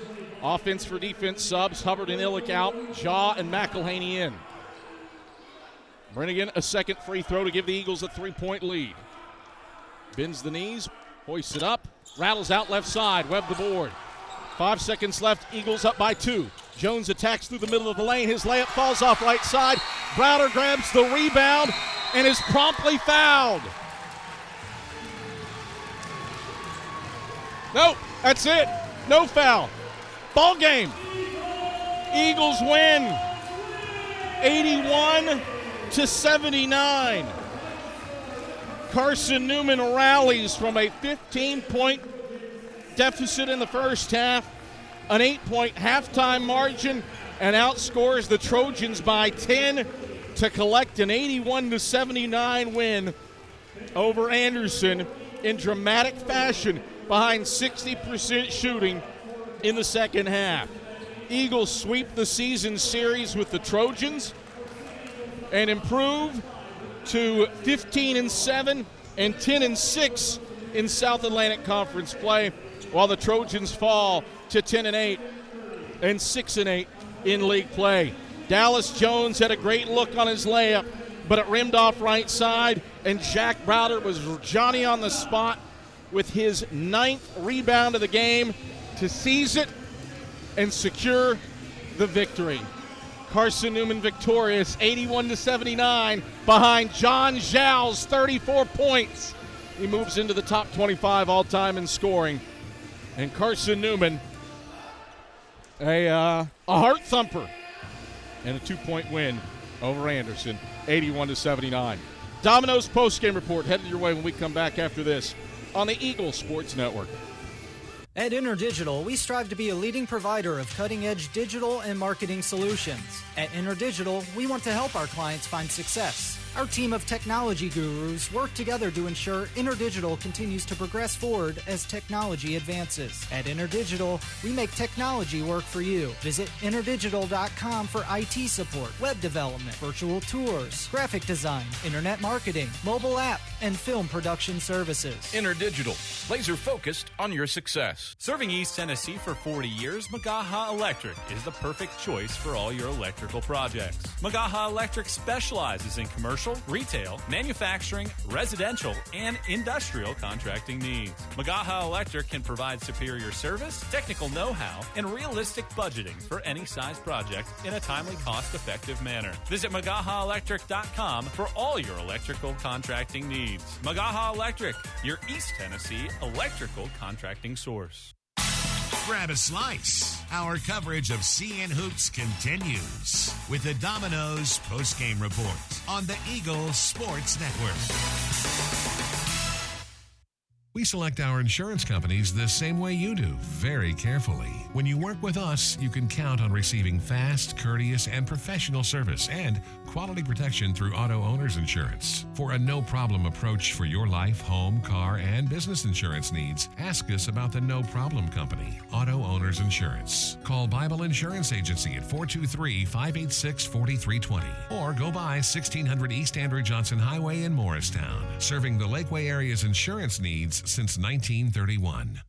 Offense for defense subs, Hubbard and Illick out, Jaw and McElhaney in. Brennigan, a second free throw to give the Eagles a 3-point lead. Bends the knees, hoists it up, rattles out left side, Webb the board. 5 seconds left, Eagles up by 2. Jones attacks through the middle of the lane. His layup falls off right side. Browder grabs the rebound and is promptly fouled. No, that's it. No foul. Ball game. Eagles win 81-79. Carson-Newman rallies from a 15-point deficit in the first half, an 8-point halftime margin, and outscores the Trojans by 10 to collect an 81-79 win over Anderson in dramatic fashion behind 60% shooting in the second half. Eagles sweep the season series with the Trojans and improve to 15-7 and 10-6 in South Atlantic Conference play, while the Trojans fall to 10-8 and 6-8 in league play. Dallas Jones had a great look on his layup, but it rimmed off right side, and Jack Browder was Johnny on the spot with his 9th rebound of the game to seize it and secure the victory. Carson-Newman victorious 81-79 behind John Zhao's 34 points. He moves into the top 25 all-time in scoring. And Carson-Newman, a heart thumper and a 2-point win over Anderson, 81-79. Domino's postgame report headed your way when we come back after this on the Eagles Sports Network. At InterDigital, we strive to be a leading provider of cutting-edge digital and marketing solutions. At InterDigital, we want to help our clients find success. Our team of technology gurus work together to ensure InterDigital continues to progress forward as technology advances. At InterDigital, we make technology work for you. Visit interdigital.com for IT support, web development, virtual tours, graphic design, internet marketing, mobile app, and film production services. InterDigital, laser focused on your success. Serving East Tennessee for 40 years, Magaha Electric is the perfect choice for all your electrical projects. Magaha Electric specializes in commercial, retail, manufacturing, residential, and industrial contracting needs. Magaha Electric can provide superior service, technical know-how, and realistic budgeting for any size project in a timely, cost-effective manner. Visit MagahaElectric.com for all your electrical contracting needs. Magaha Electric, your East Tennessee electrical contracting source. Grab a slice. Our coverage of CN Hoops continues with the Domino's postgame report on the Eagles Sports Network. We select our insurance companies the same way you do, very carefully. When you work with us, you can count on receiving fast, courteous, and professional service and quality protection through Auto Owners Insurance. For a no-problem approach for your life, home, car, and business insurance needs, ask us about the No Problem Company, Auto Owners Insurance. Call Bible Insurance Agency at 423-586-4320 or go by 1600 East Andrew Johnson Highway in Morristown, serving the Lakeway area's insurance needs since 1931.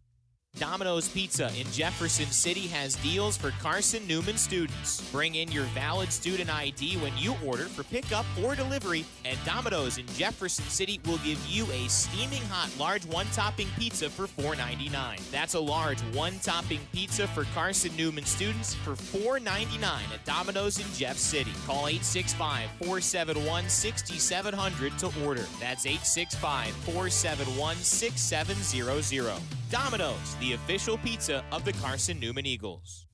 Domino's Pizza in Jefferson City has deals for Carson-Newman students. Bring in your valid student ID when you order for pickup or delivery, and Domino's in Jefferson City will give you a steaming hot large one-topping pizza for $4.99. That's a large one-topping pizza for Carson-Newman students for $4.99 at Domino's in Jeff City. Call 865-471-6700 to order. That's 865-471-6700. Domino's, the official pizza of the Carson-Newman Eagles.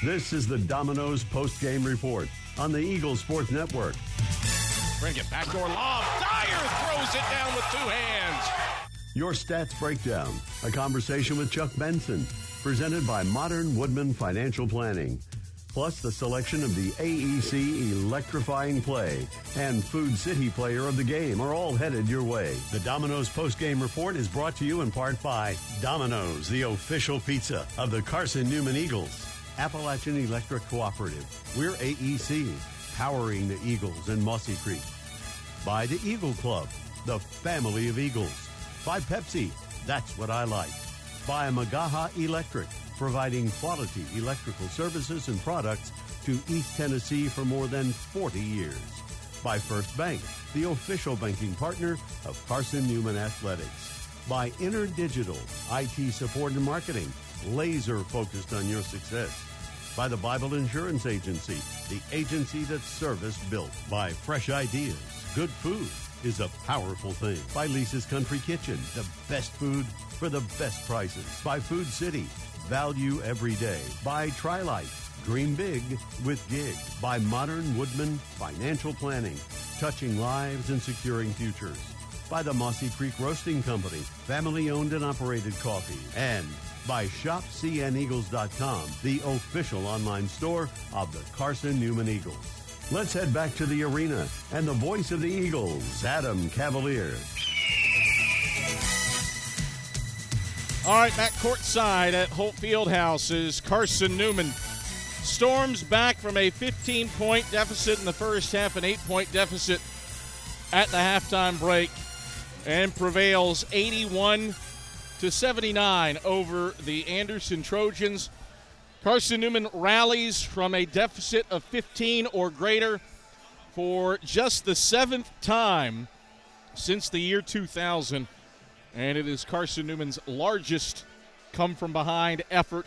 This is the Domino's post-game report on the Eagles Sports Network. Bring it backdoor lob. Dyer throws it down with two hands. Your Stats Breakdown, a conversation with Chuck Benson, presented by Modern Woodman Financial Planning. Plus the selection of the AEC Electrifying Play and Food City Player of the Game are all headed your way. The Domino's post-game report is brought to you in part by Domino's, the official pizza of the Carson-Newman Eagles. Appalachian Electric Cooperative. We're AEC, powering the Eagles in Mossy Creek. By the Eagle Club, the family of Eagles. By Pepsi, that's what I like. By Magaha Electric, providing quality electrical services and products to East Tennessee for more than 40 years. By First Bank, the official banking partner of Carson-Newman Athletics. By InterDigital, IT support and marketing, laser focused on your success. By the Bible Insurance Agency, the agency that's service built. By Fresh Ideas, good food is a powerful thing. By Lisa's Country Kitchen, the best food for the best prices. By Food City, value every day. By Tri-Life, dream big with gig. By Modern Woodman Financial Planning, touching lives and securing futures. By the Mossy Creek Roasting Company, family-owned and operated coffee. And by ShopCNEagles.com, the official online store of the Carson-Newman Eagles. Let's head back to the arena and the voice of the Eagles, Adam Cavalier. All right, back courtside at Holt Fieldhouse is Carson-Newman. Storms back from a 15-point deficit in the first half, an 8-point deficit at the halftime break, and prevails 81-79 over the Anderson Trojans. Carson-Newman rallies from a deficit of 15 or greater for just the 7th time since the year 2000. And it is Carson-Newman's largest come-from-behind effort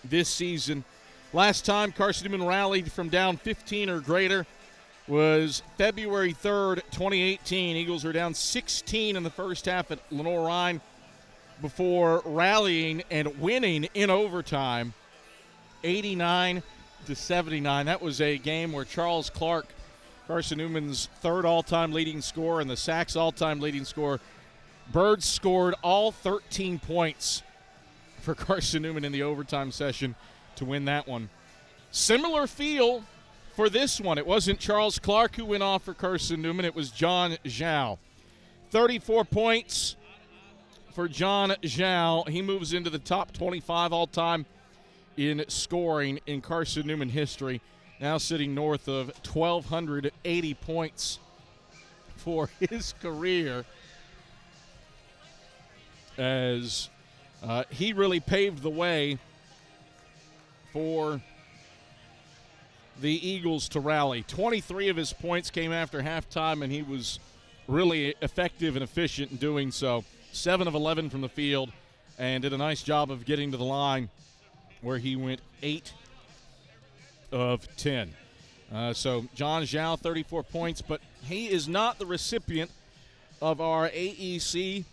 this season. Last time Carson-Newman rallied from down 15 or greater was February 3rd, 2018. Eagles were down 16 in the first half at Lenore-Rhine before rallying and winning in overtime, 89-79. That was a game where Charles Clark, Carson-Newman's third all-time leading scorer and the Sacks all-time leading scorer, Birds scored all 13 points for Carson-Newman in the overtime session to win that one. Similar feel for this one. It wasn't Charles Clark who went off for Carson-Newman. It was John Zhao. 34 points for John Zhao. He moves into the top 25 all-time in scoring in Carson-Newman history, now sitting north of 1,280 points for his career, as he really paved the way for the Eagles to rally. 23 of his points came after halftime, and he was really effective and efficient in doing so. 7 of 11 from the field, and did a nice job of getting to the line, where he went 8 of 10. So John Zhao, 34 points, but he is not the recipient of our AEC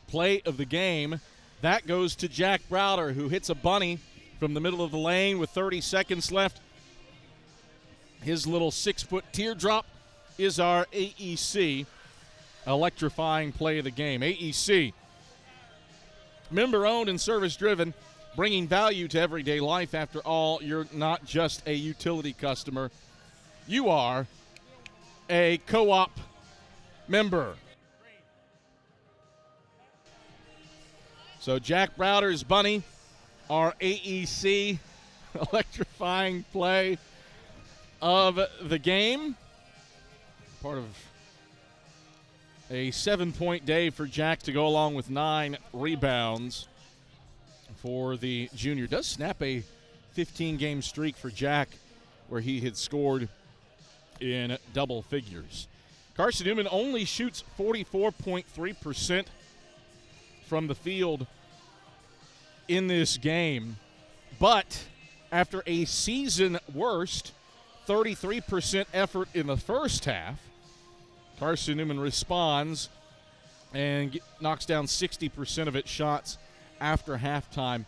play of the game. That goes to Jack Browder, who hits a bunny from the middle of the lane with 30 seconds left. His little 6-foot teardrop is our AEC electrifying play of the game. AEC, member-owned and service-driven, bringing value to everyday life. After all, you're not just a utility customer. You are a co-op member. So Jack Browder's bunny, our AEC electrifying play of the game. Part of a 7-point day for Jack to go along with 9 rebounds for the junior. Does snap a 15-game streak for Jack where he had scored in double figures. Carson-Newman only shoots 44.3% from the field in this game, but after a season worst 33% effort in the first half, Carson-Newman responds and knocks down 60% of its shots after halftime.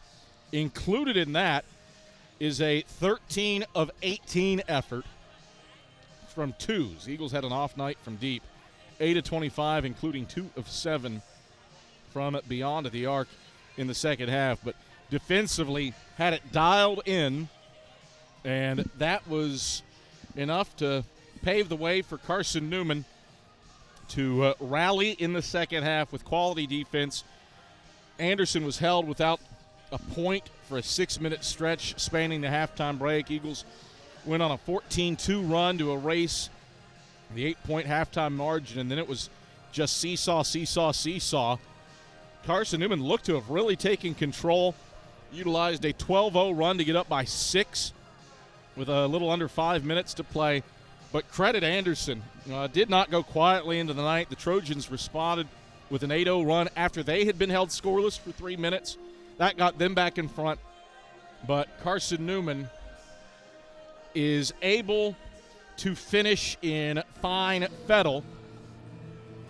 Included in that is a 13 of 18 effort from twos. Eagles had an off night from deep. 8 of 25, including 2 of 7 from beyond the arc in the second half. But defensively had it dialed in, and that was enough to pave the way for Carson-Newman to rally in the second half with quality defense. Anderson was held without a point for a 6-minute stretch spanning the halftime break. Eagles went on a 14-2 run to erase the 8-point halftime margin, and then it was just seesaw. Carson-Newman looked to have really taken control, utilized a 12-0 run to get up by 6 with a little under 5 minutes to play. But credit Anderson. Did not go quietly into the night. The Trojans responded with an 8-0 run after they had been held scoreless for 3 minutes. That got them back in front. But Carson-Newman is able to finish in fine fettle.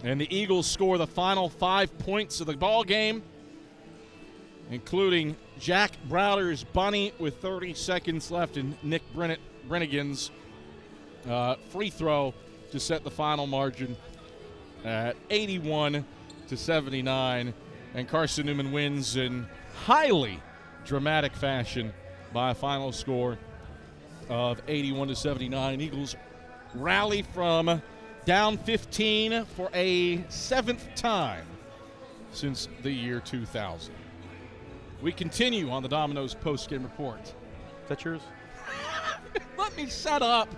And the Eagles score the final 5 points of the ball game, including Jack Browder's bunny with 30 seconds left and Nick Brennigan's free throw to set the final margin at 81-79. And Carson-Newman wins in highly dramatic fashion by a final score of 81-79. Eagles rally from down 15 for a 7th time since the year 2000. We continue on the Domino's post-game report. Is that yours? Let me set up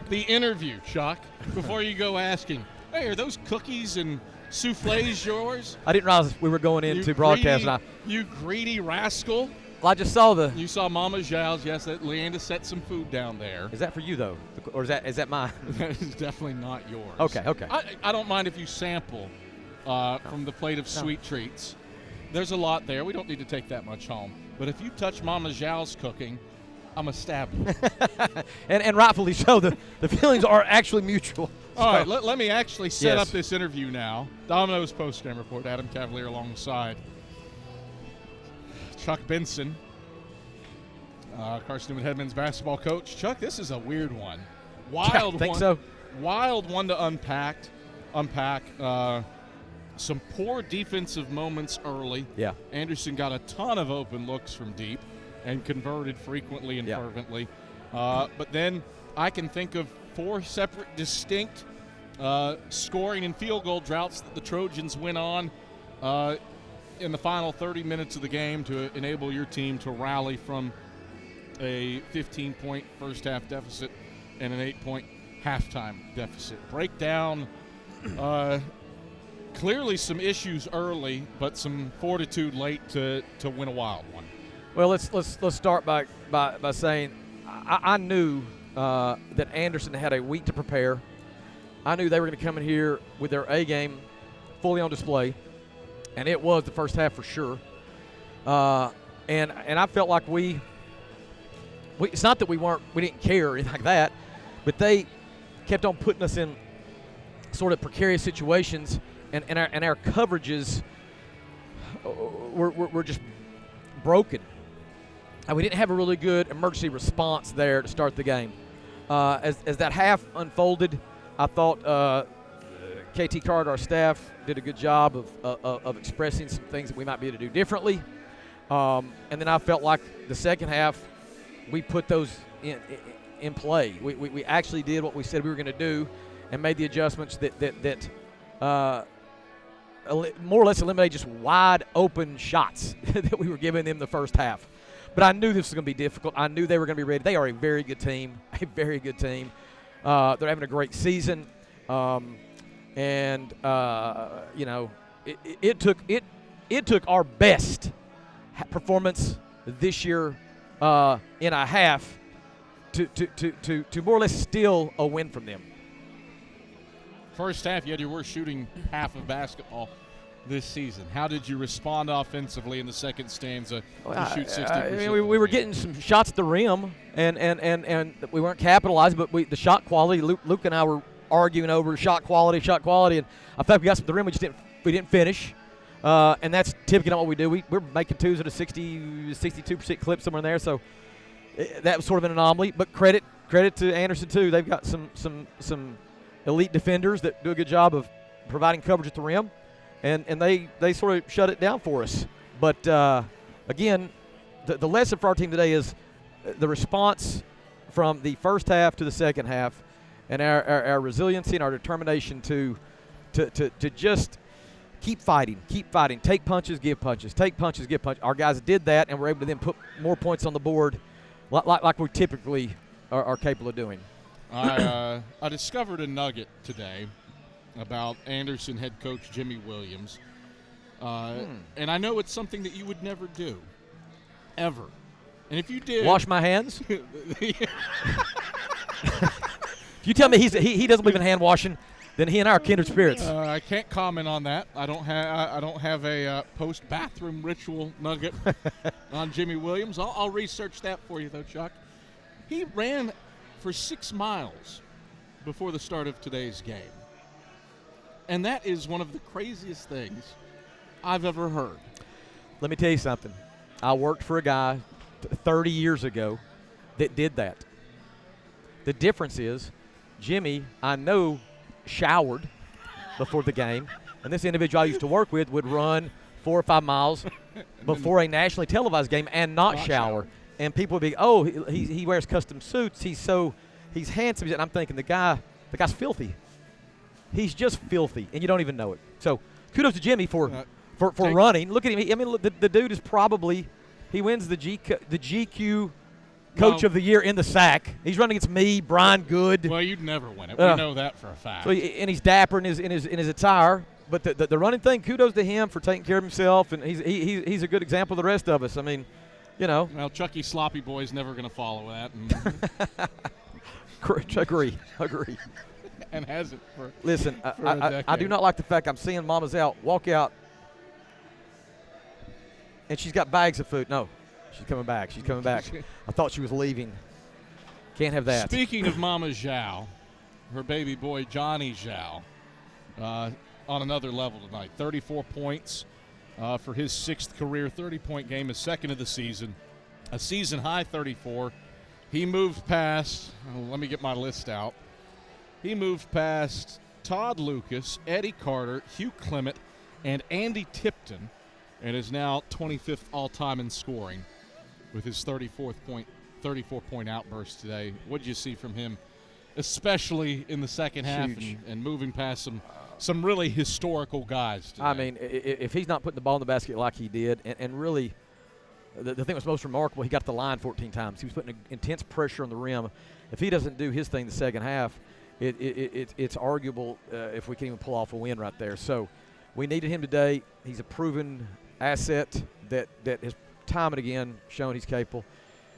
the interview, Chuck, before you go asking, hey, are those cookies and soufflés yours? I didn't realize we were going into broadcast. You greedy rascal. Well, I just saw You saw Mama Zhao's. Yes, that Leanda set some food down there. Is that for you, though? Or is that mine? That is definitely not yours. Okay. I don't mind if you sample from the plate of sweet treats. There's a lot there. We don't need to take that much home. But if you touch Mama Zhao's cooking, I'm going to stab you. and rightfully so. The feelings are actually mutual. All right, let me actually set up this interview now. Domino's post-game report. Adam Cavalier alongside Chuck Benson, Carson-Newman head men's basketball coach. Chuck, this is a weird one. Wild think one. So. Wild one to unpack. Some poor defensive moments early. Yeah. Anderson got a ton of open looks from deep and converted frequently and fervently. But then I can think of 4 separate distinct scoring and field goal droughts that the Trojans went on in the final 30 minutes of the game to enable your team to rally from a 15-point first-half deficit and an 8-point halftime deficit. Break down clearly some issues early, but some fortitude late to win a wild one. Well, let's start by saying I knew that Anderson had a week to prepare. I knew they were going to come in here with their A game fully on display, and it was the first half for sure. And I felt like we it's not that we didn't care or anything like that, but they kept on putting us in sort of precarious situations, and our coverages were just broken. And we didn't have a really good emergency response there to start the game. As that half unfolded, I thought KT Carter, our staff, did a good job of expressing some things that we might be able to do differently. And then I felt like the second half, we put those in play. We actually did what we said we were going to do and made the adjustments that more or less eliminated just wide open shots that we were giving them the first half. But I knew this was going to be difficult. I knew they were going to be ready. They are a very good team, They're having a great season. It took our best performance this year in a half to more or less steal a win from them. First half, you had your worst shooting half of basketball this season. How did you respond offensively in the second stanza to shoot 60%? We were getting some shots at the rim, and we weren't capitalizing, but the shot quality, Luke and I were arguing over shot quality, and I thought we got some at the rim, we didn't finish. And that's typically not what we do. We're making twos at a 62% clip somewhere in there, so that was sort of an anomaly. But credit to Anderson too. They've got some elite defenders that do a good job of providing coverage at the rim, and they sort of shut it down for us. But again, the lesson for our team today is the response from the first half to the second half, and our resiliency and our determination to just keep fighting, take punches, give punches, take punches, give punches. Our guys did that, and were able to then put more points on the board like we typically are capable of doing. I discovered a nugget today about Anderson head coach Jimmy Williams, and I know it's something that you would never do, ever. And if you did, wash my hands. If you tell me he doesn't believe in hand washing, then he and I are kindred spirits. I can't comment on that. I don't have a post bathroom ritual nugget on Jimmy Williams. I'll research that for you though, Chuck. He ran for 6 miles before the start of today's game, and that is one of the craziest things I've ever heard. Let me tell you something. I worked for a guy 30 years ago that did that. The difference is, Jimmy, I know, showered before the game, and this individual I used to work with would run 4 or 5 miles before a nationally televised game and not shower. And people would be, oh, he wears custom suits. He's handsome. And I'm thinking the guy's filthy. He's just filthy, and you don't even know it. So kudos to Jimmy for running. Look at him. I mean, the dude is probably he wins the GQ Coach of the Year in the sack. He's running against me, Brian Good. Well, you'd never win it. We know that for a fact. So and he's dapper in his attire. But the running thing, kudos to him for taking care of himself, and he's a good example of the rest of us. I mean, you know. Well, Chucky Sloppy Boy's never going to follow that. Agree. And hasn't for Listen, for a decade. I do not like the fact I'm seeing mamas walk out, and she's got bags of food. No, she's coming back. I thought she was leaving. Can't have that. Speaking of Mama Zhao, her baby boy Johnny Zhao, on another level tonight. 34 points for his 6th career 30-point game, his 2nd of the season. A season-high 34. He moved past, let me get my list out. He moved past Todd Lucas, Eddie Carter, Hugh Clement, and Andy Tipton, and is now 25th all-time in scoring with his 34-point outburst today. What did you see from him, especially in the second half and moving past some really historical guys today? I mean, if he's not putting the ball in the basket like he did, and really the thing that was most remarkable, he got to the line 14 times. He was putting intense pressure on the rim. If he doesn't do his thing the second half, it's arguable if we can even pull off a win right there. So we needed him today. He's a proven asset that has time and again shown he's capable.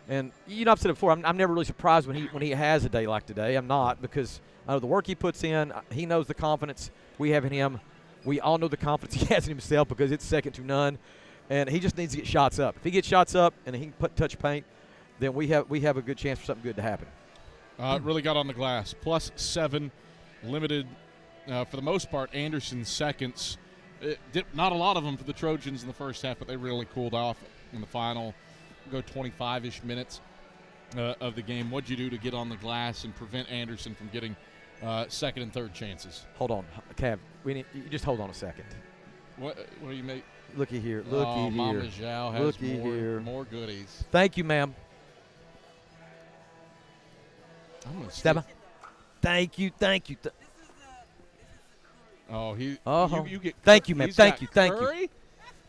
And I've said it before. I'm never really surprised when he has a day like today. I'm not, because I know the work he puts in. He knows the confidence we have in him. We all know the confidence he has in himself because it's second to none. And he just needs to get shots up. If he gets shots up and he can touch paint, then we have a good chance for something good to happen. Really got on the glass. +7, limited for the most part. Anderson's seconds. Not a lot of them for the Trojans in the first half, but they really cooled off in the final. Go 25-ish minutes of the game. What'd you do to get on the glass and prevent Anderson from getting second and third chances? Hold on, Cav. You just hold on a second. What do you make? Looky here. Mama Zhao has more goodies. Thank you, ma'am. Steppa. Thank you. Oh, you get. Thank you, ma'am. Thank you.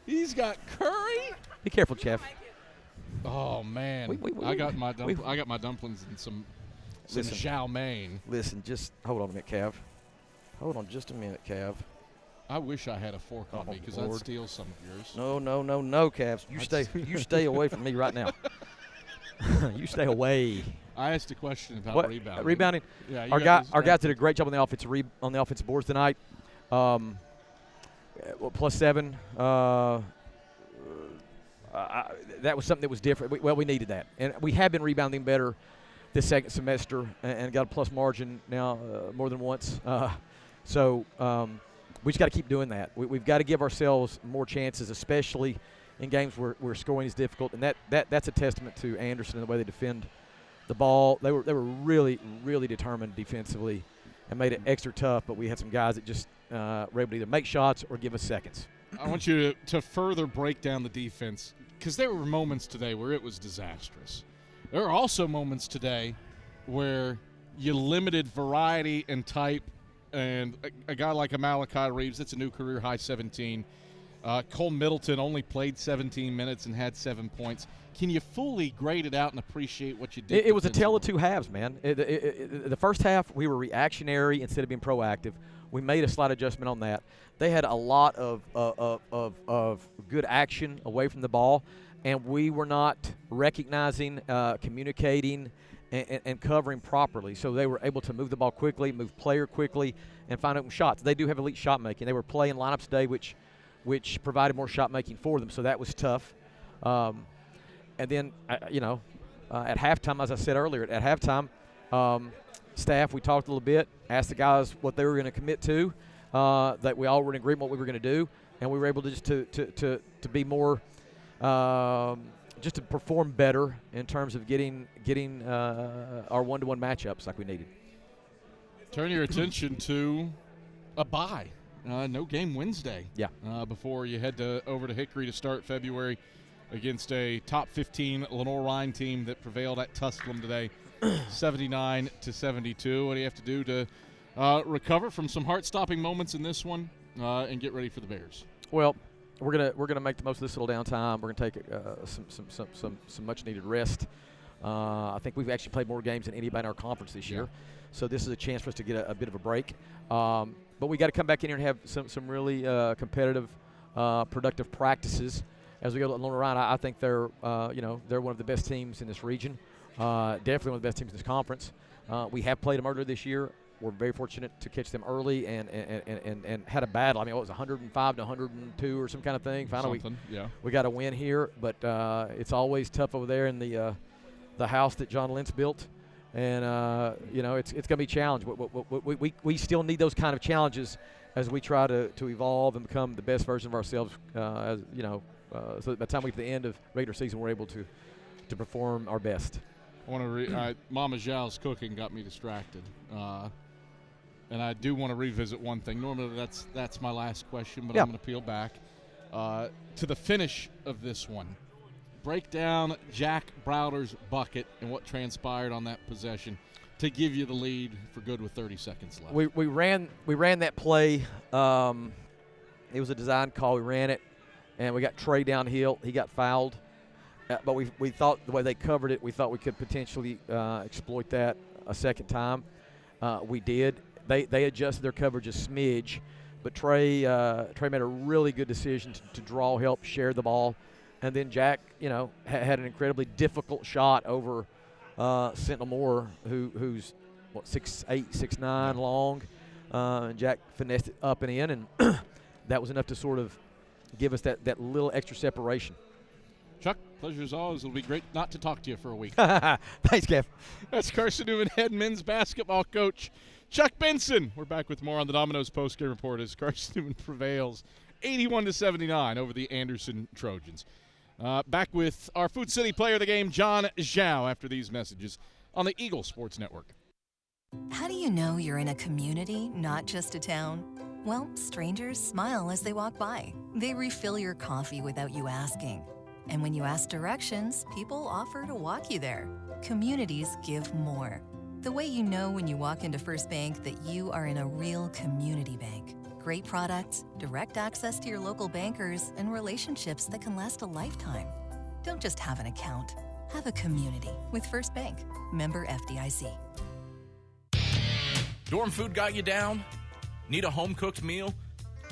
He's got curry. Be careful, Chef. Oh man, I got my dumplings and some chow mein. Listen, just hold on a minute, Cav. Hold on just a minute, Cav. I wish I had a fork on me because I'd Lord. steal some of yours. No, Cavs. You stay away from me right now. You stay away. I asked a question about rebounding. Rebounding. Yeah, our guys did a great job on the offensive boards tonight. +7. That was something that was different. We needed that, and we have been rebounding better this second semester and got a plus margin now more than once. So we just got to keep doing that. We've got to give ourselves more chances, especially in games where scoring is difficult, and that's a testament to Anderson and the way they defend the ball. They were really, really determined defensively and made it extra tough, but we had some guys that just were able to either make shots or give us seconds. I want you to further break down the defense because there were moments today where it was disastrous. There are also moments today where you limited variety and type, and a guy like Malachi Reeves, that's a new career high 17. Cole Middleton only played 17 minutes and had 7 points. Can you fully grade it out and appreciate what you did? It was a tale of two halves, man. The first half, we were reactionary instead of being proactive. We made a slight adjustment on that. They had a lot of good action away from the ball, and we were not recognizing, communicating, and covering properly. So they were able to move the ball quickly, move player quickly, and find open shots. They do have elite shot making. They were playing lineups today which provided more shot making for them, so that was tough. And then, at halftime, as I said earlier, staff, we talked a little bit, asked the guys what they were going to commit to, that we all were in agreement what we were going to do, and we were able to just to be more, just to perform better in terms of getting our one-to-one matchups like we needed. Turn your attention to a bye. No game Wednesday. Yeah. Before you head over to Hickory to start February against a top 15 Lenore-Rhine team that prevailed at Tusculum today, 79-72. What do you have to do to recover from some heart-stopping moments in this one and get ready for the Bears? Well, we're gonna make the most of this little downtime. We're gonna take some much-needed rest. I think we've actually played more games than anybody in our conference this year, so this is a chance for us to get a bit of a break. But we got to come back in here and have some really competitive, productive practices as we go to Lenore-Rhine. I think they're one of the best teams in this region. Definitely one of the best teams in this conference. We have played them earlier this year. We're very fortunate to catch them early and had a battle. I mean, it was 105 to 102 or some kind of thing. Finally, we got a win here, but it's always tough over there in the house that John Lentz built. And, it's going to be a challenge. We still need those kind of challenges as we try to evolve and become the best version of ourselves, so that by the time we get to the end of regular season, we're able to perform our best. I want to Mama Zhao's cooking got me distracted. And I do want to revisit one thing. Normally that's my last question, but I'm going to peel back to the finish of this one. Break down Jack Browder's bucket and what transpired on that possession to give you the lead for good with 30 seconds left. We ran that play. It was a design call. We ran it, and we got Trey downhill. He got fouled. But we thought the way they covered it, we thought we could potentially exploit that a second time. We did. They adjusted their coverage a smidge, but Trey made a really good decision to draw help, share the ball. And then Jack, had an incredibly difficult shot over Sentinel Moore, who's 6'8", 6'9", long. And Jack finessed it up and in, and that was enough to sort of give us that little extra separation. Chuck, pleasure as always. It'll be great not to talk to you for a week. Thanks, Kev. That's Carson-Newman head men's basketball coach Chuck Benson. We're back with more on the Domino's postgame report as Carson-Newman prevails 81-79 over the Anderson Trojans. Back with our Food City player of the game, John Zhao, after these messages on the Eagle Sports Network. How do you know you're in a community, not just a town? Well, strangers smile as they walk by. They refill your coffee without you asking. And when you ask directions, people offer to walk you there. Communities give more. The way you know when you walk into First Bank that you are in a real community bank. Great products, direct access to your local bankers, and relationships that can last a lifetime. Don't just have an account. Have a community with First Bank. Member FDIC. Dorm food got you down? Need a home-cooked meal?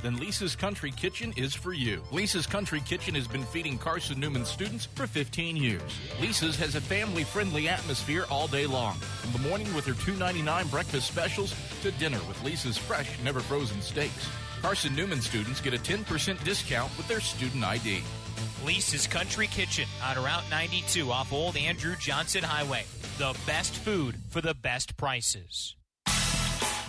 Then Lisa's Country Kitchen is for you. Lisa's Country Kitchen has been feeding Carson-Newman students for 15 years. Lisa's has a family-friendly atmosphere all day long, from the morning with her $2.99 breakfast specials to dinner with Lisa's fresh, never-frozen steaks. Carson-Newman students get a 10% discount with their student ID. Lisa's Country Kitchen on Route 92 off Old Andrew Johnson Highway. The best food for the best prices.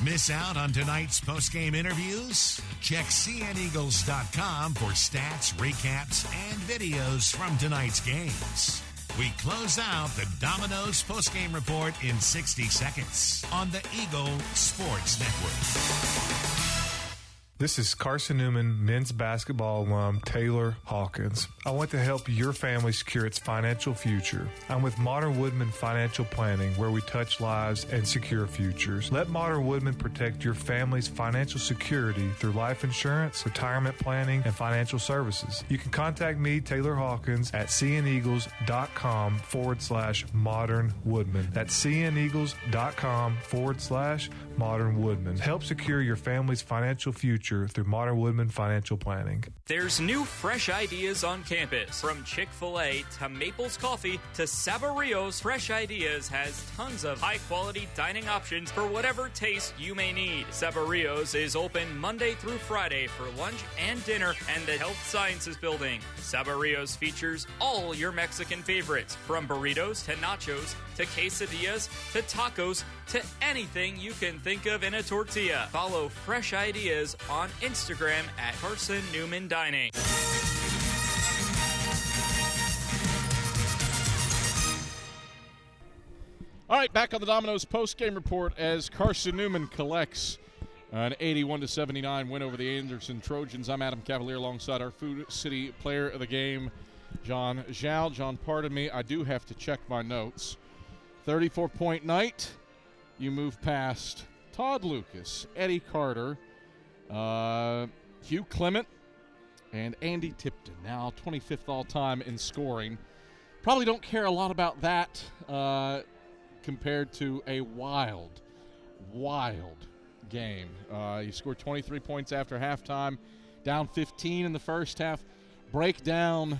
Miss out on tonight's postgame interviews? Check cneagles.com for stats, recaps, and videos from tonight's games. We close out the Domino's postgame report in 60 seconds on the Eagle Sports Network. This is Carson-Newman men's basketball alum Taylor Hawkins. I want to help your family secure its financial future. I'm with Modern Woodman Financial Planning, where we touch lives and secure futures. Let Modern Woodman protect your family's financial security through life insurance, retirement planning, and financial services. You can contact me, Taylor Hawkins, at cneagles.com/Modern Woodman. That's cneagles.com/Modern Woodman. Help secure your family's financial future through Modern Woodman Financial Planning. There's new fresh ideas on campus. From Chick-fil-A to Maples Coffee to Sabario's, Fresh Ideas has tons of high-quality dining options for whatever taste you may need. Sabario's is open Monday through Friday for lunch and dinner and the Health Sciences Building. Sabario's features all your Mexican favorites, from burritos to nachos to quesadillas to tacos to anything you can think of in a tortilla. Follow Fresh Ideas on Instagram at Carson-Newman Dining. All right, back on the Domino's post-game report as Carson-Newman collects an 81-79 win over the Anderson Trojans. I'm Adam Cavalier alongside our Food City player of the game, John Zhao. John, pardon me, I do have to check my notes. 34-point night. You move past Todd Lucas, Eddie Carter, Hugh Clement, and Andy Tipton, now 25th all-time in scoring. Probably don't care a lot about that compared to a wild game. You scored 23 points after halftime, down 15 in the first half. Break down,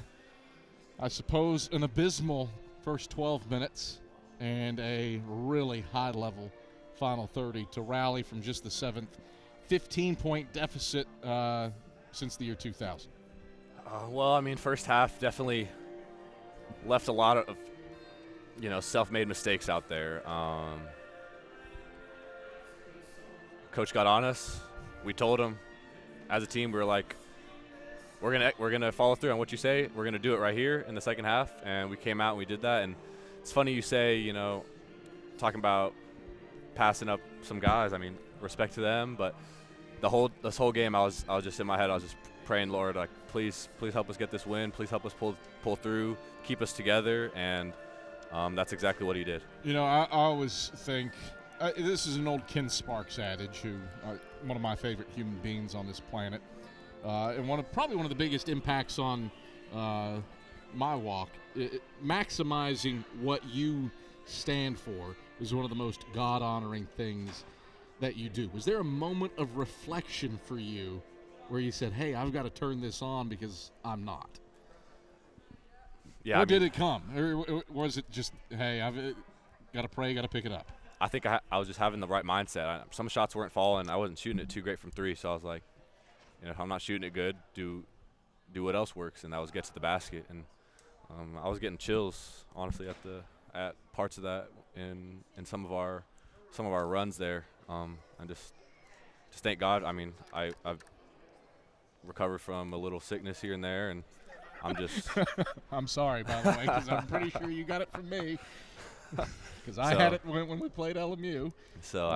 I suppose, an abysmal first 12 minutes and a really high-level final 30 to rally from just the seventh 15-point deficit since the year 2000. Well, I mean, first half definitely left a lot of, self-made mistakes out there. Coach got on us. We told him, as a team, we were like, we're gonna follow through on what you say. We're gonna do it right here in the second half, and we came out and we did that. And it's funny you say, talking about passing up some guys. I mean, respect to them, but this whole game, I was just in my head. I was just praying, Lord, like, please help us get this win. Please help us pull through, keep us together, and that's exactly what he did. I always think this is an old Ken Sparks adage, who one of my favorite human beings on this planet, and probably one of the biggest impacts on my walk. Maximizing what you stand for is one of the most God-honoring things that you do. Was there a moment of reflection for you where you said, hey, I've got to turn this on because I'm not? Yeah. Or did it come? Or was it just, hey, I've got to pray, got to pick it up? I think I was just having the right mindset. Some shots weren't falling. I wasn't shooting it too great from three, so I was like, if I'm not shooting it good, do what else works, and that was get to the basket. And I was getting chills, honestly, at parts of that in some of our runs there. And just thank God. I mean, I've recovered from a little sickness here and there, and I'm just. I'm sorry, by the way, because I'm pretty sure you got it from me. Because I had it when we played LMU. So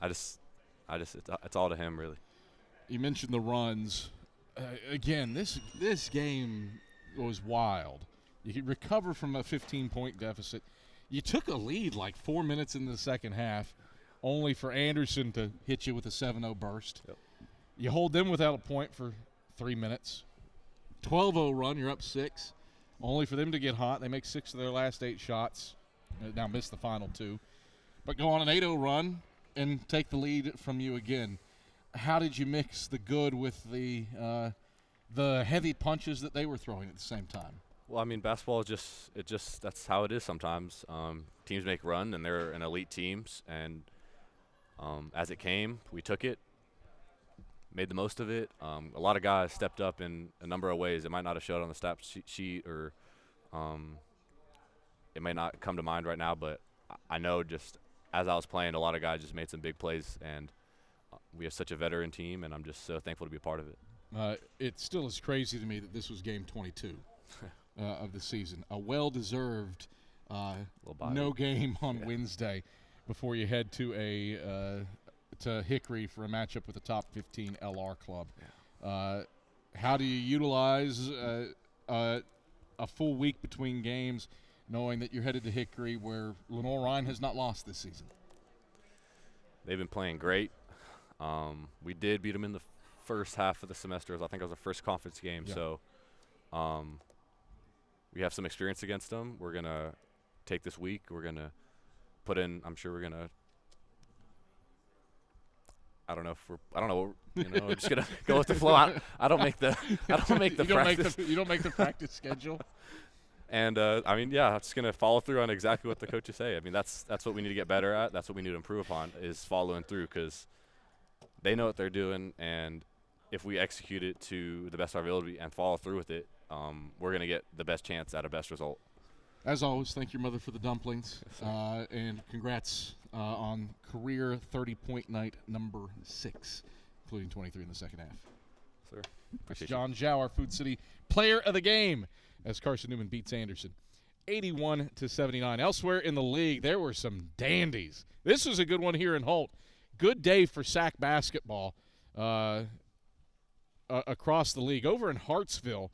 it's all to him, really. You mentioned the runs. Again, this game was wild. You could recover from a 15-point deficit. You took a lead like 4 minutes in the second half, only for Anderson to hit you with a 7-0 burst. Yep. You hold them without a point for 3 minutes. 12-0 run, you're up 6, only for them to get hot. They make 6 of their last 8 shots. Now miss the final 2. But go on an 8-0 run, and take the lead from you again. How did you mix the good with the heavy punches that they were throwing at the same time? Well, I mean, basketball is just that's how it is sometimes. Teams make run, and they're an elite teams, and as it came, we took it, made the most of it. A lot of guys stepped up in a number of ways. It might not have showed on the stat sheet, or it may not come to mind right now, but I know just as I was playing, a lot of guys just made some big plays, and we have such a veteran team, and I'm just so thankful to be a part of it. It still is crazy to me that this was game 22 of the season. A well-deserved no game on Wednesday before you head to to Hickory for a matchup with the top 15 LR club. How do you utilize a full week between games, knowing that you're headed to Hickory, where Lenore-Ryan has not lost this season? They've been playing great. We did beat them in the first half of the semester. I think it was our first conference game. Yeah. So we have some experience against them. We're going to take this week. We're going to put in – I'm sure we're going to – I don't know. We're just going to go with the flow. I don't make the practice. You don't make the practice schedule? And, I'm just going to follow through on exactly what the coaches say. I mean, that's what we need to get better at. That's what we need to improve upon, is following through, because they know what they're doing, and if we execute it to the best of our ability and follow through with it, we're going to get the best chance at a best result. As always, thank your mother for the dumplings, and congrats on career 30-point night number 6, including 23 in the second half. Sir, appreciate John Zhao, our Food City player of the game, as Carson-Newman beats Anderson 81-79. Elsewhere in the league, there were some dandies. This was a good one here in Holt. Good day for SAC basketball across the league. Over in Hartsville,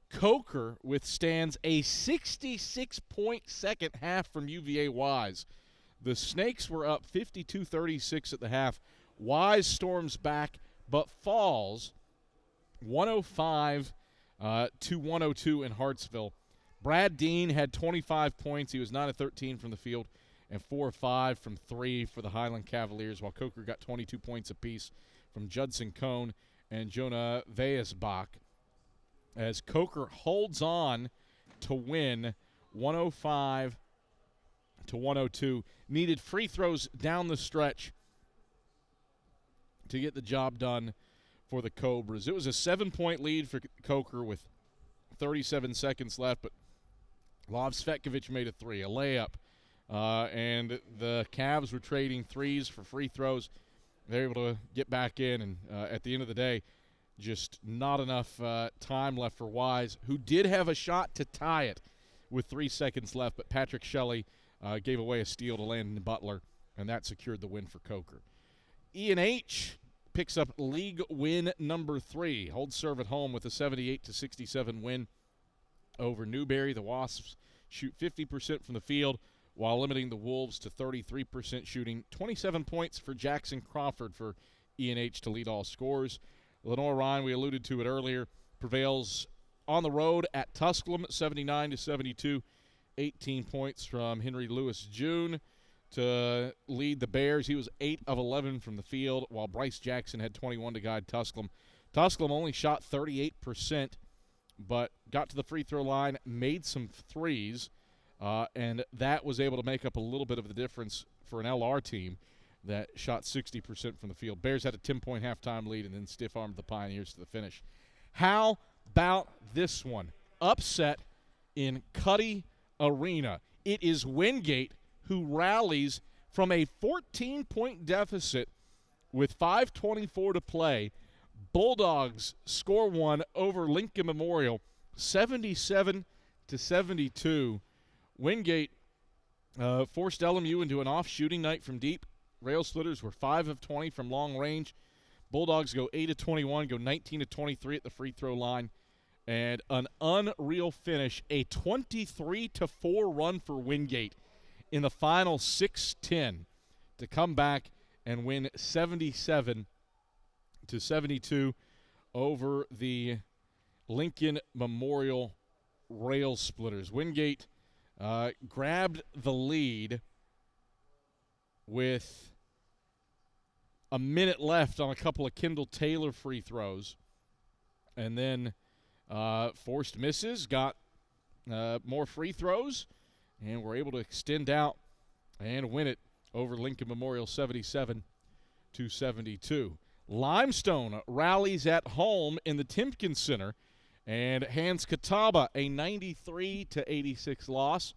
Coker withstands a 66-point second half from UVA Wise. The Snakes were up 52-36 at the half. Wise storms back but falls 105 to 102 in Hartsville. Brad Dean had 25 points. He was 9 of 13 from the field and 4 of 5 from 3 for the Highland Cavaliers, while Coker got 22 points apiece from Judson Cohn and Jonah Veasbach, as Coker holds on to win 105 to 102. Needed free throws down the stretch to get the job done for the Cobras. It was a 7-point lead for Coker with 37 seconds left, but Lav Svetkovic made a three, a layup, and the Cavs were trading threes for free throws. They were able to get back in, and at the end of the day, just not enough time left for Wise, who did have a shot to tie it with 3 seconds left, but Patrick Shelley gave away a steal to Landon Butler, and that secured the win for Coker. E&H picks up league win number 3, holds serve at home with a 78-67 win over Newberry. The Wasps shoot 50% from the field while limiting the Wolves to 33% shooting. 27 points for Jackson Crawford for E&H to lead all scores. Lenore-Ryan, we alluded to it earlier, prevails on the road at Tusculum, 79-72. 18 points from Henry Lewis June to lead the Bears. He was 8 of 11 from the field, while Bryce Jackson had 21 to guide Tusculum. Tusculum only shot 38%, but got to the free throw line, made some threes, and that was able to make up a little bit of the difference for an LR team that shot 60% from the field. Bears had a 10-point halftime lead and then stiff-armed the Pioneers to the finish. How about this one? Upset in Cuddy Arena. It is Wingate who rallies from a 14-point deficit with 5:24 to play. Bulldogs score one over Lincoln Memorial, 77-72. Wingate forced LMU into an off-shooting night from deep. Rail Splitters were 5 of 20 from long range. Bulldogs go 8 of 21, go 19 of 23 at the free throw line. And an unreal finish, a 23-4 run for Wingate in the final 6:10 to come back and win 77-72 over the Lincoln Memorial Rail Splitters. Wingate grabbed the lead with a minute left on a couple of Kendall Taylor free throws. And then forced misses, got more free throws, and were able to extend out and win it over Lincoln Memorial 77-72. Limestone rallies at home in the Timpkins Center and hands Catawba a 93-86 loss.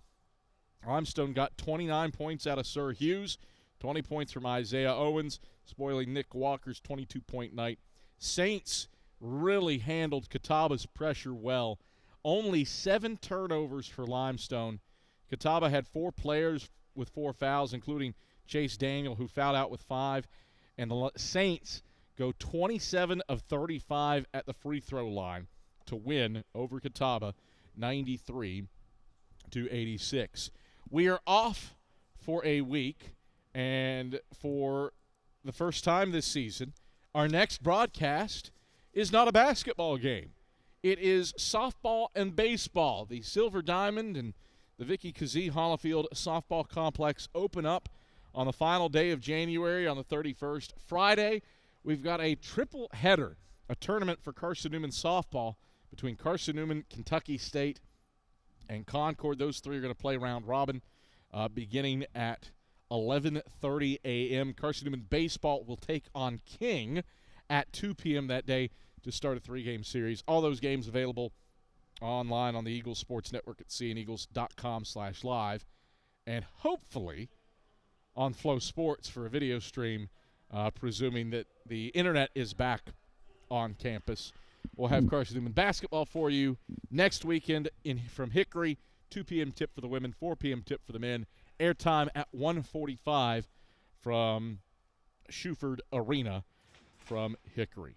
Limestone got 29 points out of Sir Hughes, 20 points from Isaiah Owens, spoiling Nick Walker's 22-point night. Saints really handled Catawba's pressure well. Only 7 turnovers for Limestone. Catawba had 4 players with 4 fouls, including Chase Daniel, who fouled out with 5. And the Saints go 27 of 35 at the free throw line to win over Catawba 93-86. We are off for a week, and for the first time this season, our next broadcast is not a basketball game. It is softball and baseball. The Silver Diamond and the Vicky Kazee Hollifield Softball Complex open up on the final day of January on the 31st. Friday, we've got a triple header, a tournament for Carson-Newman softball between Carson-Newman, Kentucky State, and Concord. Those 3 are going to play round robin beginning at 11:30 a.m. Carson-Newman baseball will take on King at 2 p.m. that day to start a 3-game series. All those games available online on the Eagles Sports Network at cneagles.com/live, and hopefully on Flow Sports for a video stream, presuming that the internet is back on campus. We'll have Carson-Newman basketball for you next weekend from Hickory, 2 p.m. tip for the women, 4 p.m. tip for the men. Airtime at 1:45 from Shuford Arena from Hickory.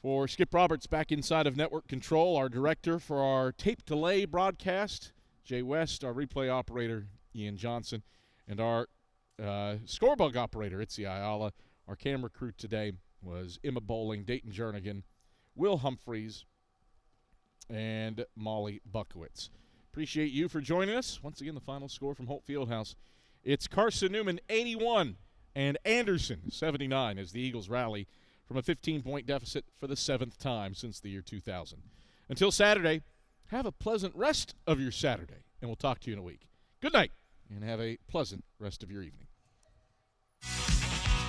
For Skip Roberts back inside of Network Control, our director for our tape delay broadcast, Jay West, our replay operator, Ian Johnson, and our scorebug operator, Itzi Ayala. Our camera crew today was Emma Bowling, Dayton Jernigan, Will Humphreys, and Molly Buckowitz. Appreciate you for joining us. Once again, the final score from Holt Fieldhouse. It's Carson-Newman 81 and Anderson 79 as the Eagles rally from a 15-point deficit for the 7th time since the year 2000. Until Saturday, have a pleasant rest of your Saturday, and we'll talk to you in a week. Good night, and have a pleasant rest of your evening.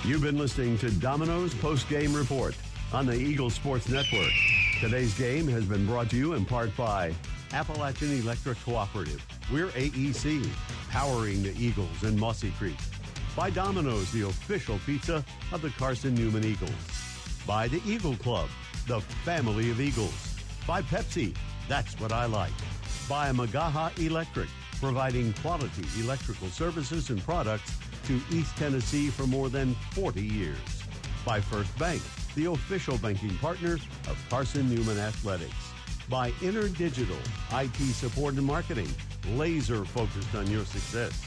You've been listening to Domino's Post-Game Report on the Eagles Sports Network. Today's game has been brought to you in part by Appalachian Electric Cooperative. We're AEC, powering the Eagles in Mossy Creek. By Domino's, the official pizza of the Carson-Newman Eagles. By the Eagle Club, the family of Eagles. By Pepsi, that's what I like. By Magaha Electric, providing quality electrical services and products to East Tennessee for more than 40 years. By First Bank, the official banking partner of Carson-Newman Athletics. By InterDigital, IT support and marketing, laser focused on your success.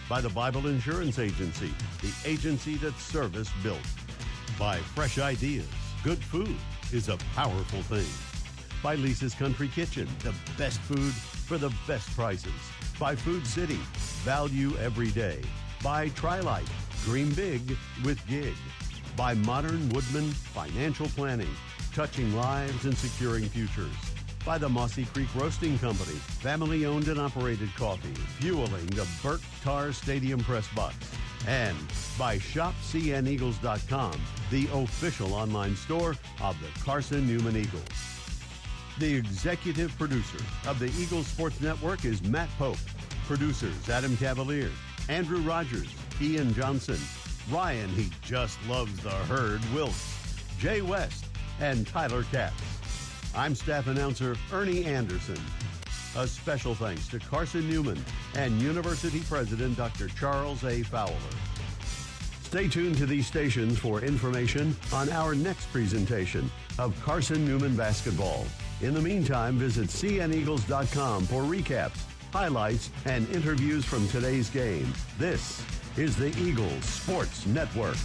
By the Bible Insurance Agency, the agency that's service built. By Fresh Ideas, good food is a powerful thing. By Lisa's Country Kitchen, the best food for the best prices. By Food City, value every day. By Trilite, dream big with Gig. By Modern Woodman Financial Planning, touching lives and securing futures. By the Mossy Creek Roasting Company, family-owned and operated coffee, fueling the Burt Tar Stadium press box. And by ShopCNEagles.com, the official online store of the Carson-Newman Eagles. The executive producer of the Eagles Sports Network is Matt Pope. Producers Adam Cavalier, Andrew Rogers, Ian Johnson, Ryan, he just loves the herd, Wilkes, Jay West, and Tyler Katz. I'm staff announcer Ernie Anderson. A special thanks to Carson-Newman and University President Dr. Charles A. Fowler. Stay tuned to these stations for information on our next presentation of Carson-Newman basketball. In the meantime, visit cneagles.com for recaps, highlights, and interviews from today's game. This is the Eagles Sports Network.